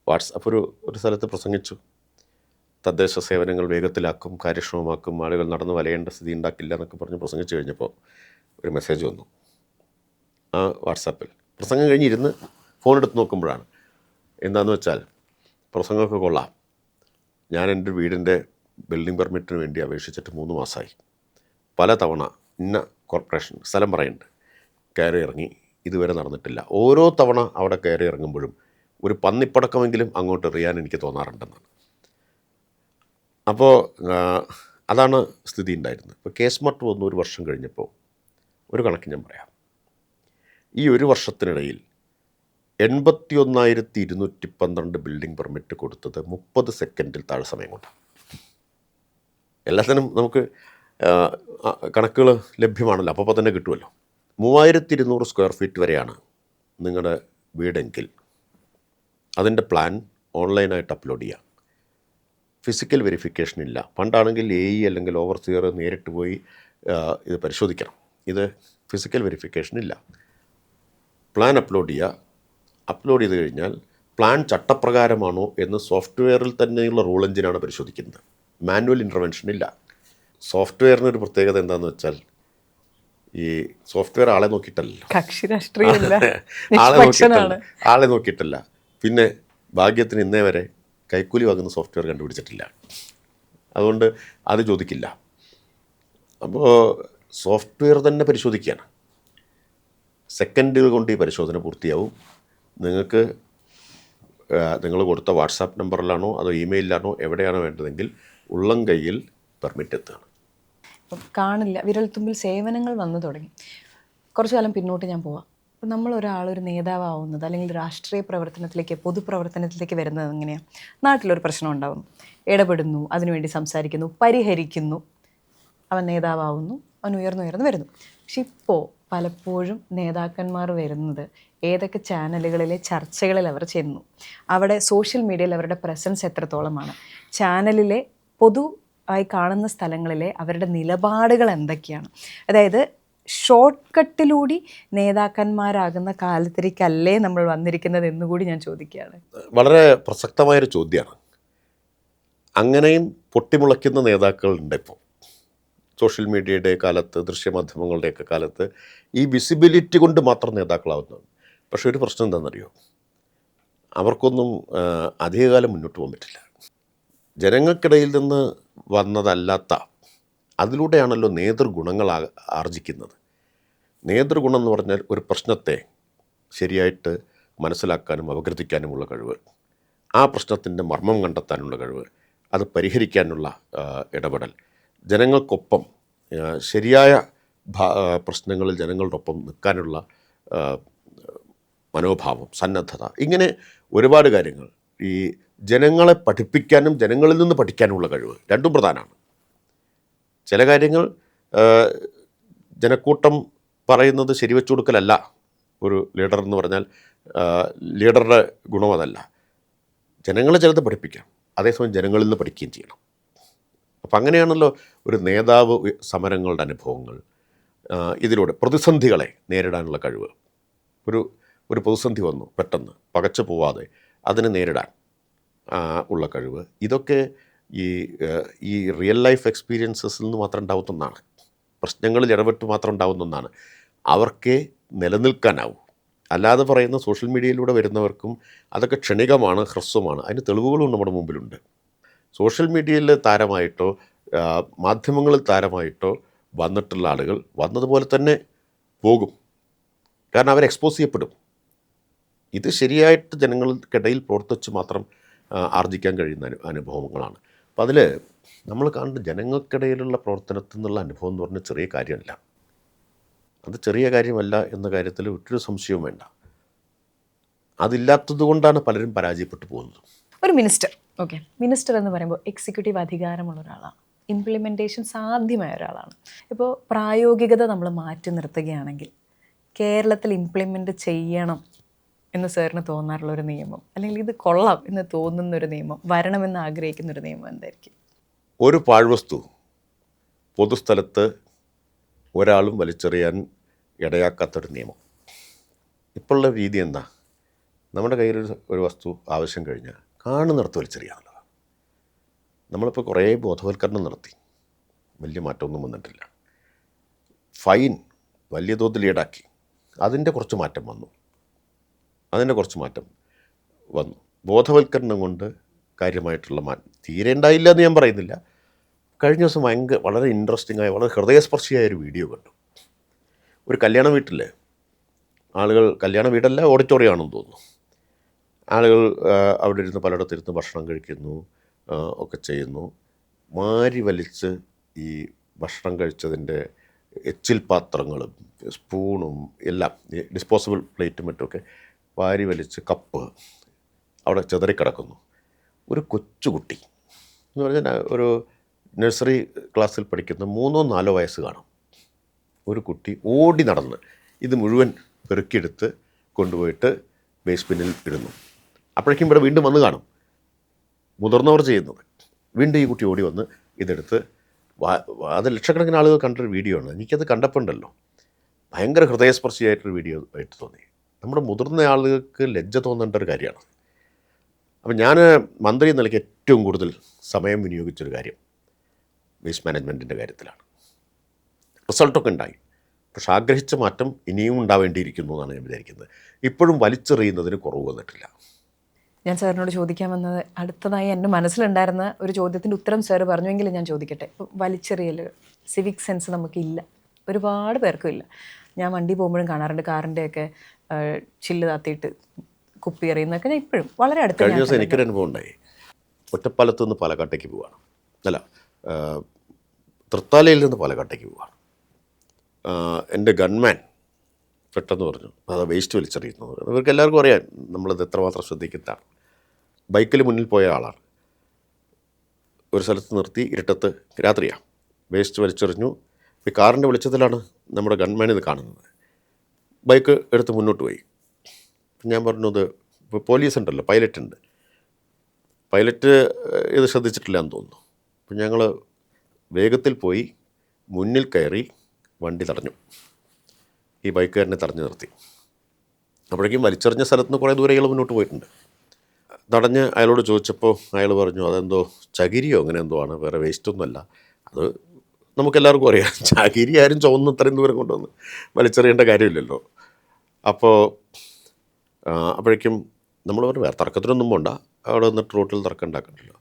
വാട്സാപ്പ് ഒരു സ്ഥലത്ത് പ്രസംഗിച്ചു. തദ്ദേശ സേവനങ്ങൾ വേഗത്തിലാക്കും, കാര്യക്ഷമമാക്കും, ആളുകൾ നടന്ന് വലയേണ്ട സ്ഥിതി ഉണ്ടാക്കില്ല എന്നൊക്കെ പറഞ്ഞ് പ്രസംഗിച്ചു കഴിഞ്ഞപ്പോൾ ഒരു മെസ്സേജ് വന്നു ആ വാട്സാപ്പിൽ. പ്രസംഗം കഴിഞ്ഞിരുന്ന് ഫോൺ എടുത്ത് നോക്കുമ്പോഴാണ്. എന്താണെന്ന് വെച്ചാൽ, പ്രസംഗമൊക്കെ കൊള്ളാം, ഞാൻ എൻ്റെ വീടിൻ്റെ ബിൽഡിംഗ് പെർമിറ്റിന് വേണ്ടി അപേക്ഷിച്ചിട്ട് 3 മാസമായി. പല തവണ ഇന്ന കോർപ്പറേഷൻ സ്ഥലം പറയുന്നുണ്ട്, കയറി ഇറങ്ങി, ഇതുവരെ നടന്നിട്ടില്ല. ഓരോ തവണ അവിടെ കയറി ഇറങ്ങുമ്പോഴും ഒരു പന്നിപ്പടക്കമെങ്കിലും അങ്ങോട്ട് എറിയാൻ എനിക്ക് തോന്നാറുണ്ടെന്നാണ്. അപ്പോൾ അതാണ് സ്ഥിതി ഉണ്ടായിരുന്നത്. ഇപ്പോൾ കേസ്മാർട്ട് വന്ന് 1 വർഷം കഴിഞ്ഞപ്പോൾ ഒരു കണക്ക് ഞാൻ പറയാം. ഈ 1 വർഷത്തിനിടയിൽ 81,212 ബിൽഡിംഗ് പെർമിറ്റ് കൊടുത്തത് 30 സെക്കൻഡിൽ താഴെ സമയം കൊണ്ടാണ്. എല്ലാത്തിനും നമുക്ക് കണക്കുകൾ ലഭ്യമാണല്ലോ, അപ്പോൾ തന്നെ കിട്ടുമല്ലോ. 3200 സ്ക്വയർ ഫീറ്റ് വരെയാണ് നിങ്ങളുടെ വീടെങ്കിൽ അതിൻ്റെ പ്ലാൻ ഓൺലൈനായിട്ട് അപ്ലോഡ് ചെയ്യാം. ഫിസിക്കൽ വെരിഫിക്കേഷൻ ഇല്ല. പണ്ടാണെങ്കിൽ AE അല്ലെങ്കിൽ ഓവർസിയർ നേരിട്ട് പോയി ഇത് പരിശോധിക്കണം. ഇത് ഫിസിക്കൽ വെരിഫിക്കേഷൻ ഇല്ല. പ്ലാൻ അപ്ലോഡ് ചെയ്യുക. അപ്ലോഡ് ചെയ്ത് കഴിഞ്ഞാൽ പ്ലാൻ ചട്ടപ്രകാരമാണോ എന്ന് സോഫ്റ്റ്വെയറിൽ തന്നെയുള്ള റൂൾ എഞ്ചിനാണ് പരിശോധിക്കുന്നത്. മാനുവൽ ഇൻ്റർവെൻഷൻ ഇല്ല. സോഫ്റ്റ്വെയറിനൊരു പ്രത്യേകത എന്താണെന്ന് വെച്ചാൽ, ഈ സോഫ്റ്റ്വെയർ ആളെ നോക്കിയിട്ടല്ല, ആളെ നോക്കിയിട്ടല്ല. പിന്നെ ഭാഗ്യത്തിന് ഇന്നേ വരെ കൈക്കൂലി വാങ്ങുന്ന സോഫ്റ്റ്വെയർ കണ്ടുപിടിച്ചിട്ടില്ല. അതുകൊണ്ട് അത് ചോദിക്കില്ല. അപ്പോൾ സോഫ്റ്റ്വെയർ തന്നെ പരിശോധിക്കുകയാണ്. സെക്കൻഡുകൾ കൊണ്ട് ഈ പരിശോധന പൂർത്തിയാവും. നിങ്ങൾ കൊടുത്ത വാട്സാപ്പ് നമ്പറിലാണോ അതോ ഇമെയിലാണോ എവിടെയാണോ വേണ്ടതെങ്കിൽ ഉള്ളം കയ്യിൽ പെർമിറ്റ് എത്തുകയാണ്. കാണില്ല, വിരൽത്തുമ്പിൽ സേവനങ്ങൾ വന്നു തുടങ്ങി. കുറച്ചു കാലം പിന്നോട്ട് ഞാൻ പോവാം. അപ്പം ഒരു നേതാവാവുന്നത് അല്ലെങ്കിൽ രാഷ്ട്രീയ പ്രവർത്തനത്തിലേക്ക്, പൊതുപ്രവർത്തനത്തിലേക്ക് വരുന്നത് എങ്ങനെയാണ്? നാട്ടിലൊരു പ്രശ്നം ഉണ്ടാകുന്നു, ഇടപെടുന്നു, അതിനുവേണ്ടി സംസാരിക്കുന്നു, പരിഹരിക്കുന്നു, അവൻ നേതാവാവുന്നു, അവൻ ഉയർന്നു വരുന്നു. പക്ഷെ ഇപ്പോൾ പലപ്പോഴും നേതാക്കന്മാർ വരുന്നത് ഏതൊക്കെ ചാനലുകളിലെ ചർച്ചകളിൽ അവർ ചെന്നു, അവിടെ സോഷ്യൽ മീഡിയയിൽ അവരുടെ പ്രസൻസ് എത്രത്തോളമാണ്, ചാനലിലെ പൊതുവായി കാണുന്ന സ്ഥലങ്ങളിലെ അവരുടെ നിലപാടുകൾ എന്തൊക്കെയാണ്. അതായത് ഷോർട്ട് കട്ടിലൂടെ നേതാക്കന്മാരാകുന്ന കാലത്തിലേക്കല്ലേ നമ്മൾ വന്നിരിക്കുന്നത് എന്നുകൂടി ഞാൻ ചോദിക്കുകയാണ്. വളരെ പ്രസക്തമായൊരു ചോദ്യമാണ്. അങ്ങനെയും പൊട്ടിമുളയ്ക്കുന്ന നേതാക്കളുണ്ട് ഇപ്പോൾ. സോഷ്യൽ മീഡിയയുടെ കാലത്ത്, ദൃശ്യമാധ്യമങ്ങളുടെയൊക്കെ കാലത്ത് ഈ വിസിബിലിറ്റി കൊണ്ട് മാത്രം നേതാക്കളാവുന്നതാണ്. പക്ഷേ ഒരു പ്രശ്നം എന്താണെന്നറിയോ? അവർക്കൊന്നും അധികകാലം മുന്നോട്ട് പോകാൻ പറ്റില്ല. ജനങ്ങൾക്കിടയിൽ നിന്ന് വന്നതല്ലാത്ത, അതിലൂടെയാണല്ലോ നേതൃഗുണങ്ങൾ ആർജിക്കുന്നത്. നേതൃഗുണം എന്ന് പറഞ്ഞാൽ ഒരു പ്രശ്നത്തെ ശരിയായിട്ട് മനസ്സിലാക്കാനും അപഗ്രഥിക്കാനുമുള്ള കഴിവ്, ആ പ്രശ്നത്തിൻ്റെ മർമ്മം കണ്ടെത്താനുള്ള കഴിവ്, അത് പരിഹരിക്കാനുള്ള ഇടപെടൽ, ജനങ്ങൾക്കൊപ്പം ശരിയായ പ്രശ്നങ്ങളിൽ ജനങ്ങളുടെ ഒപ്പം നിൽക്കാനുള്ള മനോഭാവം, സന്നദ്ധത, ഇങ്ങനെ ഒരുപാട് കാര്യങ്ങൾ. ഈ ജനങ്ങളെ പഠിപ്പിക്കാനും ജനങ്ങളിൽ നിന്ന് പഠിക്കാനുമുള്ള കഴിവ്, രണ്ടും പ്രധാനമാണ്. ചില കാര്യങ്ങൾ ജനക്കൂട്ടം പറയുന്നത് ശരിവെച്ചു കൊടുക്കലല്ല ഒരു ലീഡർ എന്ന് പറഞ്ഞാൽ. ലീഡറുടെ ഗുണം അതല്ല. ജനങ്ങളെ ചിലത് പഠിപ്പിക്കാം. അതേസമയം ജനങ്ങളിൽ നിന്ന് പഠിക്കുകയും ചെയ്യണം. അപ്പം അങ്ങനെയാണല്ലോ ഒരു നേതാവ് സമരങ്ങളുടെ അനുഭവങ്ങൾ, ഇതിലൂടെ പ്രതിസന്ധികളെ നേരിടാനുള്ള കഴിവ്. ഒരു പ്രതിസന്ധി വന്നു പെട്ടെന്ന് പകച്ചു പോവാതെ അതിനെ നേരിടാൻ ഉള്ള കഴിവ്, ഇതൊക്കെ ഈ റിയൽ ലൈഫ് എക്സ്പീരിയൻസസിൽ നിന്ന് മാത്രം ഉണ്ടാവുന്ന ഒന്നാണ്. പ്രശ്നങ്ങളിൽ ഇടപെട്ട് മാത്രം ഉണ്ടാവുന്ന ഒന്നാണ്. അവർക്കേ നിലനിൽക്കാനാവും. അല്ലാതെ പറയുന്ന സോഷ്യൽ മീഡിയയിലൂടെ വരുന്നവർക്കും അതൊക്കെ ക്ഷണികമാണ്, ഹ്രസ്വമാണ്. അതിന് തെളിവുകളും നമ്മുടെ മുമ്പിലുണ്ട്. സോഷ്യൽ മീഡിയയിൽ താരമായിട്ടോ മാധ്യമങ്ങളിൽ താരമായിട്ടോ വന്നിട്ടുള്ള ആളുകൾ വന്നതുപോലെ തന്നെ പോകും. കാരണം അവർ എക്സ്പോസ് ചെയ്യപ്പെടും. ഇത് ശരിയായിട്ട് ജനങ്ങൾക്കിടയിൽ പ്രവർത്തിച്ച് മാത്രം ആർജിക്കാൻ കഴിയുന്ന അനുഭവങ്ങളാണ്. അപ്പം അതിൽ നമ്മൾ കാണുന്ന ജനങ്ങൾക്കിടയിലുള്ള പ്രവർത്തനത്തിൽ നിന്നുള്ള അനുഭവം എന്ന് പറഞ്ഞാൽ ചെറിയ കാര്യമല്ല. അത് ചെറിയ കാര്യമല്ല എന്ന കാര്യത്തിൽ ഒറ്റൊരു സംശയവും വേണ്ട. അതില്ലാത്തത് കൊണ്ടാണ് പലരും പരാജയപ്പെട്ടു പോകുന്നത്. ഒരു മിനിസ്റ്റർ, ഓക്കെ, മിനിസ്റ്റർ എന്ന് പറയുമ്പോൾ എക്സിക്യൂട്ടീവ് അധികാരമുള്ള ഒരാളാണ്, ഇംപ്ലിമെൻറ്റേഷൻ സാധ്യമായ ഒരാളാണ്. ഇപ്പോൾ പ്രായോഗികത നമ്മൾ മാറ്റി നിർത്തുകയാണെങ്കിൽ കേരളത്തിൽ ഇംപ്ലിമെൻ്റ് ചെയ്യണം എന്ന് സാറിന് തോന്നാറുള്ളൊരു നിയമം, അല്ലെങ്കിൽ ഇത് കൊള്ളാം എന്ന് തോന്നുന്നൊരു നിയമം, വരണമെന്ന് ആഗ്രഹിക്കുന്നൊരു നിയമം എന്തായിരിക്കും? ഒരു പാഴ്വസ്തു പൊതുസ്ഥലത്ത് ഒരാളും വലിച്ചെറിയാൻ ഇടയാക്കാത്തൊരു നിയമം. ഇപ്പോഴുള്ള രീതി എന്താ? നമ്മുടെ കയ്യിൽ ഒരു വസ്തു ആവശ്യം കഴിഞ്ഞാൽ കാണുന്നിടത്ത് വലിച്ചെറിയാനുള്ളതാണ്. നമ്മളിപ്പോൾ കുറേ ബോധവൽക്കരണം നടത്തി, വലിയ മാറ്റമൊന്നും വന്നിട്ടില്ല. ഫൈൻ വലിയ തോതിൽ ഈടാക്കി, അതിൻ്റെ കുറച്ച് മാറ്റം വന്നു. ബോധവൽക്കരണം കൊണ്ട് കാര്യമായിട്ടുള്ള മാറ്റം തീരെ ഉണ്ടായില്ല എന്ന് ഞാൻ പറയുന്നില്ല. കഴിഞ്ഞ ദിവസം വളരെ ഇൻട്രസ്റ്റിംഗ് ആയ, വളരെ ഹൃദയസ്പർശിയായ ഒരു വീഡിയോ കണ്ടു. ഒരു കല്യാണ വീട്ടിൽ ആളുകൾ, കല്യാണ വീടല്ല ഓഡിറ്റോറിയം ആണെന്ന് തോന്നുന്നു, ആളുകൾ അവിടെ ഇരുന്ന് പലയിടത്തിരുന്ന് ഭക്ഷണം കഴിക്കുന്നു, ഒക്കെ ചെയ്യുന്നു. മാരി വലിച്ച് ഈ ഭക്ഷണം കഴിച്ചതിൻ്റെ എച്ചിൽ പാത്രങ്ങളും സ്പൂണും എല്ലാം, ഡിസ്പോസിബിൾ പ്ലേറ്റും മറ്റുമൊക്കെ വാരി വലിച്ച് കപ്പ് അവിടെ ചിതറിക്കിടക്കുന്നു. ഒരു കൊച്ചുകുട്ടി എന്ന് പറഞ്ഞാൽ ഒരു നഴ്സറി ക്ലാസ്സിൽ പഠിക്കുന്ന 3-4 വയസ്സ് കാണും. ഒരു കുട്ടി ഓടി നടന്ന് ഇത് മുഴുവൻ പെറുക്കിയെടുത്ത് കൊണ്ടുപോയിട്ട് ബേസ്മെൻറ്റിൽ ഇടുന്നു. അപ്പോഴേക്കും ഇവിടെ വീണ്ടും വന്ന് കാണും മുതിർന്നവർ ചെയ്യുന്നത്. വീണ്ടും ഈ കുട്ടി ഓടി വന്ന് ഇതെടുത്ത് അത് ലക്ഷക്കണക്കിന് ആളുകൾ കണ്ടൊരു വീഡിയോ ആണ്. എനിക്കത് കണ്ടപ്പോൾ ഉണ്ടല്ലോ ഭയങ്കര ഹൃദയസ്പർശിയായിട്ടൊരു വീഡിയോ ആയിട്ട് തോന്നി. നമ്മുടെ മുതിർന്ന ആളുകൾക്ക് ലജ്ജ തോന്നേണ്ട ഒരു കാര്യമാണ്. അപ്പം ഞാൻ മന്ത്രി എന്ന നിലയ്ക്ക് ഏറ്റവും കൂടുതൽ സമയം വിനിയോഗിച്ചൊരു കാര്യം വേസ്റ്റ് മാനേജ്മെൻറ്റിൻ്റെ കാര്യത്തിലാണ്. റിസൾട്ടൊക്കെ ഉണ്ടായി, പക്ഷെ ആഗ്രഹിച്ച മാറ്റം ഇനിയും ഉണ്ടാവേണ്ടിയിരിക്കുന്നു എന്നാണ് ഞാൻ വിചാരിക്കുന്നത്. ഇപ്പോഴും വലിച്ചെറിയുന്നതിന് കുറവ് വന്നിട്ടില്ല. ഞാൻ സാറിനോട് ചോദിക്കാൻ വന്നത്, അടുത്തതായി എൻ്റെ മനസ്സിലുണ്ടായിരുന്ന ഒരു ചോദ്യത്തിൻ്റെ ഉത്തരം സാറ് പറഞ്ഞുവെങ്കിലും ഞാൻ ചോദിക്കട്ടെ. വലിച്ചെറിയൽ, സിവിക് സെൻസ് നമുക്കില്ല, ഒരുപാട് പേർക്കും ഇല്ല. ഞാൻ വണ്ടി പോകുമ്പോഴും കാണാറുണ്ട്, കാറിൻ്റെയൊക്കെ ചില്ല് താത്തിയിട്ട് കുപ്പി എറിയുന്നതൊക്കെ ഞാൻ ഇപ്പോഴും വളരെ അടുത്ത്. കഴിഞ്ഞ ദിവസം എനിക്കൊരു അനുഭവം ഉണ്ടായി. ഒറ്റപ്പാലത്ത് നിന്ന് പാലക്കാട്ടേക്ക് പോവുകയാണ്, അല്ല തൃത്താലയിൽ നിന്ന് പാലക്കാട്ടേക്ക് പോവുകയാണ്. എൻ്റെ ഗൺമാൻ പെട്ടെന്ന് പറഞ്ഞു അത് വേസ്റ്റ് വലിച്ചെറിയുന്നത്. ഇവർക്ക് എല്ലാവർക്കും അറിയാം നമ്മളത് എത്രമാത്രം ശ്രദ്ധിക്കുന്നതാണ്. ബൈക്കിൽ മുന്നിൽ പോയ ആളാണ്. ഒരു സ്ഥലത്ത് നിർത്തി, ഇരുട്ടത്ത്, രാത്രിയാണ്, വേസ്റ്റ് വലിച്ചെറിഞ്ഞു. ഈ കാറിൻ്റെ വെളിച്ചത്തിലാണ് നമ്മുടെ ഗൺമാൻ ഇത് കാണുന്നത്. ബൈക്ക് എടുത്ത് മുന്നോട്ട് പോയി. ഞാൻ പറഞ്ഞത് ഇപ്പോൾ പോലീസ് ഉണ്ടല്ലോ, പൈലറ്റ് ഉണ്ട്, പൈലറ്റ് ഇത് ശ്രദ്ധിച്ചിട്ടില്ല എന്ന് തോന്നുന്നു. അപ്പം ഞങ്ങൾ വേഗത്തിൽ പോയി മുന്നിൽ കയറി വണ്ടി തടഞ്ഞു. ഈ ബൈക്കുകാരനെ തടഞ്ഞു നിർത്തി. അപ്പോഴേക്കും വലിച്ചെറിഞ്ഞ സ്ഥലത്ത് നിന്ന് കുറേ ദൂരെ അയാൾ മുന്നോട്ട് പോയിട്ടുണ്ട്. തടഞ്ഞ് അയാളോട് ചോദിച്ചപ്പോൾ അയാൾ പറഞ്ഞു അതെന്തോ ചകിരിയോ അങ്ങനെ എന്തോ ആണ്, വേറെ വേസ്റ്റൊന്നുമല്ല. അത് നമുക്കെല്ലാവർക്കും അറിയാം, ചകിരി ആരും ചുവന്ന് ഇത്രയും ദൂരം കൊണ്ടുവന്ന് വലിച്ചെറിയേണ്ട കാര്യമില്ലല്ലോ. അപ്പോഴേക്കും നമ്മൾ പറഞ്ഞു വേറെ തർക്കത്തിനൊന്നും പോണ്ട, അവിടെ വന്നിട്ട് റോട്ടിൽ തർക്കം ഉണ്ടാക്കണ്ടല്ലോ.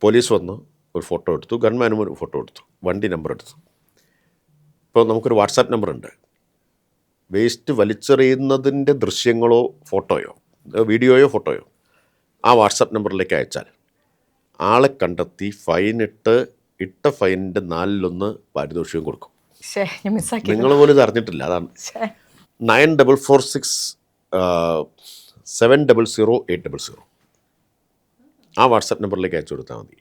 പോലീസ് വന്ന് ഒരു ഫോട്ടോ എടുത്തു, ഗൺമാനും ഒരു ഫോട്ടോ എടുത്തു, വണ്ടി നമ്പർ എടുത്തു. ഇപ്പോൾ നമുക്കൊരു വാട്സാപ്പ് നമ്പറുണ്ട്. വേസ്റ്റ് വലിച്ചെറിയുന്നതിൻ്റെ ദൃശ്യങ്ങളോ ഫോട്ടോയോ വീഡിയോയോ ഫോട്ടോയോ ആ വാട്സാപ്പ് നമ്പറിലേക്ക് അയച്ചാൽ ആളെ കണ്ടെത്തി ഇട്ട ഫൈനിൻ്റെ 4/1 പാരിതോഷികം കൊടുക്കും. നിങ്ങൾ പോലും ഇത് അറിഞ്ഞിട്ടില്ല. അതാണ് 9446700800. ആ വാട്സാപ്പ് നമ്പറിലേക്ക് അയച്ചു കൊടുത്താൽ മതി.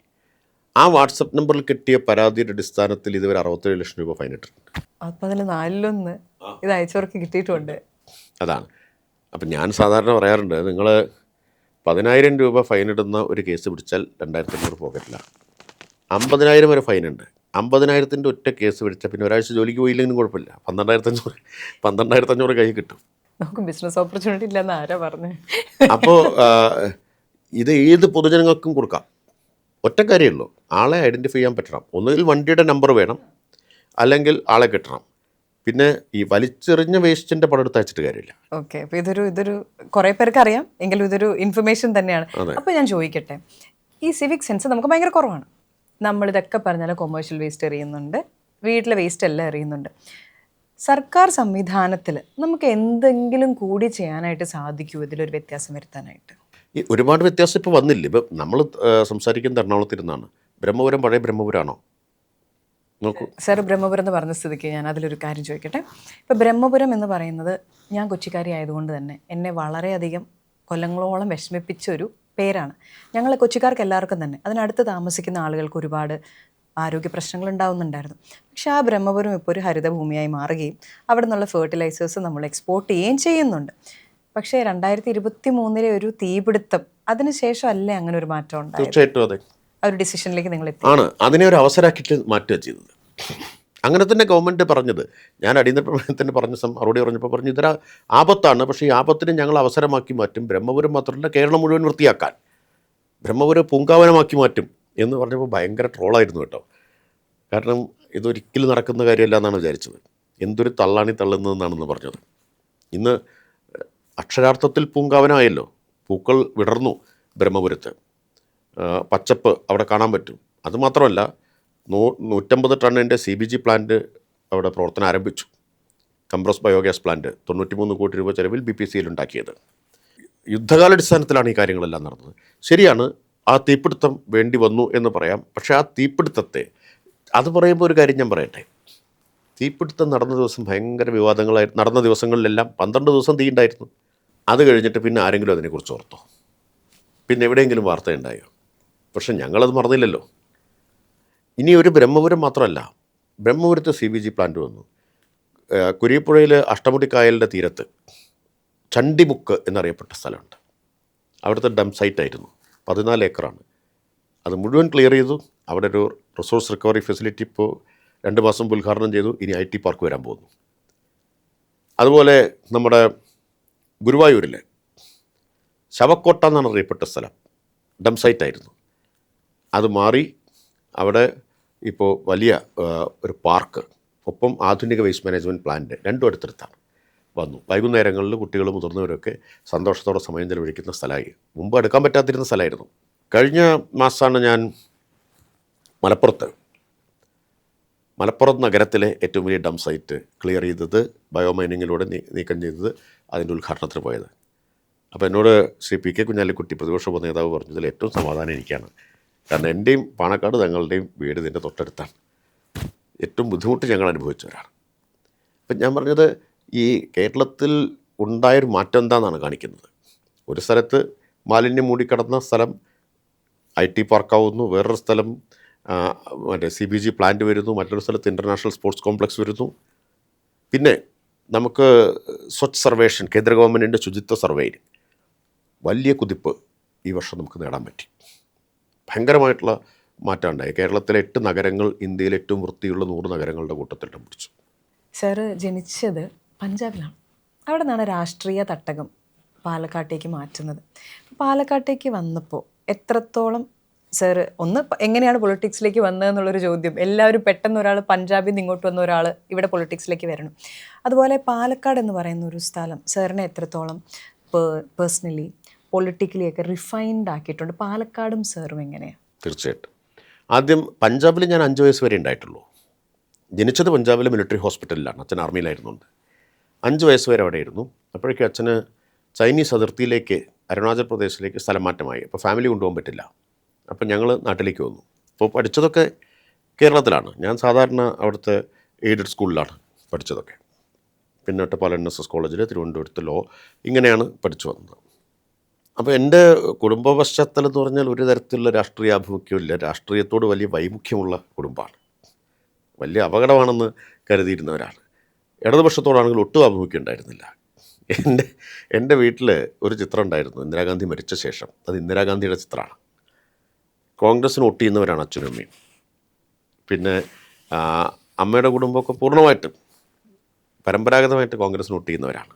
ആ വാട്സപ്പ് നമ്പറിൽ കിട്ടിയ പരാതിയുടെ അടിസ്ഥാനത്തിൽ ഇതുവരെ 67 ലക്ഷം രൂപ ഫൈൻ ഇട്ടിട്ടുണ്ട്. അപ്പോൾ അതിൽ 4/1 ഇത് അയച്ചവർക്ക് കിട്ടിയിട്ടുണ്ട്. അതാണ്. അപ്പം ഞാൻ സാധാരണ പറയാറുണ്ട്, നിങ്ങൾ 10,000 രൂപ ഫൈനിടുന്ന ഒരു കേസ് പിടിച്ചാൽ 2,500 പോകറ്റില്ല. 50,000 വരെ ഫൈനുണ്ട്. 50,000 ഒറ്റ കേസ് പിടിച്ചാൽ പിന്നെ ഒരാഴ്ച ജോലിക്ക് പോയില്ലെങ്കിലും കുഴപ്പമില്ല. 12,500 കൈ കിട്ടും. നമുക്ക് ബിസിനസ് ഓപ്പർച്യൂണിറ്റി ഇല്ലെന്ന് ആരാ പറഞ്ഞു? അപ്പോൾ ഇത് ഏത് പൊതുജനങ്ങൾക്കും കൊടുക്കാം. ഒറ്റ കാര്യമുള്ളൂ, ആളെ ഐഡൻറ്റിഫൈ ചെയ്യാൻ പറ്റണം. ഒന്നുകിൽ വണ്ടിയുടെ നമ്പർ വേണം, അല്ലെങ്കിൽ ആളെ കിട്ടണം. പിന്നെ ഈ വലിച്ചെറിഞ്ഞ വേസ്റ്റിൻ്റെ പടം എടുത്ത് അയച്ചിട്ട് കാര്യമില്ല. ഓക്കെ, അപ്പോൾ ഇതൊരു കുറേ പേർക്ക് അറിയാം, എങ്കിലും ഇതൊരു ഇൻഫർമേഷൻ തന്നെയാണ്. അപ്പോൾ ഞാൻ ചോദിക്കട്ടെ, ഈ സിവിക് സെൻസ് നമുക്ക് ഭയങ്കര കുറവാണ്. നമ്മളിതൊക്കെ പറഞ്ഞാൽ കൊമേഴ്ഷ്യൽ വേസ്റ്റ് എറിയുന്നുണ്ട്, വീട്ടിലെ വേസ്റ്റ് എല്ലാം എറിയുന്നുണ്ട്. സർക്കാർ സംവിധാനത്തിൽ നമുക്ക് എന്തെങ്കിലും കൂടി ചെയ്യാനായിട്ട് സാധിക്കുമോ ഇതിലൊരു വ്യത്യാസം വരുത്താനായിട്ട്? ഈ ഒരുപാട് വ്യത്യാസം ഇപ്പോൾ വന്നില്ല. ഇപ്പം നമ്മൾ സംസാരിക്കുന്നത് എറണാകുളത്തിരുന്നാണ്. ബ്രഹ്മപുരം പഴയ ബ്രഹ്മപുരമാണോ? നോക്കൂ സാർ, ബ്രഹ്മപുരം എന്ന് പറഞ്ഞ സ്ഥിതിക്ക് ഞാൻ അതിലൊരു കാര്യം ചോദിക്കട്ടെ. ഇപ്പോൾ ബ്രഹ്മപുരം എന്ന് പറയുന്നത്, ഞാൻ കൊച്ചിക്കാരി ആയതുകൊണ്ട് തന്നെ എന്നെ വളരെയധികം കൊല്ലങ്ങളോളം വിഷമിപ്പിച്ചൊരു പേരാണ്. ഞങ്ങൾ കൊച്ചിക്കാർക്ക് എല്ലാവർക്കും തന്നെ, അതിനടുത്ത് താമസിക്കുന്ന ആളുകൾക്ക് ഒരുപാട് ആരോഗ്യ പ്രശ്നങ്ങൾ ഉണ്ടാവുന്നുണ്ടായിരുന്നു. പക്ഷേ ആ ബ്രഹ്മപുരം ഇപ്പോൾ ഒരു ഹരിതഭൂമിയായി മാറുകയും അവിടെ നിന്നുള്ള ഫെർട്ടിലൈസേഴ്സ് നമ്മൾ എക്സ്പോർട്ട് ചെയ്യുകയും ചെയ്യുന്നുണ്ട്. പക്ഷേ 2023 ഒരു തീപിടുത്തം, അതിനുശേഷം അല്ലേ അങ്ങനെ ഒരു മാറ്റം ഉണ്ടായത്? തീർച്ചയായിട്ടും അതെ. ആ ഒരു ഡിസിഷനിലേക്ക് നിങ്ങൾ എത്തി? ആണ്, അതിനെ ഒരു അവസരമാക്കിയിട്ട് മാറ്റുക ചെയ്തത്. അങ്ങനെ തന്നെ ഗവൺമെൻറ് പറഞ്ഞത്. ഞാൻ അടിയന്തര പ്രമേയത്തിന് മറുപടി പറഞ്ഞപ്പോൾ പറഞ്ഞു ഇതൊരു ആപത്താണ്, പക്ഷേ ഈ ആപത്തിനെ ഞങ്ങൾ അവസരമാക്കി മാറ്റും. ബ്രഹ്മപുരം മാത്രമല്ല, കേരളം മുഴുവൻ വൃത്തിയാക്കാൻ ബ്രഹ്മപുരം പൂങ്കാവനമാക്കി മാറ്റും എന്ന് പറഞ്ഞപ്പോൾ ഭയങ്കര ട്രോളായിരുന്നു കേട്ടോ. കാരണം ഇതൊരിക്കലും നടക്കുന്ന കാര്യമല്ല എന്നാണ് വിചാരിച്ചത്. എന്തൊരു തള്ളാണി തള്ളുന്നതെന്നാണെന്ന് പറഞ്ഞത്. ഇന്ന് അക്ഷരാർത്ഥത്തിൽ പൂങ്കാവനമായല്ലോ. പൂക്കൾ വിടർന്നു ബ്രഹ്മപുരത്ത്, പച്ചപ്പ് അവിടെ കാണാൻ പറ്റും. അതുമാത്രമല്ല, 150 ടണ്ണിൻ്റെ CBG പ്ലാന്റ് അവിടെ പ്രവർത്തനം ആരംഭിച്ചു. കംപ്രസ് ബയോഗ്യാസ് പ്ലാന്റ് 93 കോടി രൂപ ചെലവിൽ BPCL ഉണ്ടാക്കിയത്. യുദ്ധകാലാടിസ്ഥാനത്തിലാണ് ഈ കാര്യങ്ങളെല്ലാം നടന്നത്. ശരിയാണ്, ആ തീപിടുത്തം വേണ്ടി വന്നു എന്ന് പറയാം. പക്ഷേ ആ തീപിടുത്തത്തെ, അത് പറയുമ്പോൾ ഒരു കാര്യം ഞാൻ പറയട്ടെ. തീപിടുത്തം നടന്ന ദിവസം ഭയങ്കര വിവാദങ്ങളായി നടന്ന ദിവസങ്ങളിലെല്ലാം 12 ദിവസം തീ ഉണ്ടായിരുന്നു. അത് കഴിഞ്ഞിട്ട് പിന്നെ ആരെങ്കിലും അതിനെക്കുറിച്ച് ഓർത്തോ? പിന്നെ എവിടെയെങ്കിലും വാർത്തയുണ്ടായോ? പക്ഷെ ഞങ്ങളത് മറന്നില്ലല്ലോ. ഇനി ഒരു ബ്രഹ്മപുരം മാത്രമല്ല, ബ്രഹ്മപുരത്ത് CBG പ്ലാന്റ് വന്നു. കുരിപ്പുഴയിൽ അഷ്ടമുടിക്കായലിൻ്റെ തീരത്ത് ചണ്ടിമുക്ക് എന്നറിയപ്പെട്ട സ്ഥലമുണ്ട്. അവിടുത്തെ ഡംപ് സൈറ്റായിരുന്നു. 14 ഏക്കറാണ്. അത് മുഴുവൻ ക്ലിയർ ചെയ്തു. അവിടെ ഒരു റിസോഴ്സ് റിക്കവറി ഫെസിലിറ്റി ഇപ്പോൾ 2 മാസം ഉദ്ഘാടനം ചെയ്തു. ഇനി IT പാർക്ക് വരാൻ പോകുന്നു. അതുപോലെ നമ്മുടെ ഗുരുവായൂരിലെ ശവക്കോട്ട എന്നാണ് അറിയപ്പെട്ട സ്ഥലം, ഡംപ് സൈറ്റായിരുന്നു. അത് മാറി അവിടെ ഇപ്പോൾ വലിയ ഒരു പാർക്ക്, ഒപ്പം ആധുനിക വേസ്റ്റ് മാനേജ്മെൻറ്റ് പ്ലാന്റ്, രണ്ടും അടുത്തടുത്താണ് വന്നു. വൈകുന്നേരങ്ങളിൽ കുട്ടികളും മുതിർന്നവരൊക്കെ സന്തോഷത്തോടെ സമയം ചെലവഴിക്കുന്ന സ്ഥലമായി. മുമ്പ് എടുക്കാൻ പറ്റാതിരുന്ന സ്ഥലമായിരുന്നു. കഴിഞ്ഞ മാസമാണ് ഞാൻ മലപ്പുറം നഗരത്തിലെ ഏറ്റവും വലിയ ഡംപ് സൈറ്റ് ക്ലിയർ ചെയ്തത്, ബയോമൈനിങ്ങിലൂടെ നീക്കം ചെയ്തത്, അതിൻ്റെ ഉദ്ഘാടനത്തിന് പോയത്. അപ്പോൾ എന്നോട് ശ്രീ PK കുഞ്ഞാലിക്കുട്ടി, പ്രതിപക്ഷ നേതാവ്, പറഞ്ഞതിൽ ഏറ്റവും സമാധാനം എനിക്കാണ്. കാരണം എൻ്റെയും പാണക്കാട് തങ്ങളുടെയും വീട് ഇതിൻ്റെ തൊട്ടടുത്താണ്. ഏറ്റവും ബുദ്ധിമുട്ട് ഞങ്ങൾ അനുഭവിച്ചവരാണ്. അപ്പം ഞാൻ പറഞ്ഞത്, ഈ കേരളത്തിൽ ഉണ്ടായൊരു മാറ്റം എന്താണെന്നാണ് കാണിക്കുന്നത്. ഒരു സ്ഥലത്ത് മാലിന്യം മൂടിക്കിടന്ന സ്ഥലം IT പാർക്കാവുന്നു, വേറൊരു സ്ഥലം മറ്റേ CBG പ്ലാന്റ് വരുന്നു, മറ്റൊരു സ്ഥലത്ത് ഇൻ്റർനാഷണൽ സ്പോർട്സ് കോംപ്ലക്സ് വരുന്നു. പിന്നെ നമുക്ക് സ്വച്ഛ് സർവേഷൻ, കേന്ദ്ര ഗവൺമെൻറ്റിൻ്റെ ശുചിത്വ സർവേയിൽ വലിയ കുതിപ്പ് ഈ വർഷം നമുക്ക് നേടാൻ പറ്റി. ഭയങ്കരമായിട്ടുള്ള മാറ്റം ഉണ്ടായി. കേരളത്തിലെ 8 നഗരങ്ങൾ ഇന്ത്യയിലെ ഏറ്റവും വൃത്തിയുള്ള 100 നഗരങ്ങളുടെ കൂട്ടത്തിൽ ഇടം പിടിച്ചു. സാറ് ജനിച്ചത് പഞ്ചാബിലാണ്. അവിടെ നിന്നാണ് രാഷ്ട്രീയ തട്ടകം പാലക്കാട്ടേക്ക് മാറ്റുന്നത്. പാലക്കാട്ടേക്ക് വന്നപ്പോൾ എത്രത്തോളം സാറ്, ഒന്ന് എങ്ങനെയാണ് പൊളിറ്റിക്സിലേക്ക് വന്നതെന്നുള്ളൊരു ചോദ്യം, എല്ലാവരും പെട്ടെന്ന് ഒരാൾ പഞ്ചാബിൽ നിന്ന് ഇങ്ങോട്ട് വന്ന ഒരാൾ ഇവിടെ പൊളിറ്റിക്സിലേക്ക് വരണം. അതുപോലെ പാലക്കാട് എന്ന് പറയുന്ന ഒരു സ്ഥലം സാറിനെ എത്രത്തോളം പേഴ്സണലി പൊളിറ്റിക്കലി ഒക്കെ റിഫൈൻഡ് ആക്കിയിട്ടുണ്ട്? പാലക്കാടും സാറും എങ്ങനെയാണ്? തീർച്ചയായിട്ടും. ആദ്യം പഞ്ചാബിൽ ഞാൻ 5 വയസ്സ് വരെ ഉണ്ടായിട്ടുള്ളൂ. ജനിച്ചത് പഞ്ചാബിലെ മിലിറ്ററി ഹോസ്പിറ്റലിലാണ്. അച്ഛൻ ആർമിയിലായിരുന്നുണ്ട്. 5 വയസ്സ് വരെ അവിടെ ആയിരുന്നു. അപ്പോഴേക്കും അച്ഛന് ചൈനീസ് അതിർത്തിയിലേക്ക്, അരുണാചൽ പ്രദേശിലേക്ക് സ്ഥലം മാറ്റമായി. അപ്പോൾ ഫാമിലി കൊണ്ടുപോകാൻ പറ്റില്ല. അപ്പം ഞങ്ങൾ നാട്ടിലേക്ക് വന്നു. അപ്പോൾ പഠിച്ചതൊക്കെ കേരളത്തിലാണ്. ഞാൻ സാധാരണ അവിടുത്തെ എയ്ഡഡ് സ്കൂളിലാണ് പഠിച്ചതൊക്കെ. പിന്നെ ഒറ്റപ്പാലം NSS കോളേജിൽ, തിരുവനന്തപുരത്ത് ലോ, ഇങ്ങനെയാണ് പഠിച്ചു വന്നത്. അപ്പോൾ എൻ്റെ കുടുംബ പശ്ചാത്തലം എന്ന് പറഞ്ഞാൽ ഒരു തരത്തിലുള്ള രാഷ്ട്രീയ ആഭിമുഖ്യമില്ല. രാഷ്ട്രീയത്തോട് വലിയ വൈമുഖ്യമുള്ള കുടുംബമാണ്. വലിയ അപകടമാണെന്ന് കരുതിയിരുന്നവരാണ്. ഇടതുപക്ഷത്തോടാണെങ്കിൽ ഒട്ടും ആഭിമുഖ്യം ഉണ്ടായിരുന്നില്ല. എൻ്റെ എൻ്റെ വീട്ടിൽ ഒരു ചിത്രം ഉണ്ടായിരുന്നു ഇന്ദിരാഗാന്ധി മരിച്ച ശേഷം. അത് ഇന്ദിരാഗാന്ധിയുടെ ചിത്രമാണ്. കോൺഗ്രസ്സിന് വോട്ട് ചെയ്യുന്നവരാണ് അച്ഛനും അമ്മയും. പിന്നെ അമ്മയുടെ കുടുംബമൊക്കെ പൂർണ്ണമായിട്ടും പരമ്പരാഗതമായിട്ട് കോൺഗ്രസ്സിന് വോട്ട് ചെയ്യുന്നവരാണ്.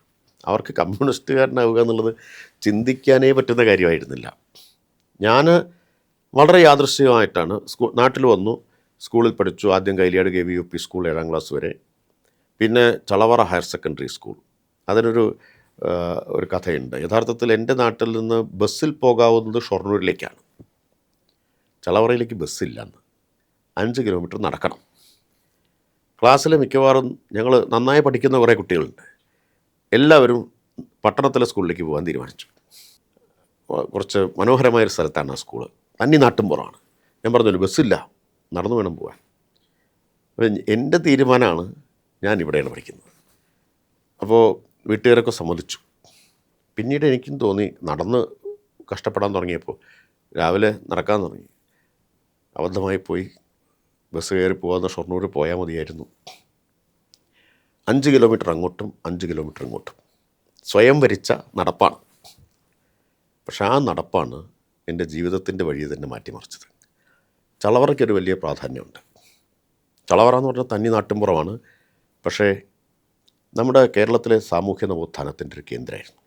അവർക്ക് കമ്മ്യൂണിസ്റ്റുകാരനാവുക എന്നുള്ളത് ചിന്തിക്കാനേ പറ്റുന്ന കാര്യമായിരുന്നില്ല. ഞാൻ വളരെ യാദൃശ്ചികമായിട്ടാണ് നാട്ടിൽ വന്നു, സ്കൂളിൽ പഠിച്ചു. ആദ്യം കൈലിയാട് KVUP സ്കൂൾ 7ാം ക്ലാസ് വരെ, പിന്നെ ചളവറ ഹയർ സെക്കൻഡറി സ്കൂൾ. അതിനൊരു ഒരു കഥയുണ്ട്. യഥാർത്ഥത്തിൽ എൻ്റെ നാട്ടിൽ നിന്ന് ബസ്സിൽ പോകാവുന്നത് ഷൊർണൂരിലേക്കാണ്. ചളവറയിലേക്ക് ബസ്സില്ലെന്ന് 5 കിലോമീറ്റർ നടക്കണം. ക്ലാസ്സിൽ മിക്കവാറും ഞങ്ങൾ നന്നായി പഠിക്കുന്ന കുറേ കുട്ടികളുണ്ട്. എല്ലാവരും പട്ടണത്തിലെ സ്കൂളിലേക്ക് പോകാൻ തീരുമാനിച്ചു. കുറച്ച് മനോഹരമായൊരു സ്ഥലത്താണ് ആ സ്കൂള്. തന്നി നാട്ടുംപുറമാണ്. ഞാൻ പറഞ്ഞല്ലോ ബസ്സില്ല, നടന്നു വേണം പോകാൻ. അപ്പം എൻ്റെ തീരുമാനമാണ് ഞാൻ ഇവിടെയാണ് പഠിക്കുന്നത്. അപ്പോൾ വീട്ടുകാരൊക്കെ സമ്മതിച്ചു. പിന്നീട് എനിക്കും തോന്നി, നടന്ന് കഷ്ടപ്പെടാൻ തുടങ്ങിയപ്പോൾ രാവിലെ നടക്കാൻ തുടങ്ങി. അബദ്ധമായി പോയി. ബസ് കയറി പോകാവുന്ന ഷൊർണൂർ പോയാൽ മതിയായിരുന്നു. 5 കിലോമീറ്റർ അങ്ങോട്ടും 5 കിലോമീറ്റർ ഇങ്ങോട്ടും സ്വയം വരിച്ച നടപ്പാണ്. പക്ഷെ ആ നടപ്പാണ് എൻ്റെ ജീവിതത്തിൻ്റെ വഴി തന്നെ മാറ്റിമറിച്ചത്. ചളവറയ്ക്കൊരു വലിയ പ്രാധാന്യമുണ്ട്. ചളവറ എന്ന് പറഞ്ഞാൽ തന്നി നാട്ടുംപുറമാണ്. പക്ഷേ നമ്മുടെ കേരളത്തിലെ സാമൂഹ്യ നവോത്ഥാനത്തിൻ്റെ ഒരു കേന്ദ്രമായിരുന്നു.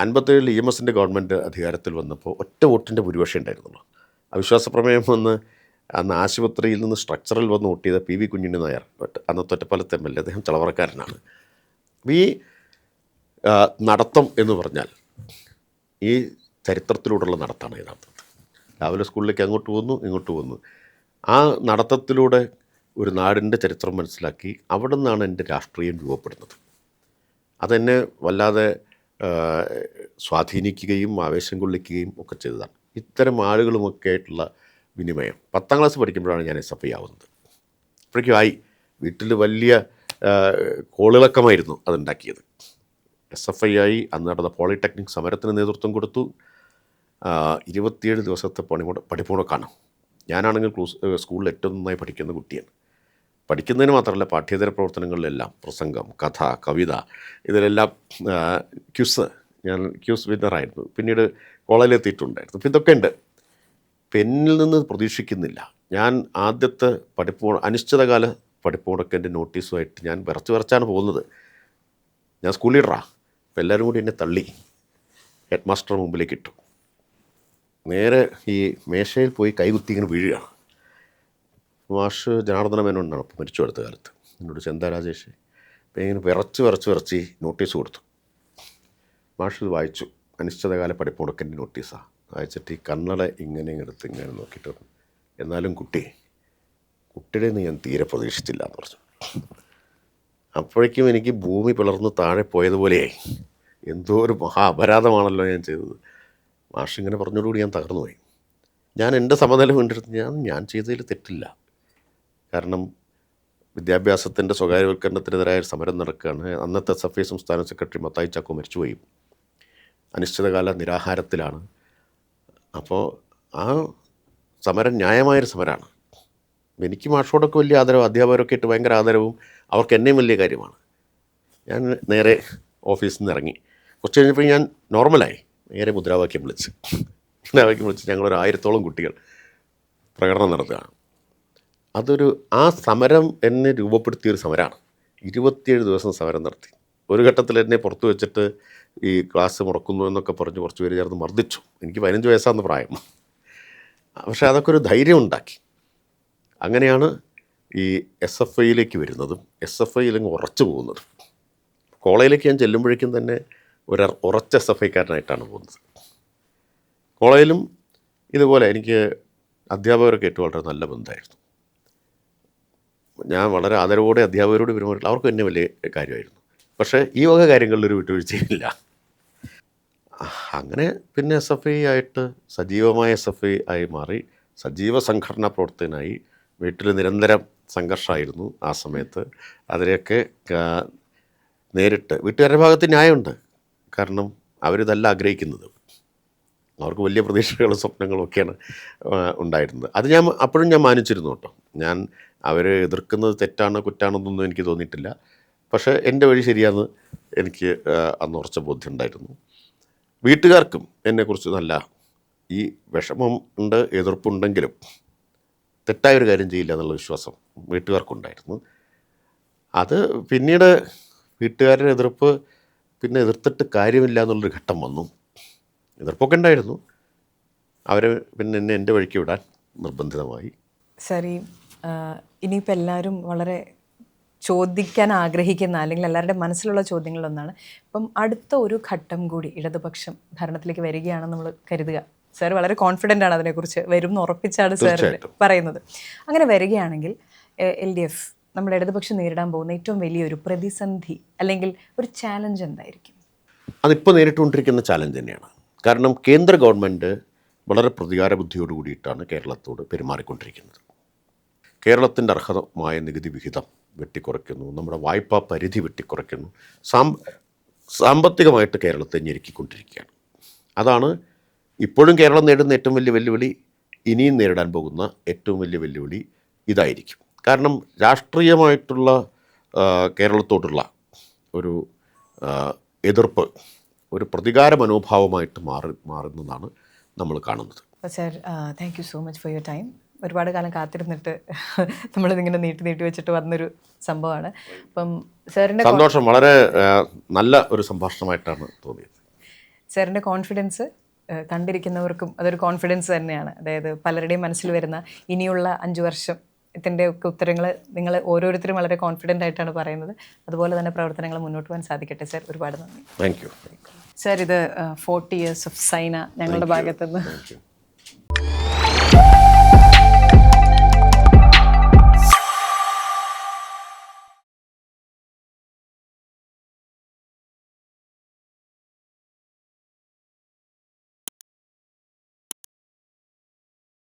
57 EMSൻ്റെ ഗവൺമെൻറ് അധികാരത്തിൽ വന്നപ്പോൾ ഒറ്റ വോട്ടിൻ്റെ ഭൂരിപക്ഷം ഉണ്ടായിരുന്നുള്ളൂ. അവിശ്വാസ പ്രമേയം വന്ന് അന്ന് ആശുപത്രിയിൽ നിന്ന് സ്ട്രക്ചറിൽ വന്ന് വോട്ട് ചെയ്ത PV കുഞ്ഞുണ്ണി നായർ, അന്നത്തെ ഒറ്റപ്പാലത്തെ MLA, അദ്ദേഹം ചളവറക്കാരനാണ്. ഈ നടത്തം എന്ന് പറഞ്ഞാൽ ഈ ചരിത്രത്തിലൂടെയുള്ള നടത്തമാണ് യഥാർത്ഥത്തിൽ. രാവിലെ സ്കൂളിലേക്ക് അങ്ങോട്ട് പോകുന്നു, ഇങ്ങോട്ട് പോകുന്നു. ആ നടത്തത്തിലൂടെ ഒരു നാടിൻ്റെ ചരിത്രം മനസ്സിലാക്കി അവിടെ നിന്നാണ് എൻ്റെ രാഷ്ട്രീയം രൂപപ്പെടുന്നത്. അതെന്നെ വല്ലാതെ സ്വാധീനിക്കുകയും ആവേശം കൊള്ളിക്കുകയും ഒക്കെ ചെയ്തതാണ്. ഇത്തരം ആളുകളുമൊക്കെ ആയിട്ടുള്ള വിനിമയം 10ാം ക്ലാസ് പഠിക്കുമ്പോഴാണ് ഞാൻ SFI ആവുന്നത്. അപ്പോഴേക്കും ആയി. വീട്ടിൽ വലിയ കോളിളക്കമായിരുന്നു അതുണ്ടാക്കിയത്. SFI ആയി. അന്ന് നടന്ന പോളിടെക്നിക് സമരത്തിന് നേതൃത്വം കൊടുത്തു. 27 ദിവസത്തെ പഠിപ്പുമുടക്കാണ്. ഞാനാണെങ്കിൽ സ്കൂളിൽ ഏറ്റവും നന്നായി പഠിക്കുന്ന കുട്ടിയാണ്. പഠിക്കുന്നതിന് മാത്രമല്ല, പാഠ്യേതര പ്രവർത്തനങ്ങളിലെല്ലാം പ്രസംഗം, കഥ, കവിത, ഇതിലെല്ലാം ഞാൻ ക്യൂസ് വിന്നറായിരുന്നു. പിന്നീട് കോളേജിലെത്തിയിട്ടുണ്ടായിരുന്നു. അപ്പോൾ ഇതൊക്കെ ഉണ്ട്. എന്നിൽ നിന്ന് പ്രതീക്ഷിക്കുന്നില്ല. ഞാൻ ആദ്യത്തെ അനിശ്ചിതകാല പഠിപ്പുമുടക്കൻ്റെ നോട്ടീസുമായിട്ട് ഞാൻ വിറച്ചാണ് പോകുന്നത്. ഞാൻ സ്കൂൾ ലീഡറാണ്. അപ്പോൾ എല്ലാവരും കൂടി എന്നെ തള്ളി ഹെഡ് മാസ്റ്റർ മുമ്പിലേക്ക് ഇട്ടു. നേരെ ഈ മേശയിൽ പോയി കൈകുത്തി ഇങ്ങനെ വീഴുകയാണ്. മാഷ് ജനാർദ്ദന മേനോനാണ് അപ്പോൾ മരിച്ചു അടുത്ത കാലത്ത്. എന്നോട് ചെന്താ രാജേഷ്. അപ്പോൾ ഇങ്ങനെ വിറച്ച് നോട്ടീസ് കൊടുത്തു. മാഷ് ഇത് വായിച്ചു. അനിശ്ചിതകാല പഠിപ്പുമുടക്കൻ്റെ നോട്ടീസാണ്. വായിച്ചിട്ട് ഈ കണ്ണട ഇങ്ങനെ എടുത്ത് ഇങ്ങനെ നോക്കിയിട്ട് പറഞ്ഞു, എന്നാലും കുട്ടിയുടെ നിന്ന് ഞാൻ തീരെ പ്രതീക്ഷിച്ചില്ല എന്ന് പറഞ്ഞു. അപ്പോഴേക്കും എനിക്ക് ഭൂമി പിളർന്ന് താഴെ പോയതുപോലെയായി. എന്തോ ഒരു മഹാ അപരാധമാണല്ലോ ഞാൻ ചെയ്തത്. മാഷിങ്ങനെ പറഞ്ഞതോടുകൂടി ഞാൻ തകർന്നുപോയി. ഞാൻ എൻ്റെ സമനില വീണ്ടെടുത്ത് ഞാൻ ചെയ്തതിൽ തെറ്റില്ല. കാരണം വിദ്യാഭ്യാസത്തിൻ്റെ സ്വകാര്യവൽക്കരണത്തിനെതിരായ സമരം നടക്കുകയാണ്. അന്നത്തെ SFI സംസ്ഥാന സെക്രട്ടറി മത്തായി ചാക്കോ മരിച്ചുപോയി. അനിശ്ചിതകാല നിരാഹാരത്തിലാണ്. അപ്പോൾ ആ സമരം ന്യായമായൊരു സമരമാണ്. എനിക്ക് മാഷോടൊക്കെ വലിയ ആദരവും അധ്യാപകരൊക്കെ ആയിട്ട് ഭയങ്കര ആദരവും അവർക്ക് എന്നെയും വലിയ കാര്യമാണ്. ഞാൻ നേരെ ഓഫീസിൽ നിന്ന് ഇറങ്ങി. കുറച്ച് കഴിഞ്ഞപ്പോൾ ഞാൻ നോർമലായി. നേരെ മുദ്രാവാക്യം വിളിച്ച് ഞങ്ങളൊരു 1000-ഓളം കുട്ടികൾ പ്രകടനം നടത്തുകയാണ്. ആ സമരം എന്നെ രൂപപ്പെടുത്തിയൊരു സമരമാണ്. 27 ദിവസം സമരം നടത്തി. ഒരു ഘട്ടത്തിൽ എന്നെ പുറത്തു വെച്ചിട്ട് ഈ ക്ലാസ് മുടക്കുന്നു എന്നൊക്കെ പറഞ്ഞ് കുറച്ച് പേര് ചേർന്ന് മർദ്ദിച്ചു. എനിക്ക് 15 വയസ്സാണെന്ന് പ്രായം. പക്ഷേ അതൊക്കെ ഒരു ധൈര്യം ഉണ്ടാക്കി. അങ്ങനെയാണ് ഈ SFIയിലേക്ക് വരുന്നതും SFIയിലങ്ങ് ഉറച്ചു പോകുന്നതും. കോളേജിലേക്ക് ഞാൻ ചെല്ലുമ്പോഴേക്കും തന്നെ ഒരു ഉറച്ച SFIക്കാരനായിട്ടാണ് പോകുന്നത്. കോളേജിലും ഇതുപോലെ എനിക്ക് അധ്യാപകരൊക്കെ ഏറ്റവും വളരെ നല്ല ബന്ധമായിരുന്നു. ഞാൻ വളരെ ആദരവോടെ അധ്യാപകരോട് പെരുമാറില്ല. അവർക്കും എന്നെ വലിയ കാര്യമായിരുന്നു. പക്ഷേ ഈ വക കാര്യങ്ങളിലൊരു വിട്ടുവീഴ്ചയില്ല. അങ്ങനെ പിന്നെ SFI ആയിട്ട് സജീവമായ SFI ആയി മാറി. സജീവ സംഘടനാ പ്രവർത്തകനായി. വീട്ടിൽ നിരന്തരം സംഘർഷമായിരുന്നു ആ സമയത്ത്. അതിനെയൊക്കെ നേരിട്ട് വീട്ടുകാരുടെ ഭാഗത്ത് ന്യായമുണ്ട്. കാരണം അവരിതല്ല ആഗ്രഹിക്കുന്നത്. അവർക്ക് വലിയ പ്രതീക്ഷകളും സ്വപ്നങ്ങളും ഒക്കെയാണ് ഉണ്ടായിരുന്നത്. അത് അപ്പോഴും ഞാൻ മാനിച്ചിരുന്നു കേട്ടോ. അവർ എതിർക്കുന്നത് തെറ്റാണ് കുറ്റാണെന്നൊന്നും എനിക്ക് തോന്നിയിട്ടില്ല. പക്ഷേ എൻ്റെ വഴി ശരിയാന്ന് എനിക്ക് അന്ന് ഉറച്ച ബോധ്യം ഉണ്ടായിരുന്നു. വീട്ടുകാർക്കും എന്നെക്കുറിച്ച് നല്ല ഈ വിഷമം ഉണ്ട്, എതിർപ്പുണ്ടെങ്കിലും തെറ്റായൊരു കാര്യം ചെയ്യില്ല എന്നുള്ള വിശ്വാസം വീട്ടുകാർക്കുണ്ടായിരുന്നു. അത് പിന്നീട് വീട്ടുകാരുടെ എതിർപ്പ് പിന്നെ എതിർത്തിട്ട് കാര്യമില്ല എന്നുള്ളൊരു ഘട്ടം വന്നു. എതിർപ്പൊക്കെ ഉണ്ടായിരുന്നു, അവർ പിന്നെ എന്നെ എൻ്റെ വഴിക്ക് വിടാൻ നിർബന്ധിതമായി. സർ, ഇനിയിപ്പോൾ എല്ലാവരും വളരെ ചോദിക്കാൻ ആഗ്രഹിക്കുന്ന അല്ലെങ്കിൽ എല്ലാവരുടെ മനസ്സിലുള്ള ചോദ്യങ്ങളിലൊന്നാണ്, ഇപ്പം അടുത്ത ഒരു ഘട്ടം കൂടി ഇടതുപക്ഷം ഭരണത്തിലേക്ക് വരികയാണെന്ന് നമ്മൾ കരുതുക. സാർ വളരെ കോൺഫിഡൻ്റ് ആണ് അതിനെക്കുറിച്ച്, വരും എന്ന് ഉറപ്പിച്ചാണ് സാർ പറയുന്നത്. അങ്ങനെ വരികയാണെങ്കിൽ LDF നമ്മുടെ ഇടതുപക്ഷം നേരിടാൻ പോകുന്ന ഏറ്റവും വലിയൊരു പ്രതിസന്ധി അല്ലെങ്കിൽ ഒരു ചാലഞ്ച് എന്തായിരിക്കും? അതിപ്പോൾ നേരിട്ടുകൊണ്ടിരിക്കുന്ന ചാലഞ്ച് തന്നെയാണ്. കാരണം കേന്ദ്ര ഗവൺമെൻറ് വളരെ പ്രതികാര ബുദ്ധിയോട് കൂടിയിട്ടാണ് കേരളത്തോട് പെരുമാറിക്കൊണ്ടിരിക്കുന്നത്. കേരളത്തിൻ്റെ അർഹമായ നികുതി വിഹിതം വെട്ടിക്കുറയ്ക്കുന്നു, നമ്മുടെ വായ്പാ പരിധി വെട്ടിക്കുറയ്ക്കുന്നു, സാമ്പത്തികമായിട്ട് കേരളത്തെ ഞെരുക്കിക്കൊണ്ടിരിക്കുകയാണ്. അതാണ് ഇപ്പോഴും കേരളം നേരിടുന്ന ഏറ്റവും വലിയ വെല്ലുവിളി. ഇനിയും നേരിടാൻ പോകുന്ന ഏറ്റവും വലിയ വെല്ലുവിളി ഇതായിരിക്കും. കാരണം രാഷ്ട്രീയമായിട്ടുള്ള കേരളത്തോടുള്ള ഒരു എതിർപ്പ് ഒരു പ്രതികാര മനോഭാവമായിട്ട് മാറുന്നതാണ് നമ്മൾ കാണുന്നത്. Sir, thank you so much for your time. ഒരുപാട് കാലം കാത്തിരുന്നിട്ട് നമ്മളിതിങ്ങനെ നീട്ടി വെച്ചിട്ട് വന്നൊരു സംഭവമാണ്. അപ്പം സാറിൻ്റെ സന്തോഷം, വളരെ നല്ല ഒരു സംഭാഷണമായിട്ടാണ് തോന്നിയത്. സാറിൻ്റെ കോൺഫിഡൻസ് കണ്ടിരിക്കുന്നവർക്കും അതൊരു കോൺഫിഡൻസ് തന്നെയാണ്. അതായത് പലരുടെയും മനസ്സിൽ വരുന്ന ഇനിയുള്ള 5 വർഷത്തിൻ്റെ ഒക്കെ ഉത്തരങ്ങൾ നിങ്ങൾ ഓരോരുത്തരും വളരെ കോൺഫിഡൻ്റ് ആയിട്ടാണ് പറയുന്നത്. അതുപോലെ തന്നെ പ്രവർത്തനങ്ങൾ മുന്നോട്ട് പോകാൻ സാധിക്കട്ടെ സാർ. ഒരുപാട് നന്ദി. Thank you. സാർ, ഇത് 40 years ഓഫ് സൈന ഞങ്ങളുടെ ഭാഗത്തുനിന്ന്